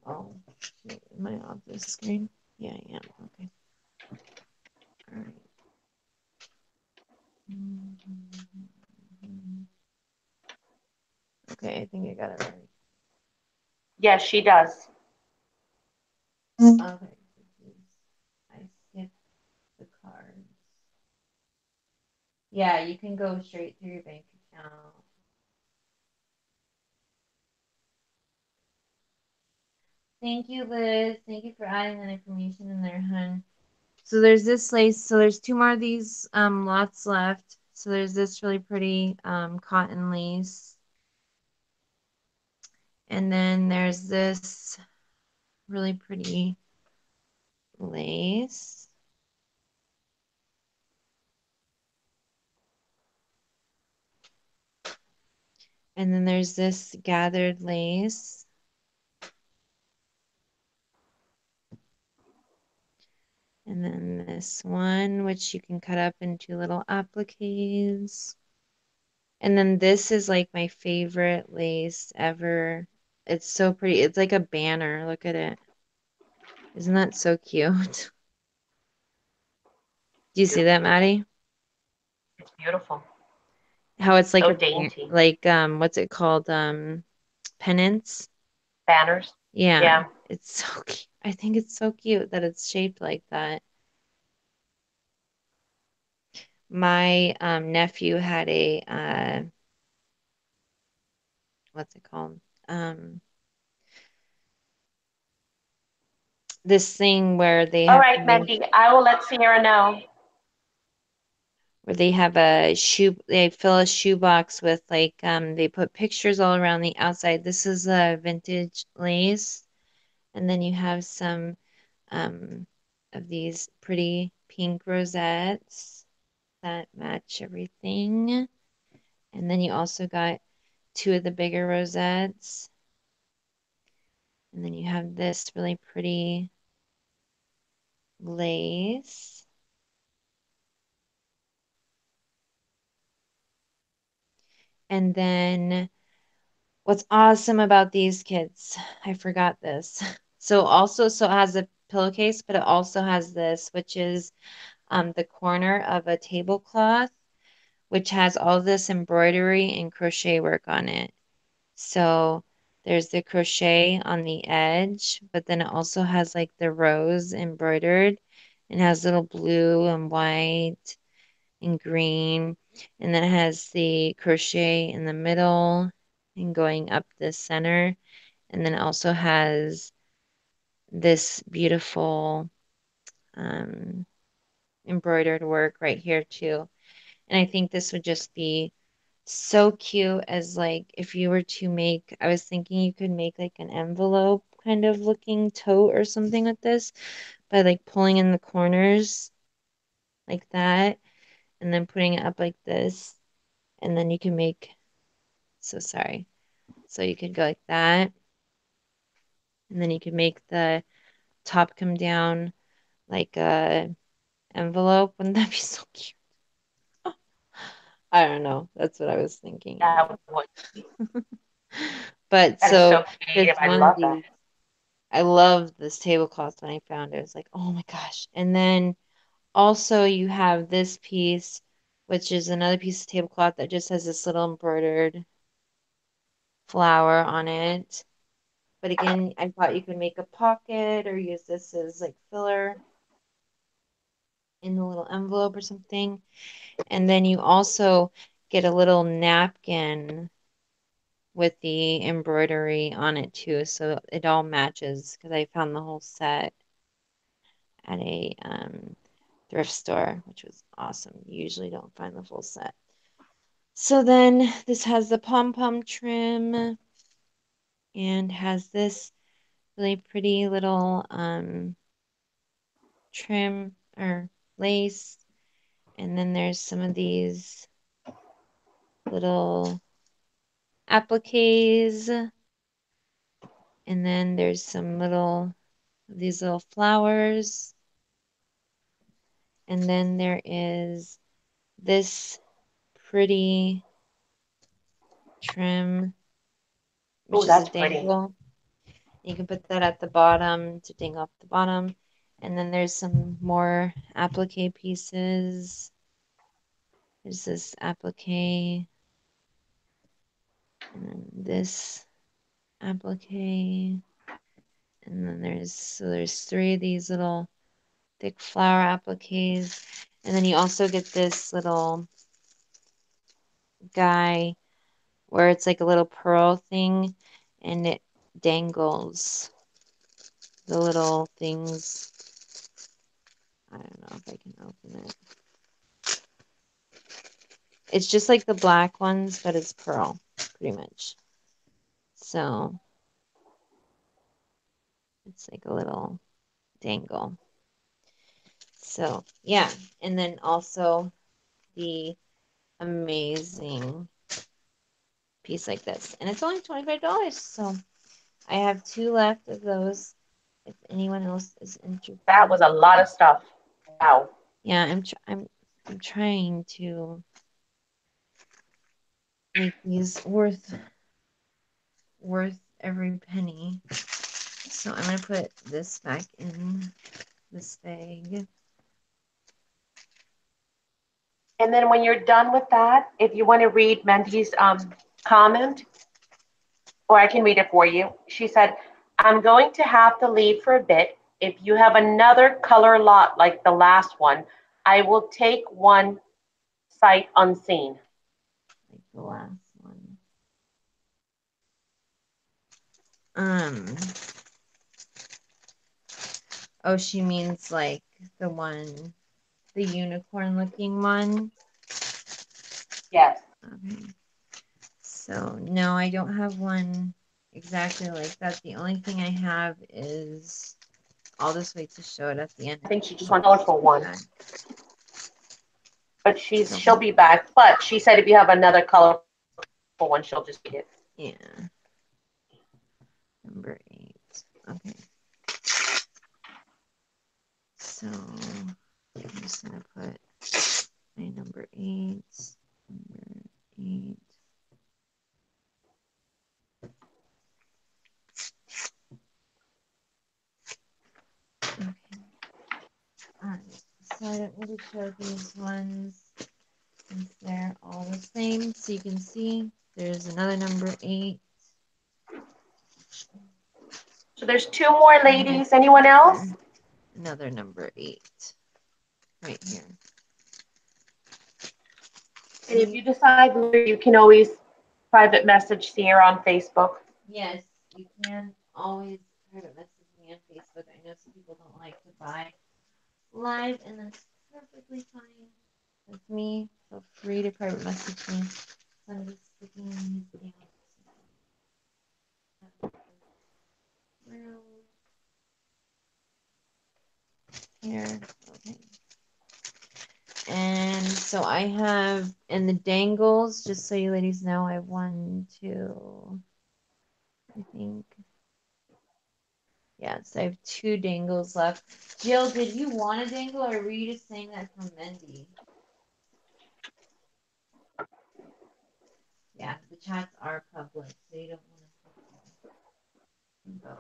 Oh, shoot, am I off this screen? Yeah, I am. Okay. All right. Okay, I think I got it right. Yes, she does. Okay. I skipped the cards. Yeah, you can go straight through your bank account. Thank you, Liz. Thank you for adding that information in there, hun. So there's this lace. So there's two more of these lots left. So there's this really pretty cotton lace. And then there's this really pretty lace. And then there's this gathered lace. And then this one, which you can cut up into little appliques. And then this is like my favorite lace ever. It's so pretty. It's like a banner. Look at it. Isn't that so cute? Do you see that, Beautiful. Maddie? It's beautiful. How it's like So a dainty. like what's it called? Pennants. Banners. Yeah, Yeah. it's so cute. I think it's so cute that it's shaped like that. My nephew had a what's it called? Um, this thing where they All have right, to Mendy. I will let Sierra know. where they have a shoe they fill a shoebox with like they put pictures all around the outside. This is a vintage lace, and then you have some um of these pretty pink rosettes that match everything. And then you also got two of the bigger rosettes. And then you have this really pretty lace. And then what's awesome about these kids, I forgot this. So it has a pillowcase, but it also has this, which is the corner of a tablecloth, which has all this embroidery and crochet work on it. So there's the crochet on the edge, but then it also has like the rose embroidered and has little blue and white and green. And then it has the crochet in the middle and going up the center. And then it also has this beautiful um, embroidered work right here too. And I think this would just be so cute as like if you were to make, I was thinking you could make like an envelope kind of looking tote or something with this by like pulling in the corners like that and then putting it up like this. And then you can make, so sorry. So you could go like that. And then you could make the top come down like a envelope. Wouldn't that be so cute? I don't know. That's what I was thinking That of. would, But that is so so creative. there's I one of love that. these. I love this tablecloth when I found it. I was like, oh my gosh. And then also you have this piece, which is another piece of tablecloth that just has this little embroidered flower on it. But again, I thought you could make a pocket or use this as like filler in the little envelope or something. And then you also get a little napkin with the embroidery on it too, so it all matches because I found the whole set at a thrift store, which was awesome. You usually don't find the full set. So then this has the pom-pom trim and has this really pretty little trim or lace. And then there's some of these little appliques. And then there's some little these little flowers. And then there is this pretty trim, which Oh, is a that's pretty. dangle. You can put that at the bottom to ding off the bottom. And then there's some more applique pieces. There's this applique, and then this applique. And then there's three of these little thick flower appliques. And then you also get this little guy where it's like a little pearl thing and it dangles the little things. I don't know if I can open it. It's just like the black ones, but it's pearl, pretty much. So it's like a little dangle. So yeah, and then also the amazing piece like this. And it's only $25. So I have two left of those if anyone else is That interested. was a lot of stuff. Wow. Yeah, I'm trying to make these worth every penny. So I'm gonna put this back in this bag. And then when you're done with that, if you want to read Mendy's comment, or I can read it for you. She said, I'm going to have to leave for a bit. If you have another color lot like the last one, I will take one sight unseen. Like the last one. Um, oh, she means like the one, the unicorn looking one. Yes. Okay. So no, I don't have one exactly like that. The only thing I have is I'll just wait to show it at the end. I think she just So wants a colorful one. back. But So she'll be back. But she said if you have another colorful one, she'll just read it. yeah, number 8. Okay. So I'm just gonna put my number 8. Number 8. Okay. Alright. So I don't need to show these ones since they're all the same. So you can see there's another number 8. So there's two more And then ladies. Anyone else? another number 8 right here. And if See? you decide later, you can always private message Sierra on Facebook. Yes, you can always private message me on Facebook. I know some people don't like to buy live, and that's perfectly fine with me. Feel free to private message me. So I'm just sticking these down here. Okay. And so I have in the dangles, just so you ladies know, I have one, two, I think. Yes, I have two dangles left. Jill, did you want a dangle or were you just saying that from Mendy? Yeah, the chats are public, so you don't want to go.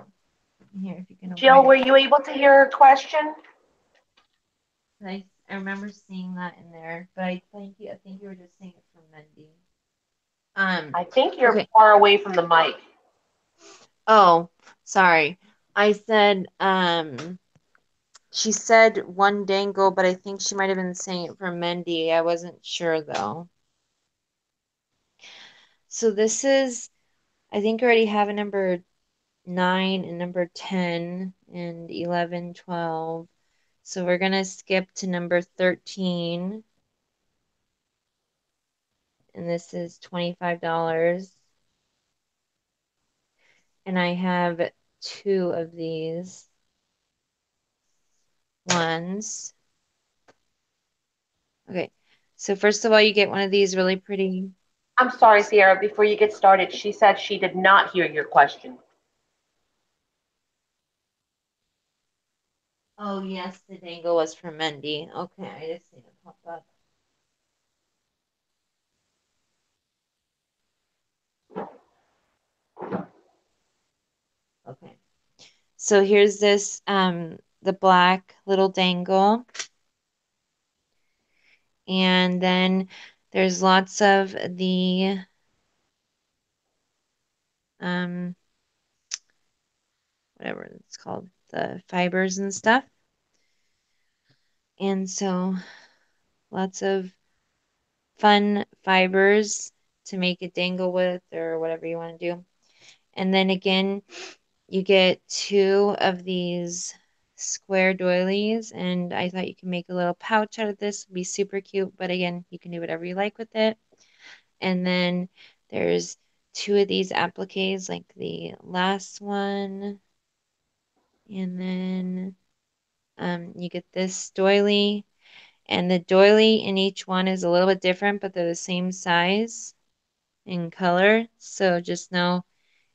Here, if you can Jill, avoid were it. you able to hear her question? I remember seeing that in there, but I think you were just saying it from Mendy. I think you're Okay. far away from the mic. Oh, sorry. I said, she said one dangle, but I think she might have been saying it from Mendy. I wasn't sure though. So this is, I think I already have a number 9 and number 10 and 11, 12. So we're gonna skip to number 13, and this is $25. And I have two of these ones. Okay, so first of all, you get one of these really pretty. I'm sorry, Oops. Sierra, before you get started, she said she did not hear your question. Oh, yes, the dangle was from Mendy. Okay, I just seen it pop up. Okay, so here's this the black little dangle, and then there's lots of the um whatever it's called, the fibers and stuff. And so lots of fun fibers to make a dangle with or whatever you want to do. And then again, you get two of these square doilies, and I thought you could make a little pouch out of this. It'd be super cute, but again, you can do whatever you like with it. And then there's two of these appliques, like the last one, and then you get this doily, and the doily in each one is a little bit different, but they're the same size in color. So just know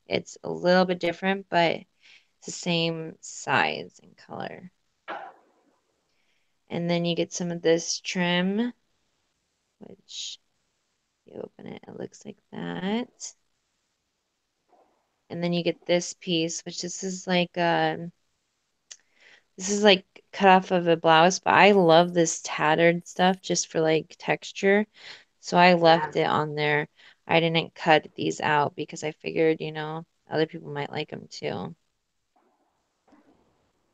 it's a little bit different, but it's the same size and color. And then you get some of this trim, which you open it, it looks like that. And then you get this piece, which this is like cut off of a blouse, but I love this tattered stuff just for like texture. So I left it on there. I didn't cut these out because I figured, other people might like them too.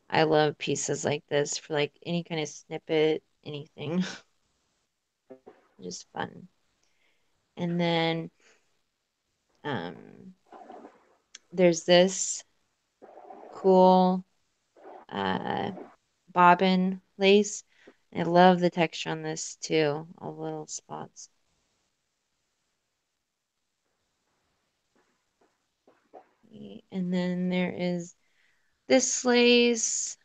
I love pieces like this for like any kind of snippet, anything. Just fun. And then um, there's this cool uh, bobbin lace. I love the texture on this too, all the little spots. And then there is this lace.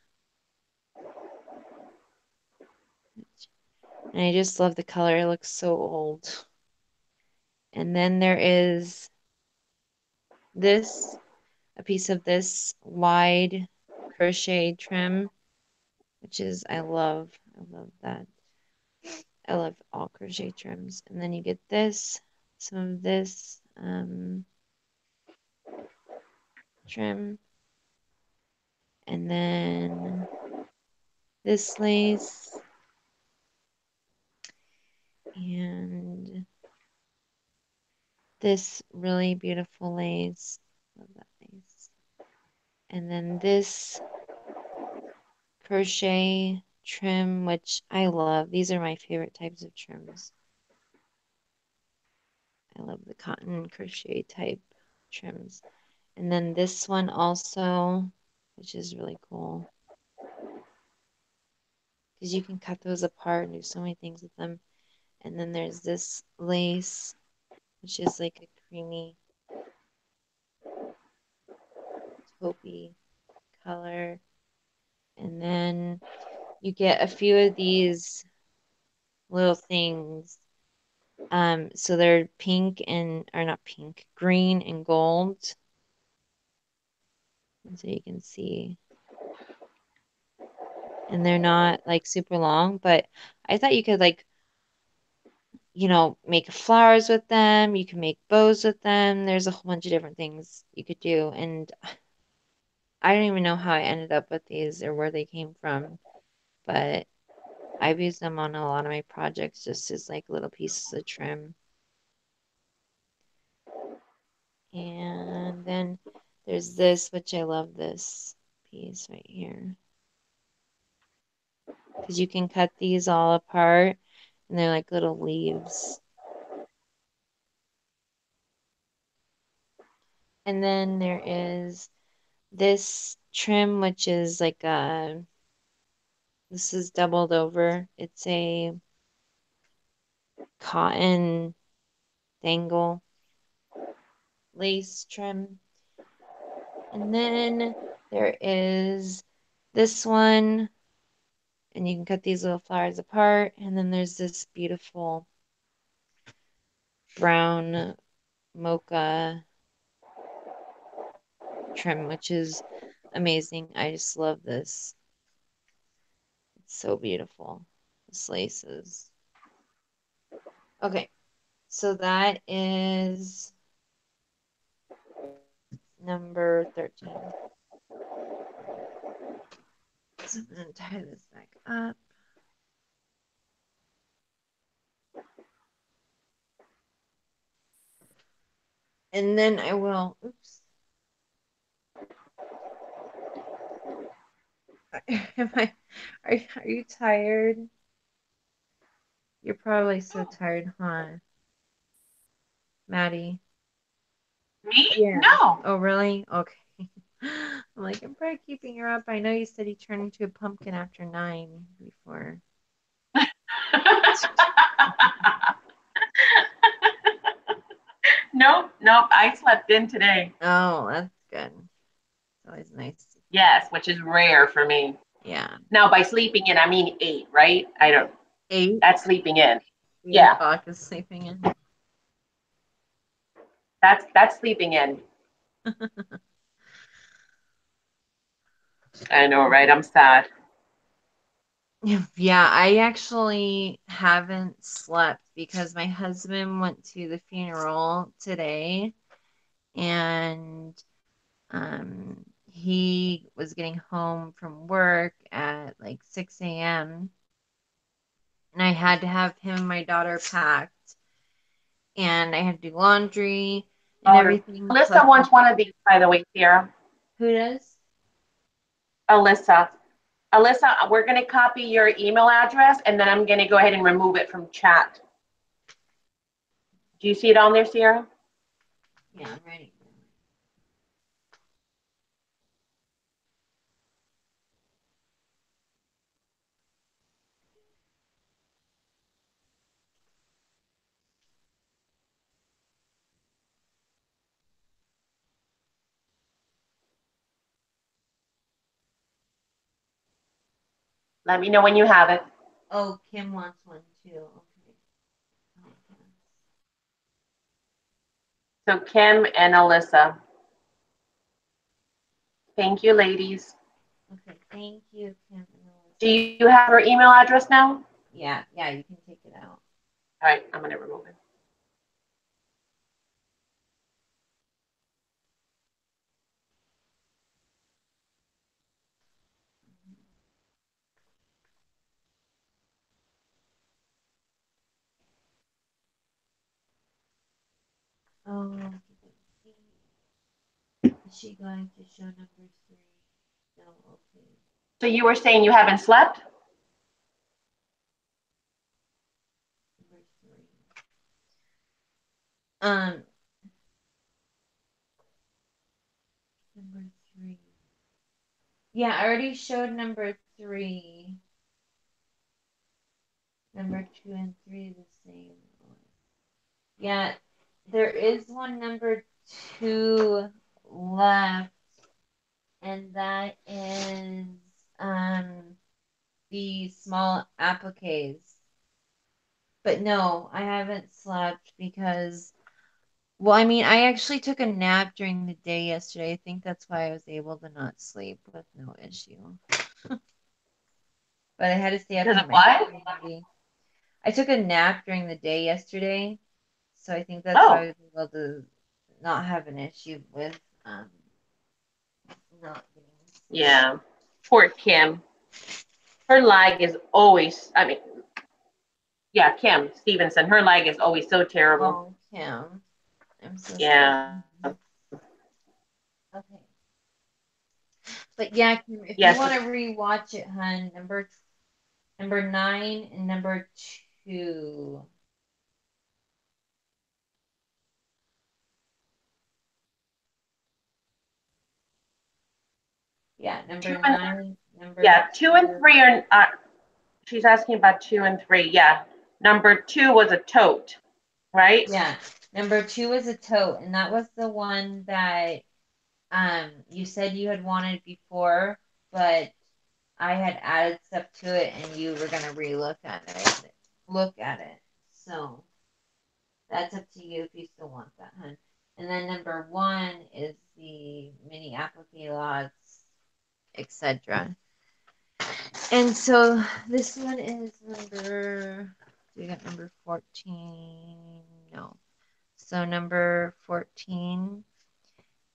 And I just love the color. It looks so old. And then there is this, a piece of this wide crochet trim, which is, I love that. I love all crochet trims. And then you get this, some of this trim, and then this lace, and this really beautiful lace. Love that lace. And then this crochet trim, which I love. These are my favorite types of trims. I love the cotton crochet type trims. And then this one also, which is really cool because you can cut those apart and do so many things with them. And then there's this lace, which is like a creamy taupey color. And then you get a few of these little things. So they're pink and, or not pink, green and gold. And so you can see. And they're not like super long, but I thought you could like, make flowers with them. You can make bows with them. There's a whole bunch of different things you could do. And I don't even know how I ended up with these or where they came from, but I've used them on a lot of my projects just as like little pieces of trim. And then there's this, which I love this piece right here. Because you can cut these all apart and they're like little leaves. And then there is this trim, which is like this is doubled over. It's a cotton dangle lace trim. And then there is this one, and you can cut these little flowers apart. And then there's this beautiful brown mocha trim, which is amazing. I just love this. It's so beautiful. This laces. Okay, so that is number 13. So I'm going to tie this back up. And then I will, oops. Am I, are you tired? You're probably so tired, huh, Maddie? Me? Yeah. No. Oh, really? Okay. I'm like, I'm probably keeping her up. I know you said he turned into a pumpkin after 9 before. Nope, nope. I slept in today. Oh, that's good. It's always nice. Yes, which is rare for me. Yeah. Now, by sleeping in, I mean 8, right? I don't. 8? That's sleeping in. 8 Yeah, o'clock is sleeping in. that's sleeping in. I know, right? I'm sad. Yeah, I actually haven't slept because my husband went to the funeral today and he was getting home from work at like 6 a.m. and I had to have him and my daughter packed and I had to do laundry and Daughter. everything. Alyssa Plus, wants one of these, by the way, Sierra. who does? Alyssa. Alyssa, we're going to copy your email address and then I'm going to go ahead and remove it from chat. Do you see it on there, Sierra? Yeah, I'm ready. Let me know when you have it. Oh, Kim wants one too. Okay. Oh, So Kim and Alyssa. Thank you, ladies. okay, thank you, Kim and Do Alyssa. you have her email address now? Yeah, yeah, you can take it out. All right, I'm going to remove it. Oh, is she going to show number 3? No, okay. So you were saying you haven't slept? Number 3. Um, number 3. Yeah, I already showed number 3. Number 2 and 3 the same. Yeah, there is one number two left, and that is um the small appliques. But no, I haven't slept because, well, I mean, I actually took a nap during the day yesterday. I think that's why I was able to not sleep with no issue. But I had to stay up Because for of my what? community. I took a nap during the day yesterday, so I think that's why I Oh, was able to not have an issue with not getting sleep. yeah. Poor Kim. Her leg is always, I mean, yeah, Kim Stevenson, her leg is always so terrible. Oh, Kim, I'm so sorry. Yeah. Okay, but yeah, Kim, if you Yes. want to rewatch it, hun, number nine and number two. Yeah, Two number and nine, number yeah, two and two. three are. She's asking about two and three. Yeah. Number two was a tote, right? Yeah, number two is a tote, and that was the one that you said you had wanted before, but I had added stuff to it, and you were gonna relook at it. Look at it. So that's up to you if you still want that, hun. And then number one is the mini applique lots, etc. And so this one is number. We got number 14. No. So number 14.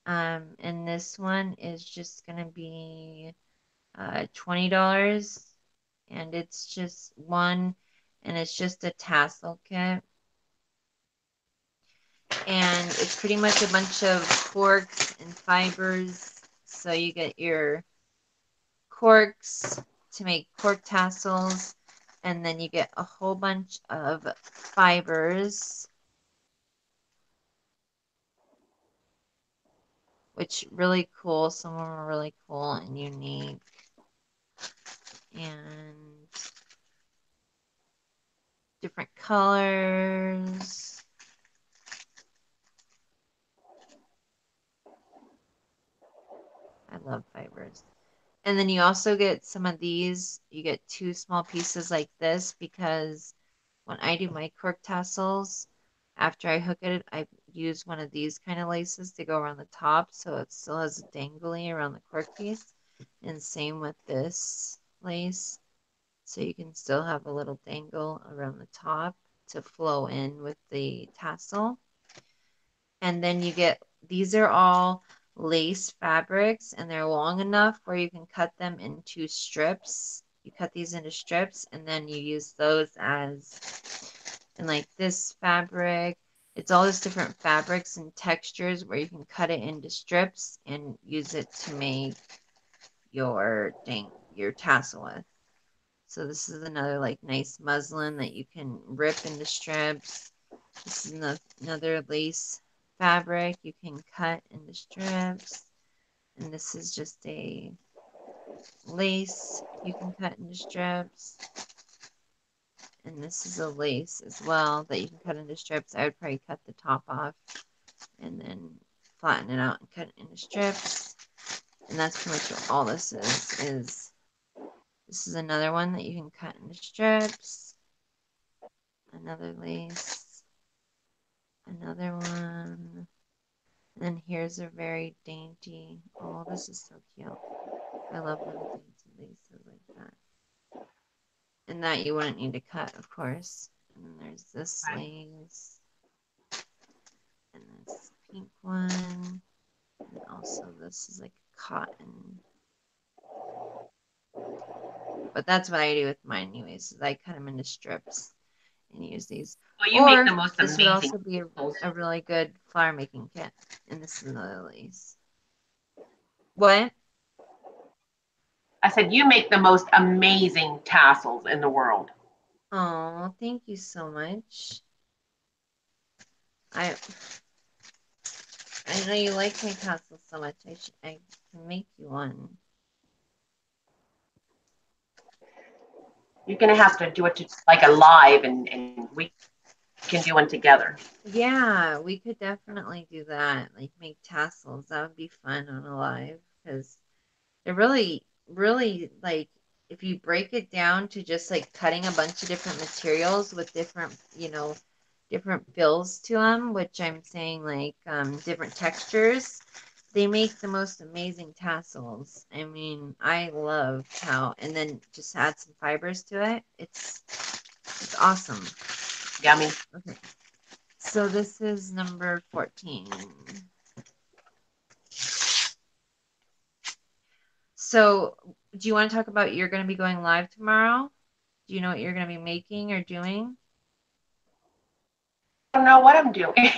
And this one is just gonna be $20, and it's just one, and it's just a tassel kit, and it's pretty much a bunch of corks and fibers. So you get your corks to make cork tassels, and then you get a whole bunch of fibers, which really cool. Some of them are really cool and unique, and different colors. I love fibers. And then you also get some of these. You get two small pieces like this because when I do my cork tassels, after I hook it, I use one of these kind of laces to go around the top so it still has a dangly around the cork piece. And same with this lace. So you can still have a little dangle around the top to flow in with the tassel. And then you get, these are all lace fabrics, and they're long enough where you can cut them into strips. You cut these into strips, and then you use those as, and like this fabric, it's all these different fabrics and textures where you can cut it into strips and use it to make your tassel with. So this is another like nice muslin that you can rip into strips. This is another lace fabric you can cut into strips. And this is just a lace you can cut into strips. And this is a lace as well that you can cut into strips. I would probably cut the top off and then flatten it out and cut it into strips. And that's pretty much what all this is this is another one that you can cut into strips. Another lace. Another one. And then here's a very dainty. Oh, this is so cute. I love little dainty laces like that. And that you wouldn't need to cut, of course. And then there's this Right. lace. And this pink one. And also this is like cotton. But that's what I do with mine anyways. Is I cut them into strips and use these. Well, you make Or the most this would amazing also be tassels. a really good flower making kit. And this is another lace. What? I said, you make the most amazing tassels in the world. Oh, thank you so much. I I know you like my tassels so much. I can make you one. You're going to have to do it to, like a live and we can do one together. Yeah, we could definitely do that. Like make tassels. That would be fun on a live because they're really, really like if you break it down to just like cutting a bunch of different materials with different, different fills to them, which I'm saying like different textures, they make the most amazing tassels. I mean, I love how, and then just add some fibers to it. It's awesome. Yummy. Okay, so this is number 14. So, do you want to talk about you're going to be going live tomorrow? Do you know what you're going to be making or doing? I don't know what I'm doing.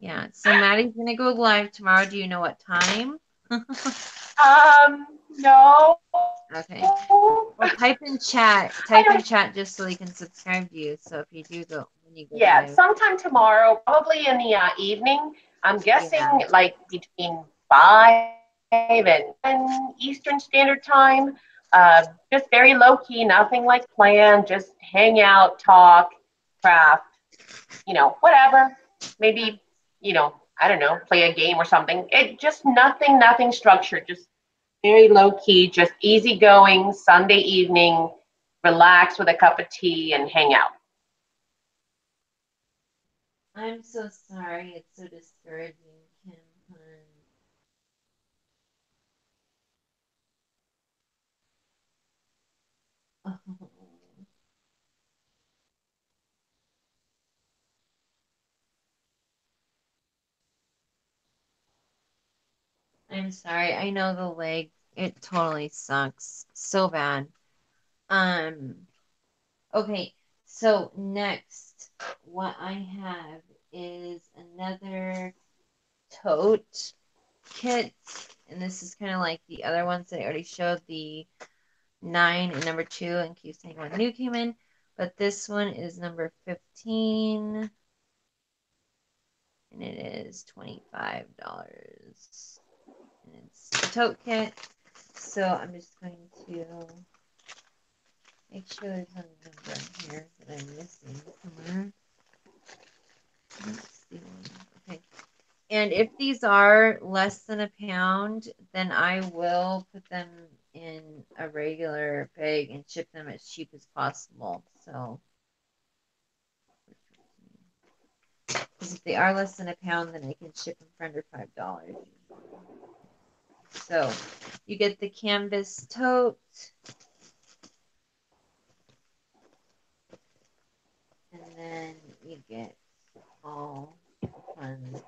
Yeah, so Maddie's going to go live tomorrow. Do you know what time? No. Okay. Well, I type in don't. chat just so they can subscribe to you. So if you do go when you go Yeah, live, sometime tomorrow, probably in the evening. I'm guessing yeah. like between 5 and 7 Eastern Standard Time. Just very low key, nothing like planned. Just hang out, talk, craft, whatever. Maybe, I don't know, play a game or something. It just nothing structured. Just very low key, just easygoing Sunday evening. Relax with a cup of tea and hang out. I'm so sorry. It's so discouraging, Kim. Hun. Oh, I'm sorry. I know the leg. It totally sucks so bad. Um. Okay. So next, what I have is another tote kit, and this is kind of like the other ones that I already showed, the 9 and number 2, in case anyone new came in. But this one is number 15, and it is $25. And it's a tote kit. So I'm just going to make sure there's no number in here that I'm missing somewhere. Let's see. Okay. And if these are less than a pound, then I will put them in a regular bag and ship them as cheap as possible. So, because if they are less than a pound, then I can ship them for under $5 usually. So, you get the canvas tote, and then you get all the fun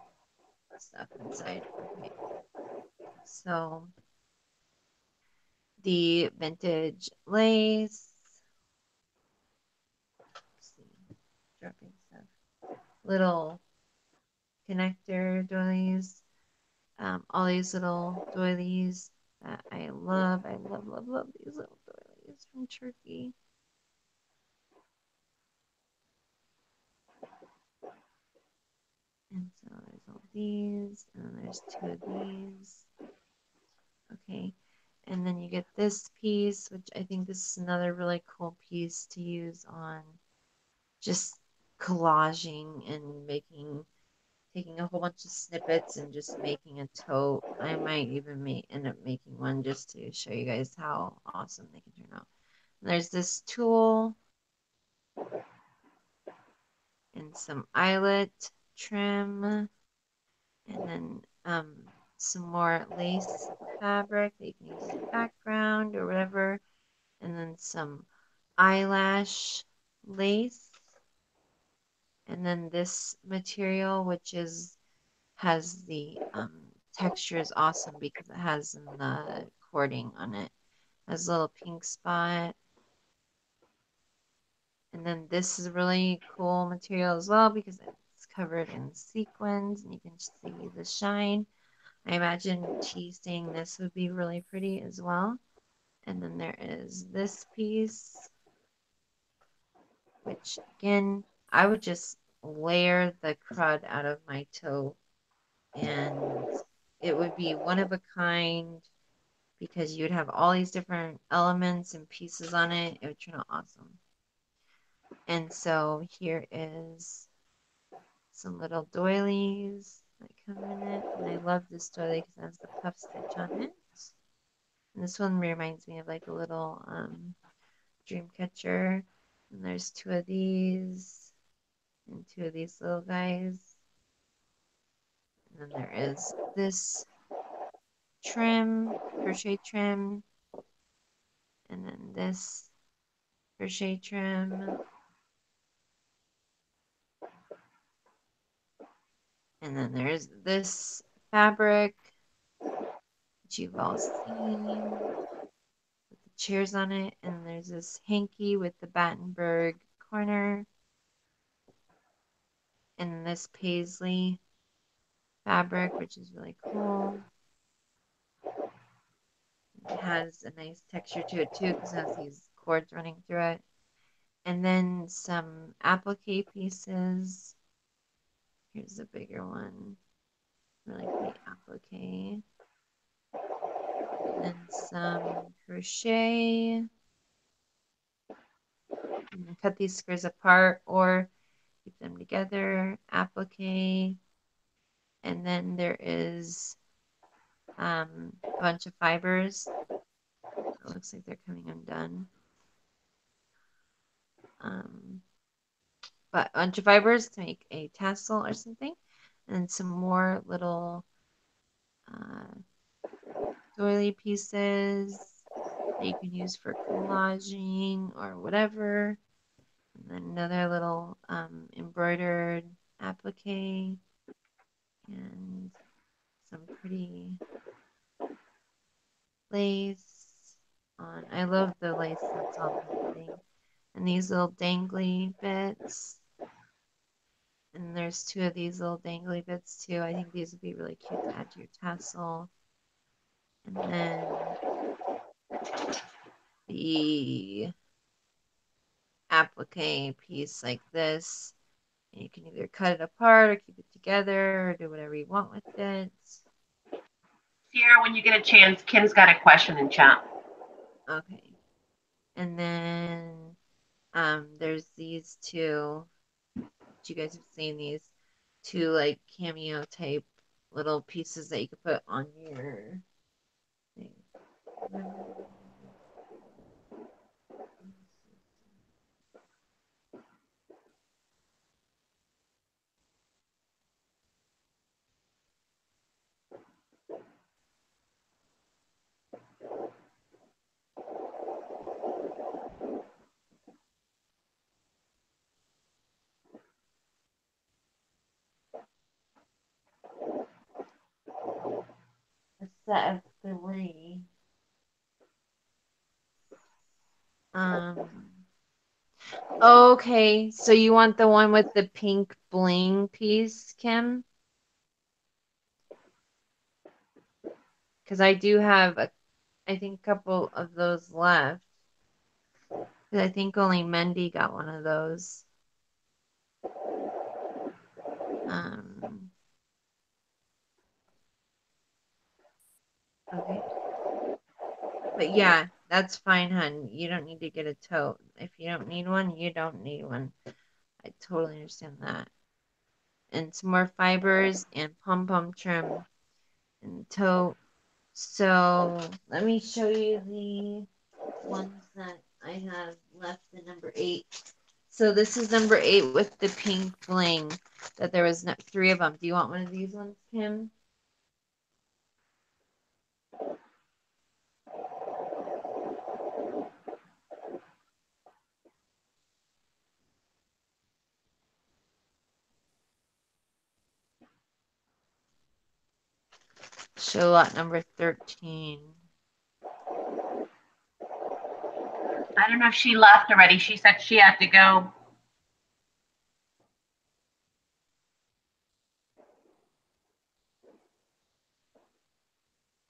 stuff inside. Okay, so the vintage lace. Let's see, dropping stuff. Little connector doilies, all these little doilies that I love. I love, love, love these little doilies from Turkey. And so there's all these, and then there's two of these. Okay, and then you get this piece, which I think this is another really cool piece to use on just collaging and taking a whole bunch of snippets and just making a tote. I might even end up making one just to show you guys how awesome they can turn out. And there's this tulle and some eyelet trim, and then some more lace fabric that you can use as a background or whatever, and then some eyelash lace, and then this material, which has the texture is awesome because it has in the cording on it. It has a little pink spot. And then this is really cool material as well because it's covered in sequins and you can see the shine. I imagine tea staining this would be really pretty as well. And then there is this piece, which again, I would just layer the crud out of my toe and it would be one of a kind because you would have all these different elements and pieces on it. It would turn out awesome. And so here is some little doilies that come in it. And I love this doily because it has the puff stitch on it. And this one reminds me of like a little dream catcher. And there's two of these and two of these little guys. And then there is this trim, crochet trim, and then this crochet trim, and then there's this fabric that you've all seen with the chairs on it, and there's this hanky with the Battenberg corner, and this paisley fabric, which is really cool. It has a nice texture to it too because it has these cords running through it. And then some applique pieces. Here's a bigger one. Really pretty applique. And then some crochet. And cut these squares apart or keep them together. Applique. And then there is a bunch of fibers. It looks like they're coming undone. Um, but a bunch of fibers to make a tassel or something. And some more little uh, doily pieces that you can use for collaging or whatever. And then another little embroidered applique and some pretty lace on. I love the lace that's on the thing. And these little dangly bits. And there's two of these little dangly bits too. I think these would be really cute to add to your tassel. And then the applique piece like this. And you can either cut it apart or keep it together or do whatever you want with it. Sierra, when you get a chance, Kim's got a question in chat. Okay. And then there's these two. You guys have seen these two like cameo type little pieces that you could put on your thing. A set of three. Um. Okay, so you want the one with the pink bling piece, Kim? Because I do have, I think, a couple of those left. Because I think only Mendy got one of those. Um. Okay. But yeah, that's fine, hun. You don't need to get a tote. If you don't need one, you don't need one. I totally understand that. And some more fibers and pom pom trim and tote. So let me show you the ones that I have left, the number 8. So this is number 8 with the pink bling. That there was 3 of them. Do you want one of these ones, Kim? Show lot number 13. I don't know if she left already. She said she had to go.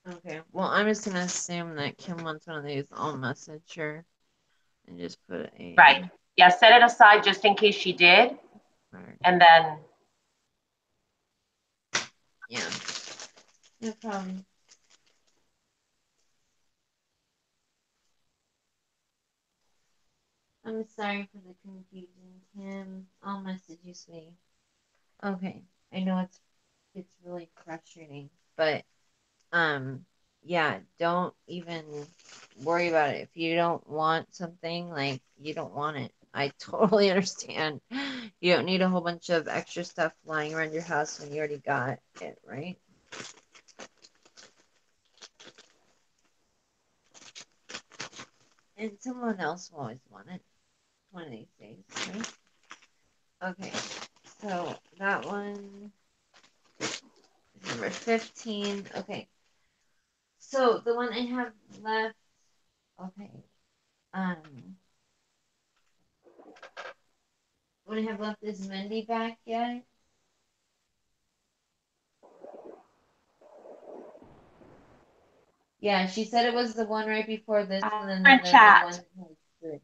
Okay, well, I'm just gonna assume that Kim wants one of these. I'll message her and just put Right. a Yeah, set it aside just in case she did. mark. And then, Yeah, no problem. I'm sorry for the confusion, Tim. I'll message you, sweetie. Okay. I know it's really frustrating, but um yeah, don't even worry about it. If you don't want something, like you don't want it. I totally understand. You don't need a whole bunch of extra stuff lying around your house when you already got it, right? And someone else will always want it one of these days, right? Okay, so that one is number 15. Okay, so the one I have left, okay, um, what I have left is Mindy back yet? Yeah, she said it was the one right before this one, and In then the one chat. that has three.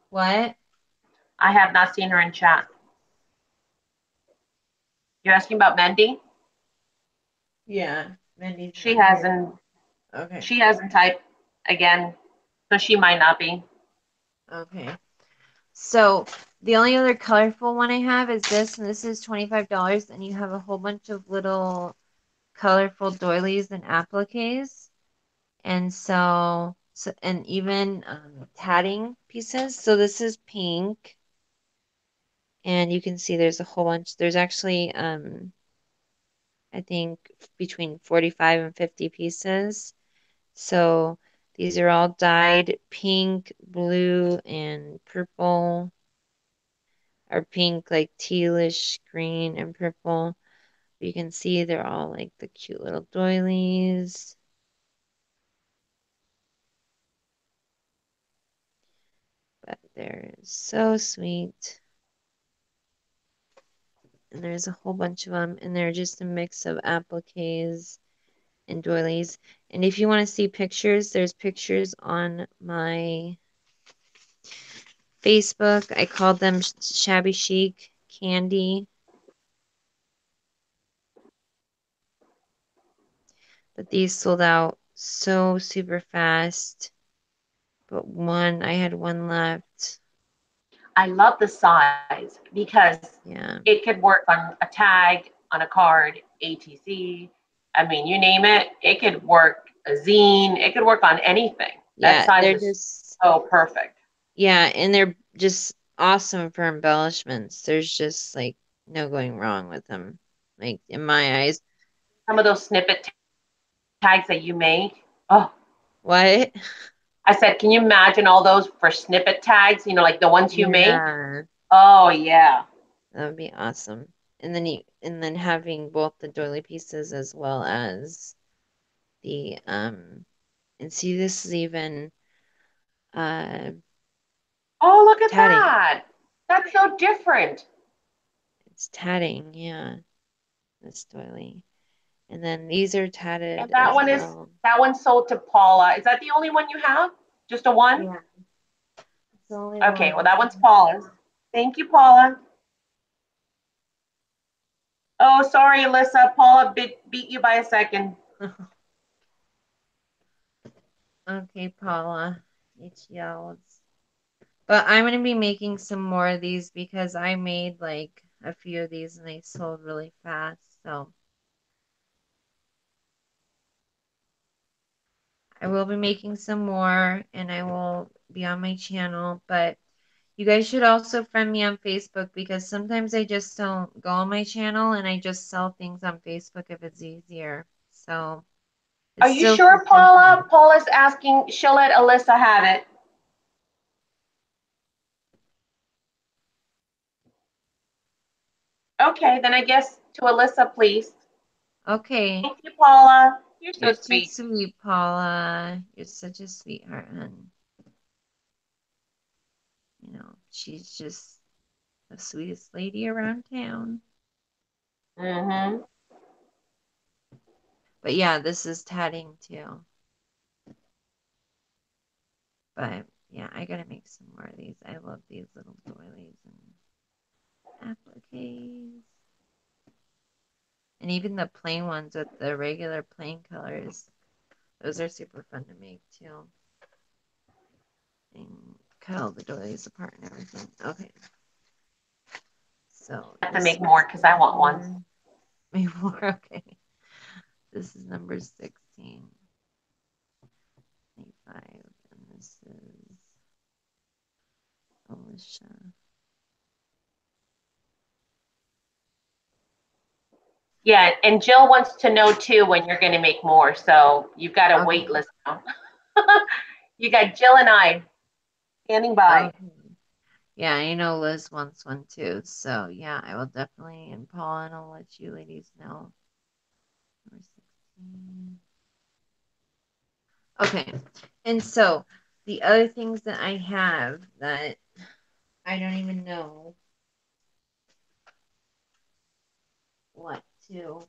What? I have not seen her in chat. You're asking about Mendy? Yeah, Mindy's She not here. hasn't Okay, she hasn't typed again, so she might not be. okay. So the only other colorful one I have is this, and this is $25, and you have a whole bunch of little colorful doilies and appliques, and and even tatting pieces. So this is pink, and you can see there's a whole bunch. There's actually I think between 45 and 50 pieces. So these are all dyed pink, blue, and purple, or pink, like tealish green and purple. You can see they're all like the cute little doilies. But they're so sweet. And there's a whole bunch of them, and they're just a mix of appliques and doilies. And if you want to see pictures, there's pictures on my Facebook. I called them Shabby Chic Candy, but these sold out so super fast. But I had one left. I love the size because Yeah. it could work on a tag, on a card, ATC. I mean, you name it, it could work a zine, it could work on anything. That Yeah, size they're is just, so perfect. yeah, and they're just awesome for embellishments. There's just like no going wrong with them, like in my eyes. Some of those snippet tags that you make. Oh, What? I said, can you imagine all those for snippet tags? Like the ones you make? Yeah, Oh, yeah. that would be awesome. And then having both the doily pieces as well as the and see this is even uh Oh, look at tatting. that. That's so different. It's tatting, yeah, this doily. And then these are And tatted that as one is well. that one sold to Paula. Is that the only one you have? Just a one? Yeah, it's the only Okay, well one. that one's Paula's. Thank you, Paula. Oh, sorry, Alyssa. Paula beat you by a second. Okay, Paula. It's yells. But I'm gonna be making some more of these because I made like a few of these and they sold really fast. So I will be making some more and I will be on my channel. But you guys should also friend me on Facebook because sometimes I just don't go on my channel and I just sell things on Facebook if it's easier. So Are it's you still sure, Paula? consistent. Paula's asking, she'll let Alyssa have it. Okay, then I guess to Alyssa, please. Okay. Thank you, Paula. You're so You're too sweet. sweet, Paula. You're such a sweetheart, hun. She's just the sweetest lady around town. Mm-hmm. But yeah, this is tatting too. But yeah, I gotta make some more of these. I love these little doilies and appliques. And even the plain ones with the regular plain colors. Those are super fun to make too. and cut all the doilies apart and everything. Okay, so I have to this make more because I want one. number maybe more. Okay, this is number 16, 25, and this is Alicia. Yeah, and Jill wants to know too when you're going to make more. So you've got a wait Okay, list now. You got Jill and I standing by. okay. Yeah, I know Liz wants one too. So yeah, I will definitely, and Paula, and I'll let you ladies know. Number 16. Okay, and so the other things that I have that I don't even know what to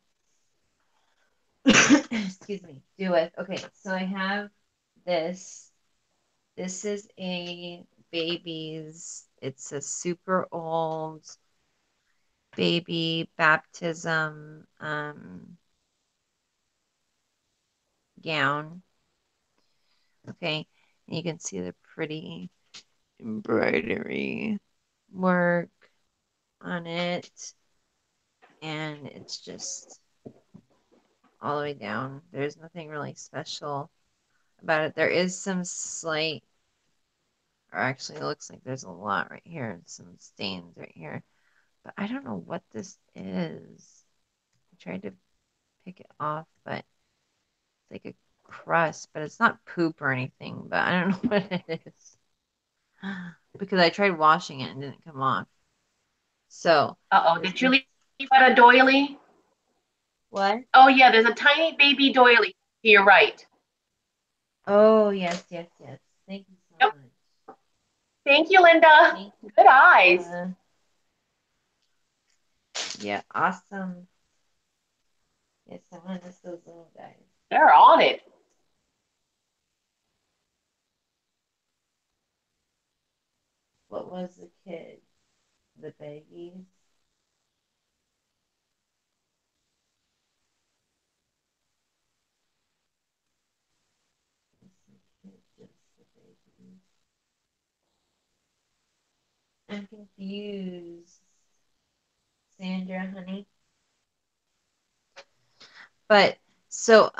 excuse me do with. Okay, so I have this. This is a baby's. It's a super old baby baptism gown. Okay, and you can see the pretty embroidery work on it, and it's just all the way down. There's nothing really special about it. There is some slight, or actually, it looks like there's a lot right here, and some stains right here. But I don't know what this is. I tried to pick it off, but it's like a crust, but it's not poop or anything. But I don't know what it is because I tried washing it and didn't come off. So Uh oh, this did you is leave out a doily? what? Oh, yeah, there's a tiny baby doily to your right. Oh, yes, yes, yes. Thank you so Yep. much. Thank you, Linda. Thank you, Good eyes. Paula. Yeah, awesome. Yes, I want to miss those little guys. They're on it. What was the kid? The babies? Is the kid just the babies? I'm confused, Sandra, honey. But so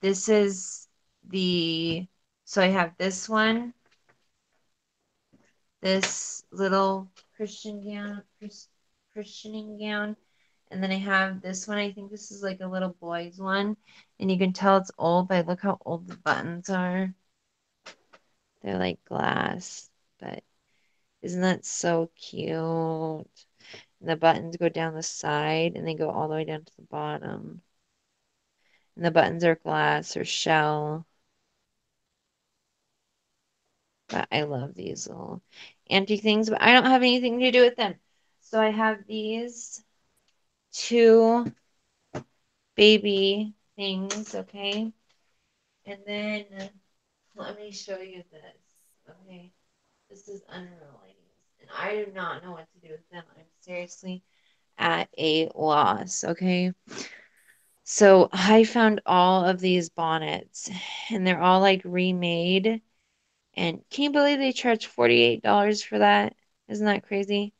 this is the so I have this one, this little Christian gown, Christianing gown, and then I have this one. I think this is like a little boy's one, and you can tell it's old by look how old the buttons are. They're like glass, but isn't that so cute? And the buttons go down the side and they go all the way down to the bottom. And the buttons are glass or shell. But I love these little antique things, but I don't have anything to do with them. So I have these two baby things, okay? And then let me show you this, okay? This is unreal, ladies. And I do not know what to do with them. I'm seriously at a loss, okay? So I found all of these bonnets and they're all like remade. And can you believe they charge $48 for that? Isn't that crazy?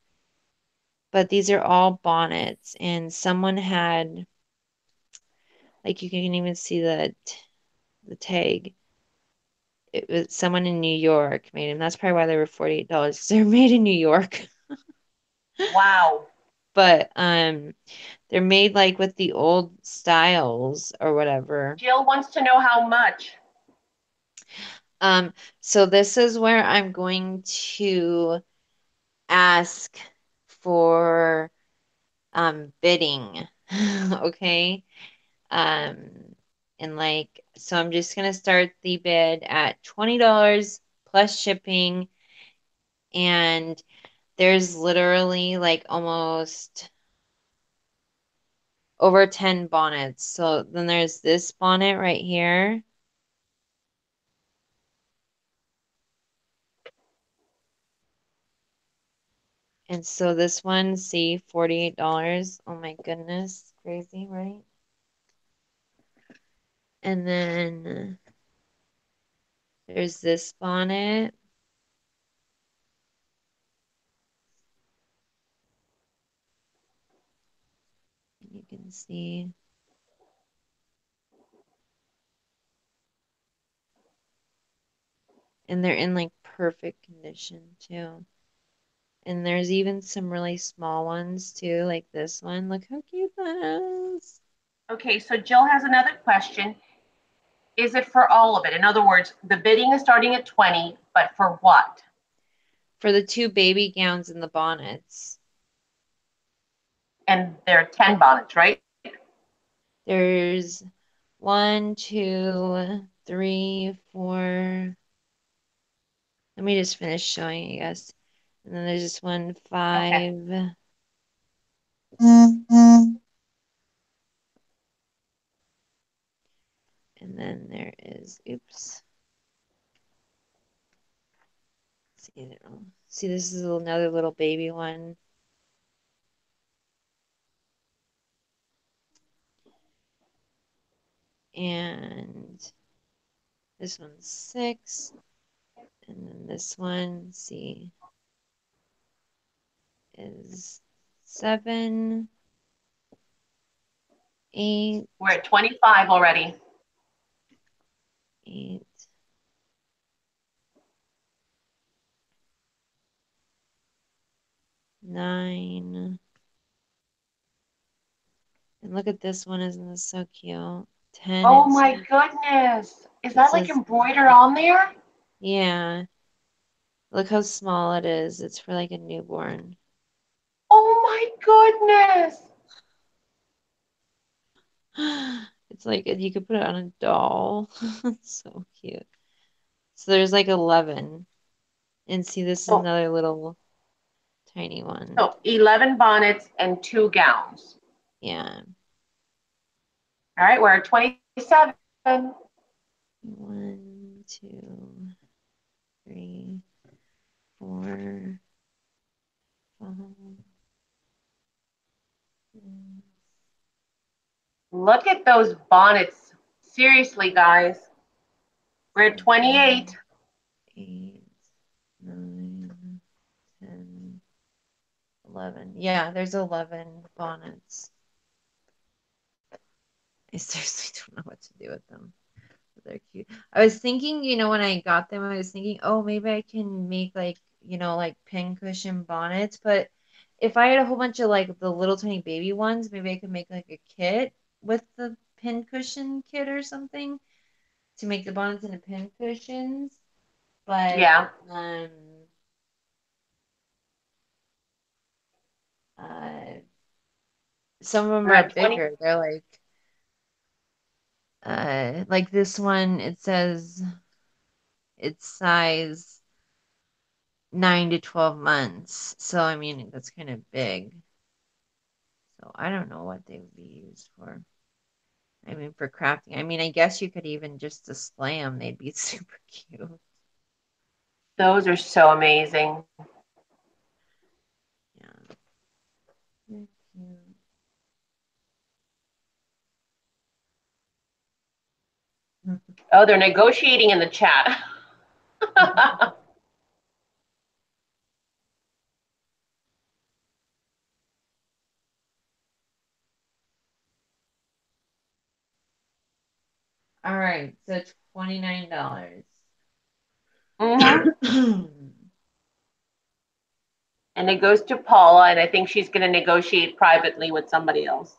But these are all bonnets and someone had like you can even see the tag. It was someone in New York made them. That's probably why they were $48 because they're made in New York. Wow. But they're made like with the old styles or whatever. Jill wants to know how much. Um, so this is where I'm going to ask for bidding. Okay. And like so I'm just gonna start the bid at $20 plus shipping, and there's literally like almost over 10 bonnets. So then there's this bonnet right here. And so this one, see, $48. Oh my goodness, crazy, right? And then there's this bonnet. See, and they're in like perfect condition too. And there's even some really small ones too, like this one. Look how cute that is. Okay, so Jill has another question. Is it for all of it? In other words, the bidding is starting at 20, but for what? For the two baby gowns and the bonnets. And there are 10 bonnets, right? There's one, two, three, four. Let me just finish showing, I guess. And then there's this one, Okay. five. And then there is, oops. See, this is another little baby one. And this one's six. And then this one, see, is seven, eight, We're at 25 already. eight, nine. And look at this one, isn't this so cute? 10 Oh it my says. goodness. Is It that like says embroidered on there? yeah. Look how small it is. It's for like a newborn. Oh my goodness. It's like you could put it on a doll. It's so cute. So there's like 11. And see, this is So, another little tiny one. so 11 bonnets and 2 gowns. Yeah. All right, we're at 27. One, two, three, four, five, six, Look at those bonnets. Seriously, guys. We're at 28. seven, 8, 9, 10, 11. Yeah, there's 11 bonnets. I seriously don't know what to do with them. But they're cute. I was thinking, when I got them, I was thinking, oh, maybe I can make like, like pincushion bonnets. But if I had a whole bunch of like the little tiny baby ones, maybe I could make like a kit with the pincushion kit or something to make the bonnets into pincushions. But Yeah, um uh some of them we're are at 20. bigger. They're like this one, it says it's size 9 to 12 months. So I mean that's kind of big. So I don't know what they would be used for. I mean for crafting. I mean I guess you could even just display them. They'd be super cute. Those are so amazing. Yeah. They're cute. Oh, they're negotiating in the chat. All right, so $29. Mm-hmm. And it goes to Paula, and I think she's going to negotiate privately with somebody else.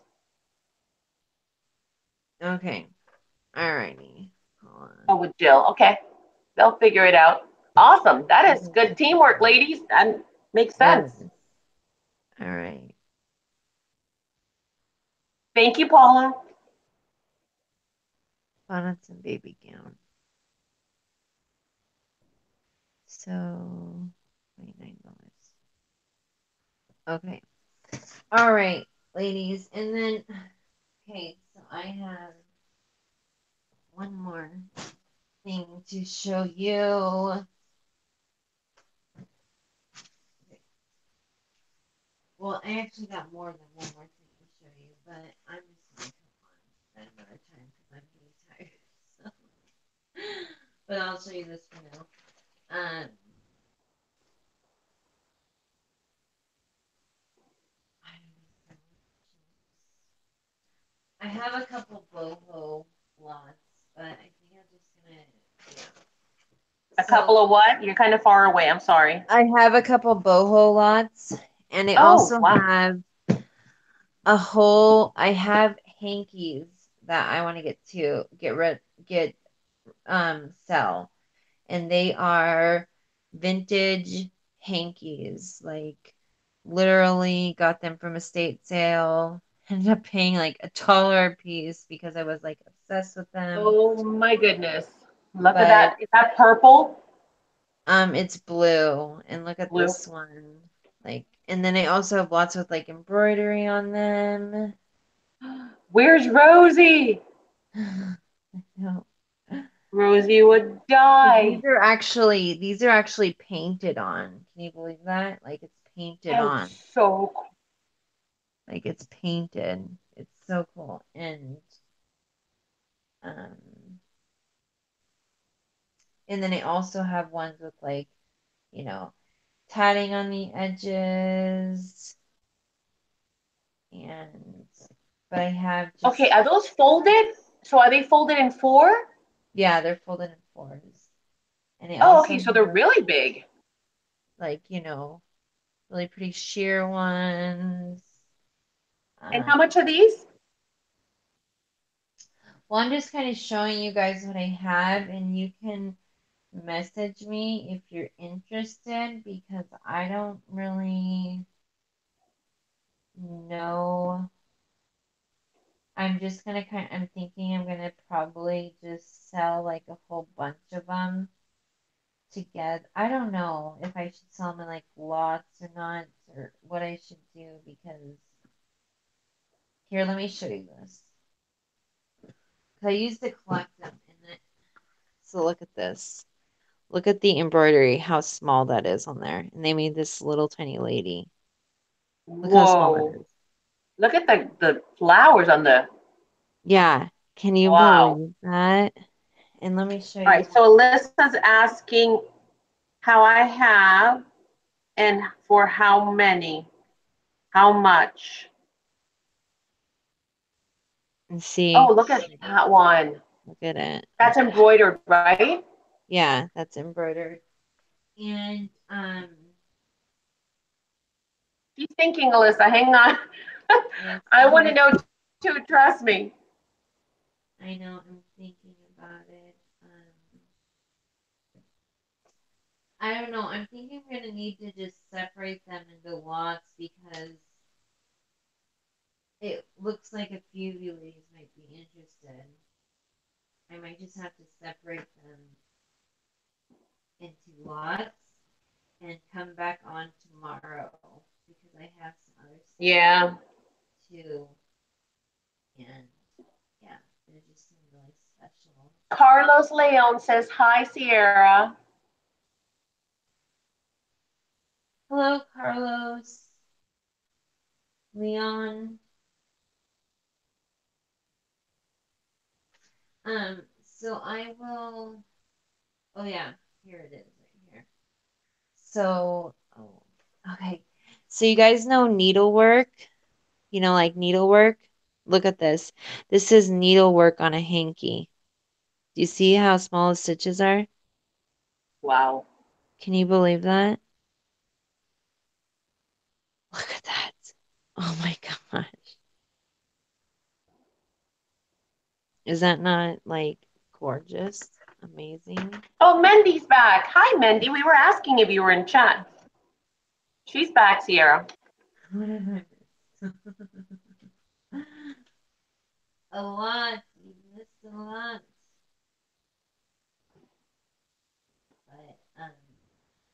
Okay. All righty. Hold Oh, with Jill. Okay. They'll figure it out. Awesome. That is good teamwork, on. ladies. That makes It sense. is. All right. Thank you, Paula. Bonnets and baby gown. So $29. Okay. All right, ladies. And then, okay, so I have one more thing to show you. Well, I actually got more than one more thing to show you, but I'm just gonna come on at another time because I'm getting tired. So. But I'll show you this for now. I don't know. A So couple of what? You're kind of far away. I'm sorry. I have a couple boho lots, and I Oh, also wow. have I have hankies that I want to get sell. And they are vintage hankies. Like literally got them from a state sale. Ended up paying like $1 a piece because I was like obsessed with them. Oh my goodness. Look at But that. Is that purple? it's blue. And look at Blue. this one. Like, and then I also have lots with like embroidery on them. Where's Rosie? No. Rosie would So die. these are actually painted on. Can you believe that? Like it's painted That's on. so cool. Like it's painted. It's so cool. Um and then I also have ones with like, you know, tatting on the edges and but I have Okay, just are those folded? So are they folded in four? yeah, they're folded in fours. And I Oh, also okay, so they're have really big. like, really pretty sheer ones. And how Um much are these? well, I'm just kind of showing you guys what I have and you can message me if you're interested because I don't really know. I'm thinking I'm gonna probably just sell like a whole bunch of them together. I don't know if I should sell them in like lots or not or what I should do because here, let me show you this. 'Cause I used to collect them so look at this. Look at the embroidery, how small that is on there. And they made this little tiny lady. Look how small that Whoa. is. Look at the flowers on the. Yeah, can you Wow. believe that? And let me show All you. right, so Alyssa's asking how I have and for how many, how much. And Oh, see. look at that one. Look at it. That's embroidered, right? Yeah, that's embroidered. And She's thinking, Alyssa, hang on. yes, I want to honey. know too, trust me. I know I'm thinking about it. I don't know. I'm thinking we're gonna need to just separate them into lots because it looks like a few of you ladies might be interested. I might just have to separate them into lots and come back on tomorrow because I have some other stuff Yeah. too. And yeah, they're just some really special. Carlos Leon says, hi, Sierra. Hello, Carlos, Leon. So I will. Oh yeah, here it is right here. So, oh, okay. So you guys know needlework? Like needlework? Look at this. This is needlework on a hanky. Do you see how small the stitches are? Wow. Can you believe that? Look at that. Oh my gosh. Is that not like gorgeous? Amazing. Oh, Mendy's back. Hi, Mendy. We were asking if you were in chat. She's back, Sierra. What have I missed? A lot. You missed a lot. But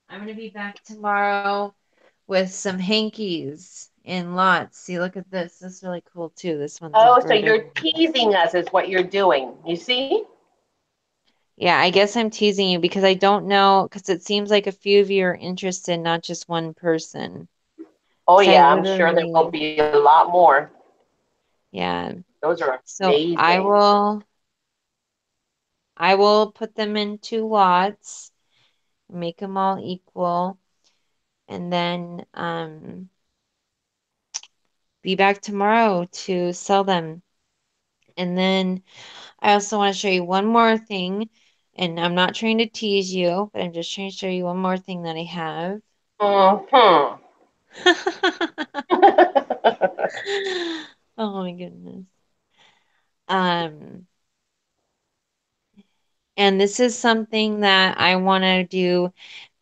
I'm gonna be back tomorrow with some hankies in lots. See, look at this. This is really cool too. This one's Oh, so embroidered. you're teasing us is what you're doing. You see? Yeah, I guess I'm teasing you because I don't know, because it seems like a few of you are interested, not just one person. Oh, Because I yeah, I'm sure there will literally, be a lot more. yeah. Those are So amazing. I will put them into lots, make them all equal, and then be back tomorrow to sell them. And then I also want to show you one more thing, And I'm not trying to tease you, but I'm just trying to show you one more thing that I have. Mm-hmm. Oh my goodness. Um, and this is something that I want to do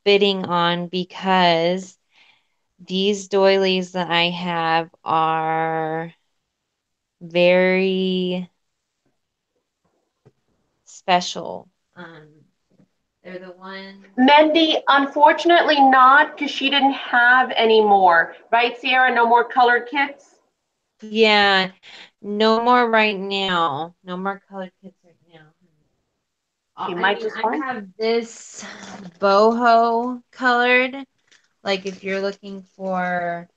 bidding on because these doilies that I have are very special. They're the ones. Mendy, unfortunately not, because she didn't have any more. Right, Sierra? No more colored kits? Yeah, no more right now. No more colored kits right now. She I might mean, just I find. have this boho colored. Like if you're looking for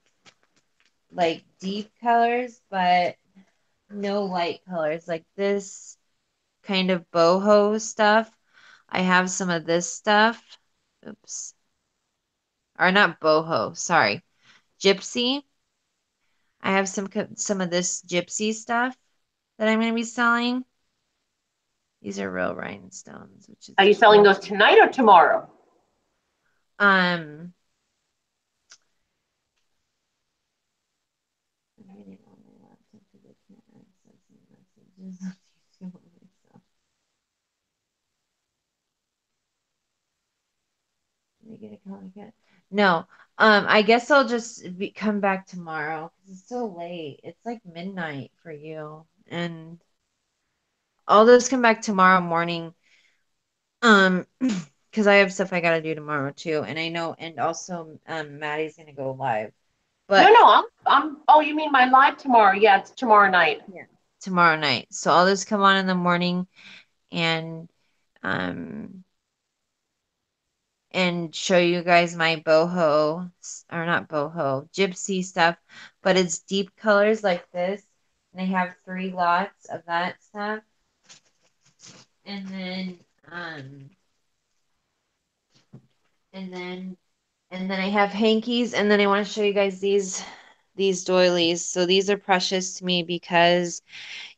like deep colors, but no light colors, like this kind of boho stuff. I have some of this stuff. Oops. Or not boho, sorry. Gypsy. I have some of this gypsy stuff that I'm going to be selling. These are real rhinestones, which Are is you selling those crazy. tonight or tomorrow? Um, I'm reading on my laptop because I can't access any messages on myself. Did I get a call yet? No. I guess I'll just come back tomorrow because it's so late. It's like midnight for you, and I'll just come back tomorrow morning. Because I have stuff I gotta do tomorrow too, and I know, and also, Maddie's gonna go live, No, but no, oh, you mean my live tomorrow? Yeah, it's tomorrow night. yeah, tomorrow night. So I'll just come on in the morning and um show you guys my boho or not boho gypsy stuff, but it's deep colors like this, and I have 3 lots of that stuff, and then um and then I have hankies, and then I want to show you guys these doilies. So these are precious to me because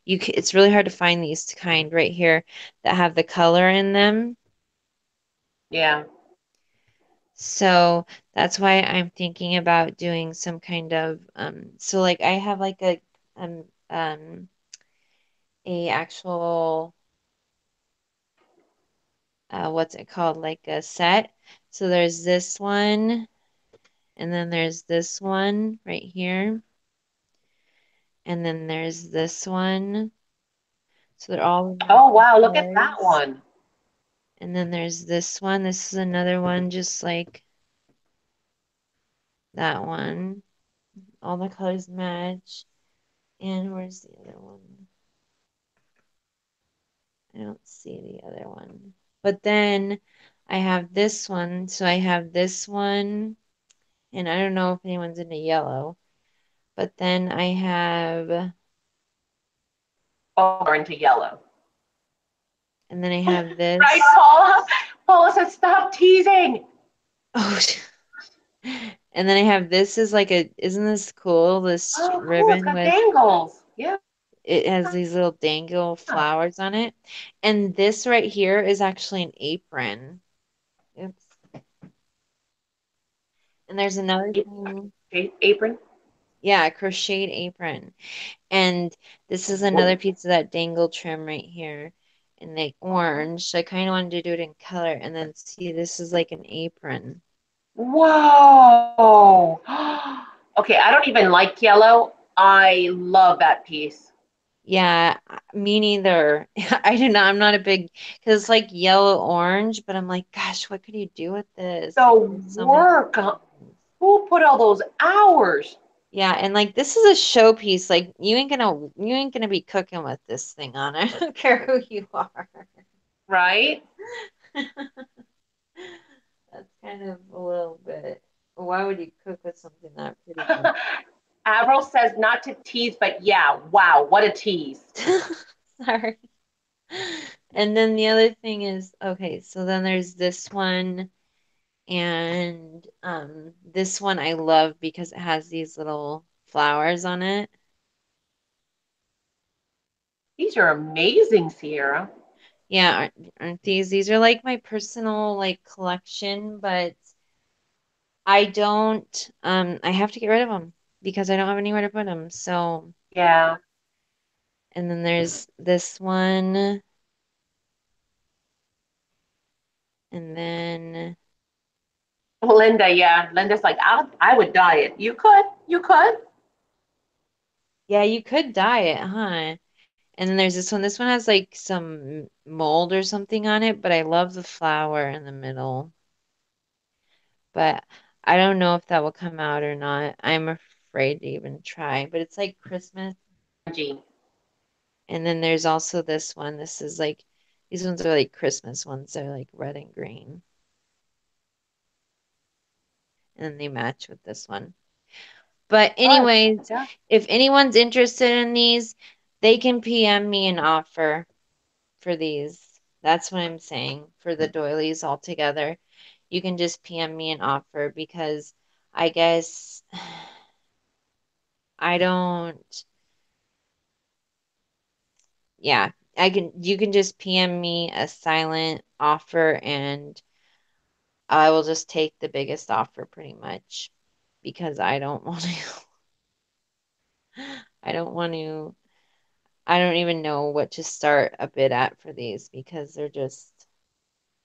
it's really hard to find these kind right here that have the color in them. Yeah. So that's why I'm thinking about doing some kind of so like I have like a actual what's it called, like a set. So there's this one, and then there's this one right here, and then there's this one. So they're all Oh, different wow, look at that colors. one. And then there's this one. This is another one just like that one. All the colors match. And where's the other one? I don't see the other one. But then I have this one. So I have this one. And I don't know if anyone's into yellow. But then I have, Oh, we're into yellow. and then I have Right, this. Paula? Paula said, stop teasing. Oh, and then I have this is like isn't this cool? This Oh, cool. It's ribbon got with, dangles. Yeah. it has these little dangle flowers on it. And this right here is actually an apron. Oops. And there's another thing. Apron. Yeah, a crocheted apron. And this is another piece of that dangle trim right here in the orange. So I kind of wanted to do it in color. And then see, this is like an apron. Whoa. Okay, I don't even like yellow. I love that piece. Yeah, me neither. I do not, I'm not a big, because it's like yellow orange, but I'm like, gosh, what could you do with this? The Like, there's so many work. options. Who put all those hours? Yeah, and like this is a showpiece. Like you ain't gonna be cooking with this thing on. I don't care who you are. Right? That's kind of a little bit. Why would you cook with something that pretty much? Avril says not to tease, but yeah, wow, what a tease. Sorry. And then the other thing is, okay, so then there's this one, and this one I love because it has these little flowers on it. These are amazing, Sierra. Yeah, aren't these? These are like my personal like collection, but I don't, I have to get rid of them because I don't have anywhere to put them. So, Yeah. and then there's this one, and then, Linda, yeah. Linda's like, I would dye it. You could. You could. yeah, you could dye it, huh? And then there's this one. This one has like some mold or something on it, but I love the flower in the middle. But I don't know if that will come out or not. I'm afraid to even try, but it's like Christmas. Gee, And then there's also this one. This is like, these ones are like Christmas ones. They're like red and green. And then they match with this one. But fun. anyways, Yeah. if anyone's interested in these, they can PM me an offer for these. That's what I'm saying for the doilies altogether. You can just PM me an offer because I guess I don't, yeah, you can just PM me a silent offer and I will just take the biggest offer pretty much because I don't want to, I don't want to, I don't even know what to start a bid at for these because they're just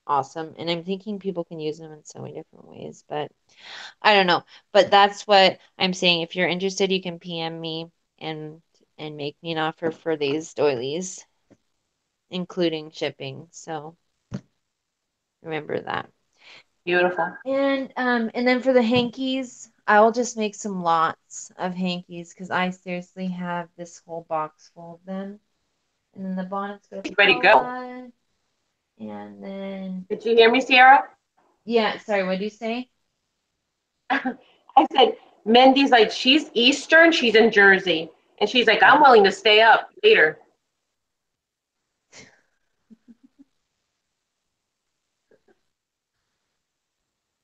awesome. And I'm thinking people can use them in so many different ways, but I don't know. But that's what I'm saying. If you're interested, you can PM me and make me an offer for these doilies, including shipping. So remember that. Beautiful. And then for the hankies, I will just make some lots of hankies because I seriously have this whole box full of them. And then the bonnet's gonna Ready to go. fall. And then Did you hear me, Sierra? yeah, sorry, what do you say? I said, Mindy's like, she's Eastern, she's in Jersey. And she's like, I'm Oh, willing to stay up later.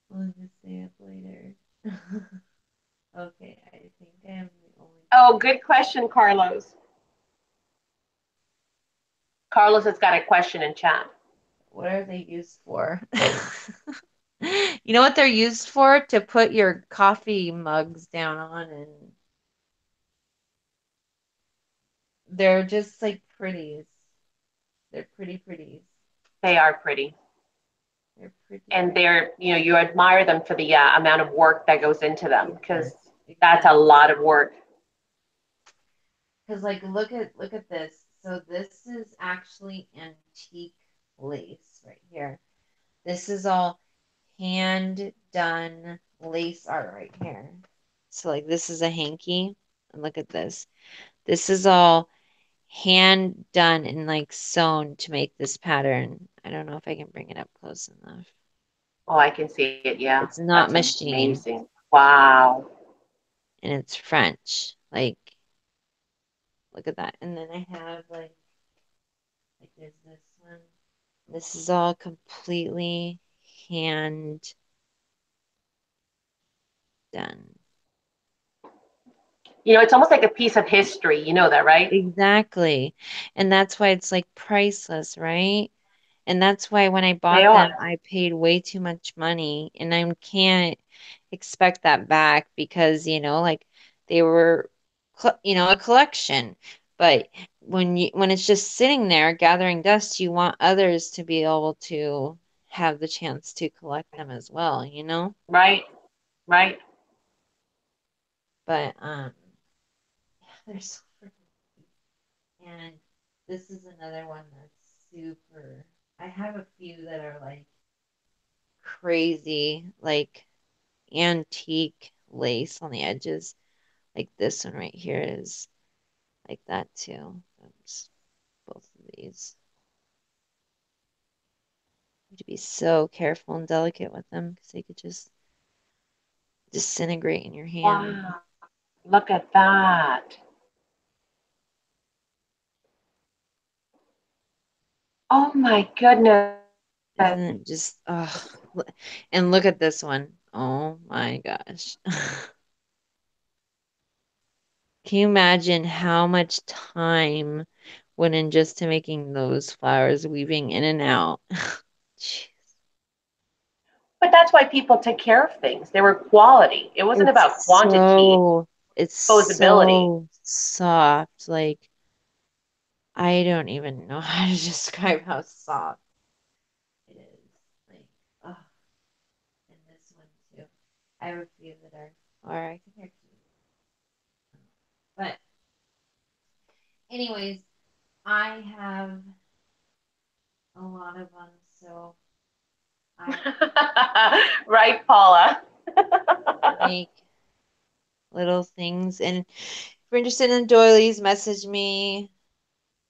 we'll just stay up later. Okay, I think I am the only Oh, person. good question, Carlos. Carlos has got a question in chat. What are they used for? You know what they're used for? To put your coffee mugs down on, and they're just like pretties. They're pretty pretties. They are pretty. They're pretty And pretty. they're, you admire them for the amount of work that goes into them because that's a Exactly. lot of work. Because like look at this. So this is actually antique lace right here. This is all hand done lace art right here. So like this is a hanky. And look at this. This is all hand done and like sewn to make this pattern. I don't know if I can bring it up close enough. Oh, I can see it. Yeah, It's not that's machined amazing. Wow. and it's French. Like look at that. And then I have like there's this one. This is all completely hand done. It's almost like a piece of history. You know that, right? Exactly. And that's why it's like priceless, right? And that's why when I They bought are. them, I paid way too much money and I can't expect that back because, like they were, a collection. But when it's just sitting there gathering dust, you want others to be able to have the chance to collect them as well, you know? Right, right. But they're so freaking cute. And this is another one that's super. I have a few that are like crazy, like antique lace on the edges. Like this one right here is like that too. Oops, both of these. You have to be so careful and delicate with them because they could just disintegrate in your hand. Wow. Look at that. Oh my goodness. Isn't it just, oh, and look at this one. Oh my gosh. Can you imagine how much time went in just to making those flowers, weaving in and out. Jeez. But that's why people took care of things. They were quality. It wasn't about It's quantity, so it's disposability. so soft. Like I don't even know how to describe how soft it is. Like, oh, and this one too. I have a few that are, or I think they're cute. But anyways, I have a lot of them, so I Right, Paula? make little things. And if you're interested in doilies, message me.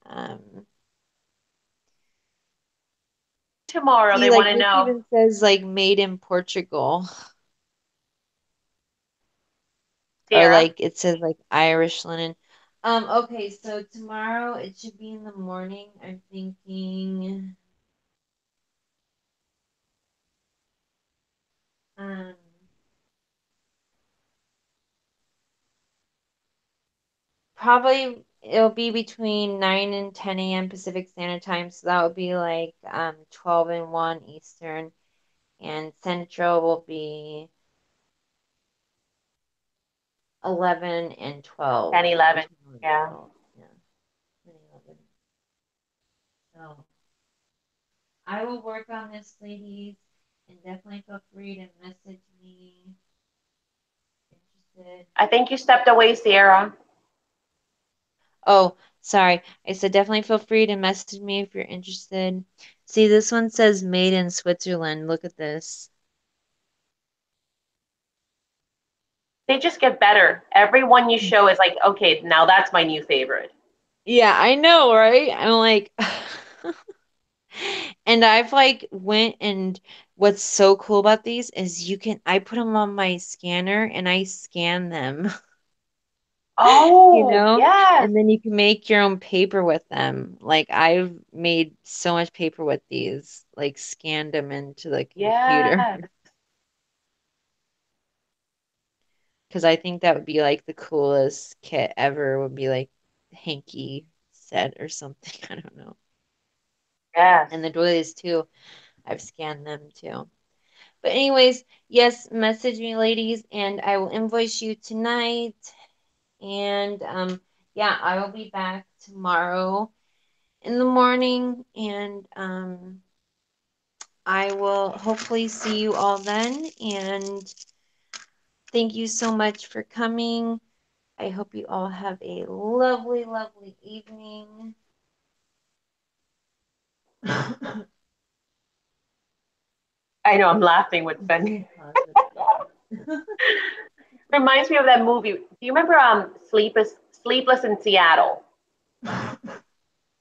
Um, Tomorrow, See, they like want to this know. even says like made in Portugal, or Sarah, like it says like Irish linen. Okay, so tomorrow it should be in the morning. I'm thinking, um, probably it'll be between 9 and 10 a.m. Pacific Standard Time. So that would be like 12 and 1 Eastern. And Central will be 11 and 12. 10, 11. Between 11 and Yeah. 12. Yeah. 10, 11. So I will work on this, ladies, and definitely feel free to message me if you're interested. I think you stepped away, Sierra. Oh, sorry. I said definitely feel free to message me if you're interested. See, this one says made in Switzerland. Look at this. They just get better. Every one you show is like, okay, now that's my new favorite. Yeah, I know, right? I'm like, and I've like went and what's so cool about these is I put them on my scanner and I scan them. you Oh, know, yes, and then you can make your own paper with them. Like I've made so much paper with these, like scanned them into the computer yes, because I think that would be like the coolest kit ever would be like hanky set or something. I don't know. yes. And the doilies too. I've scanned them too. But anyways, yes, message me, ladies, and I will invoice you tonight. And yeah, I will be back tomorrow in the morning, and I will hopefully see you all then. And thank you so much for coming. I hope you all have a lovely, lovely evening. I know I'm laughing with I'm Ben. so positive. Yeah. Reminds me of that movie. Do you remember Sleepless in Seattle?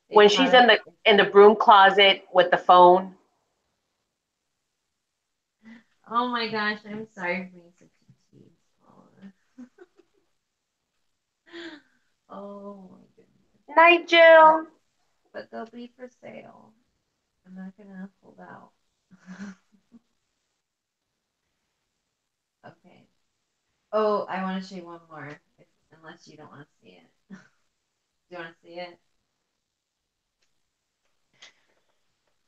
They When taught she's us. in the broom closet with the phone. Oh my gosh, I'm sorry for being such a tease, Paula. Oh my goodness. Night, But Jill. but they'll be for sale. I'm not gonna hold out. Okay. Oh, I want to show you one more. Unless you don't want to see it. Do you want to see it?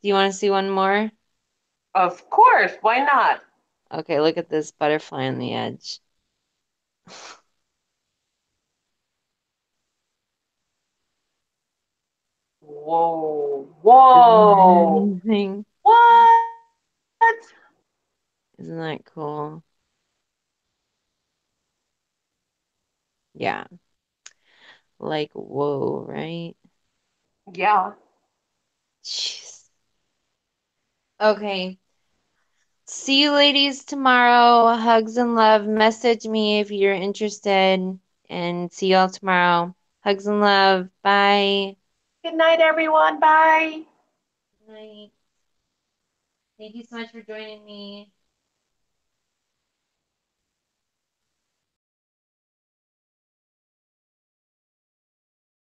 Do you want to see one more? Of course, why not? Okay, look at this butterfly on the edge. Whoa, Isn't that whoa. amazing? What? Isn't that cool? Yeah. Like, whoa, right? Yeah. Jeez. Okay. See you ladies tomorrow. Hugs and love. Message me if you're interested. And see y'all tomorrow. Hugs and love. Bye. Good night, everyone. Bye. Good night. Thank you so much for joining me.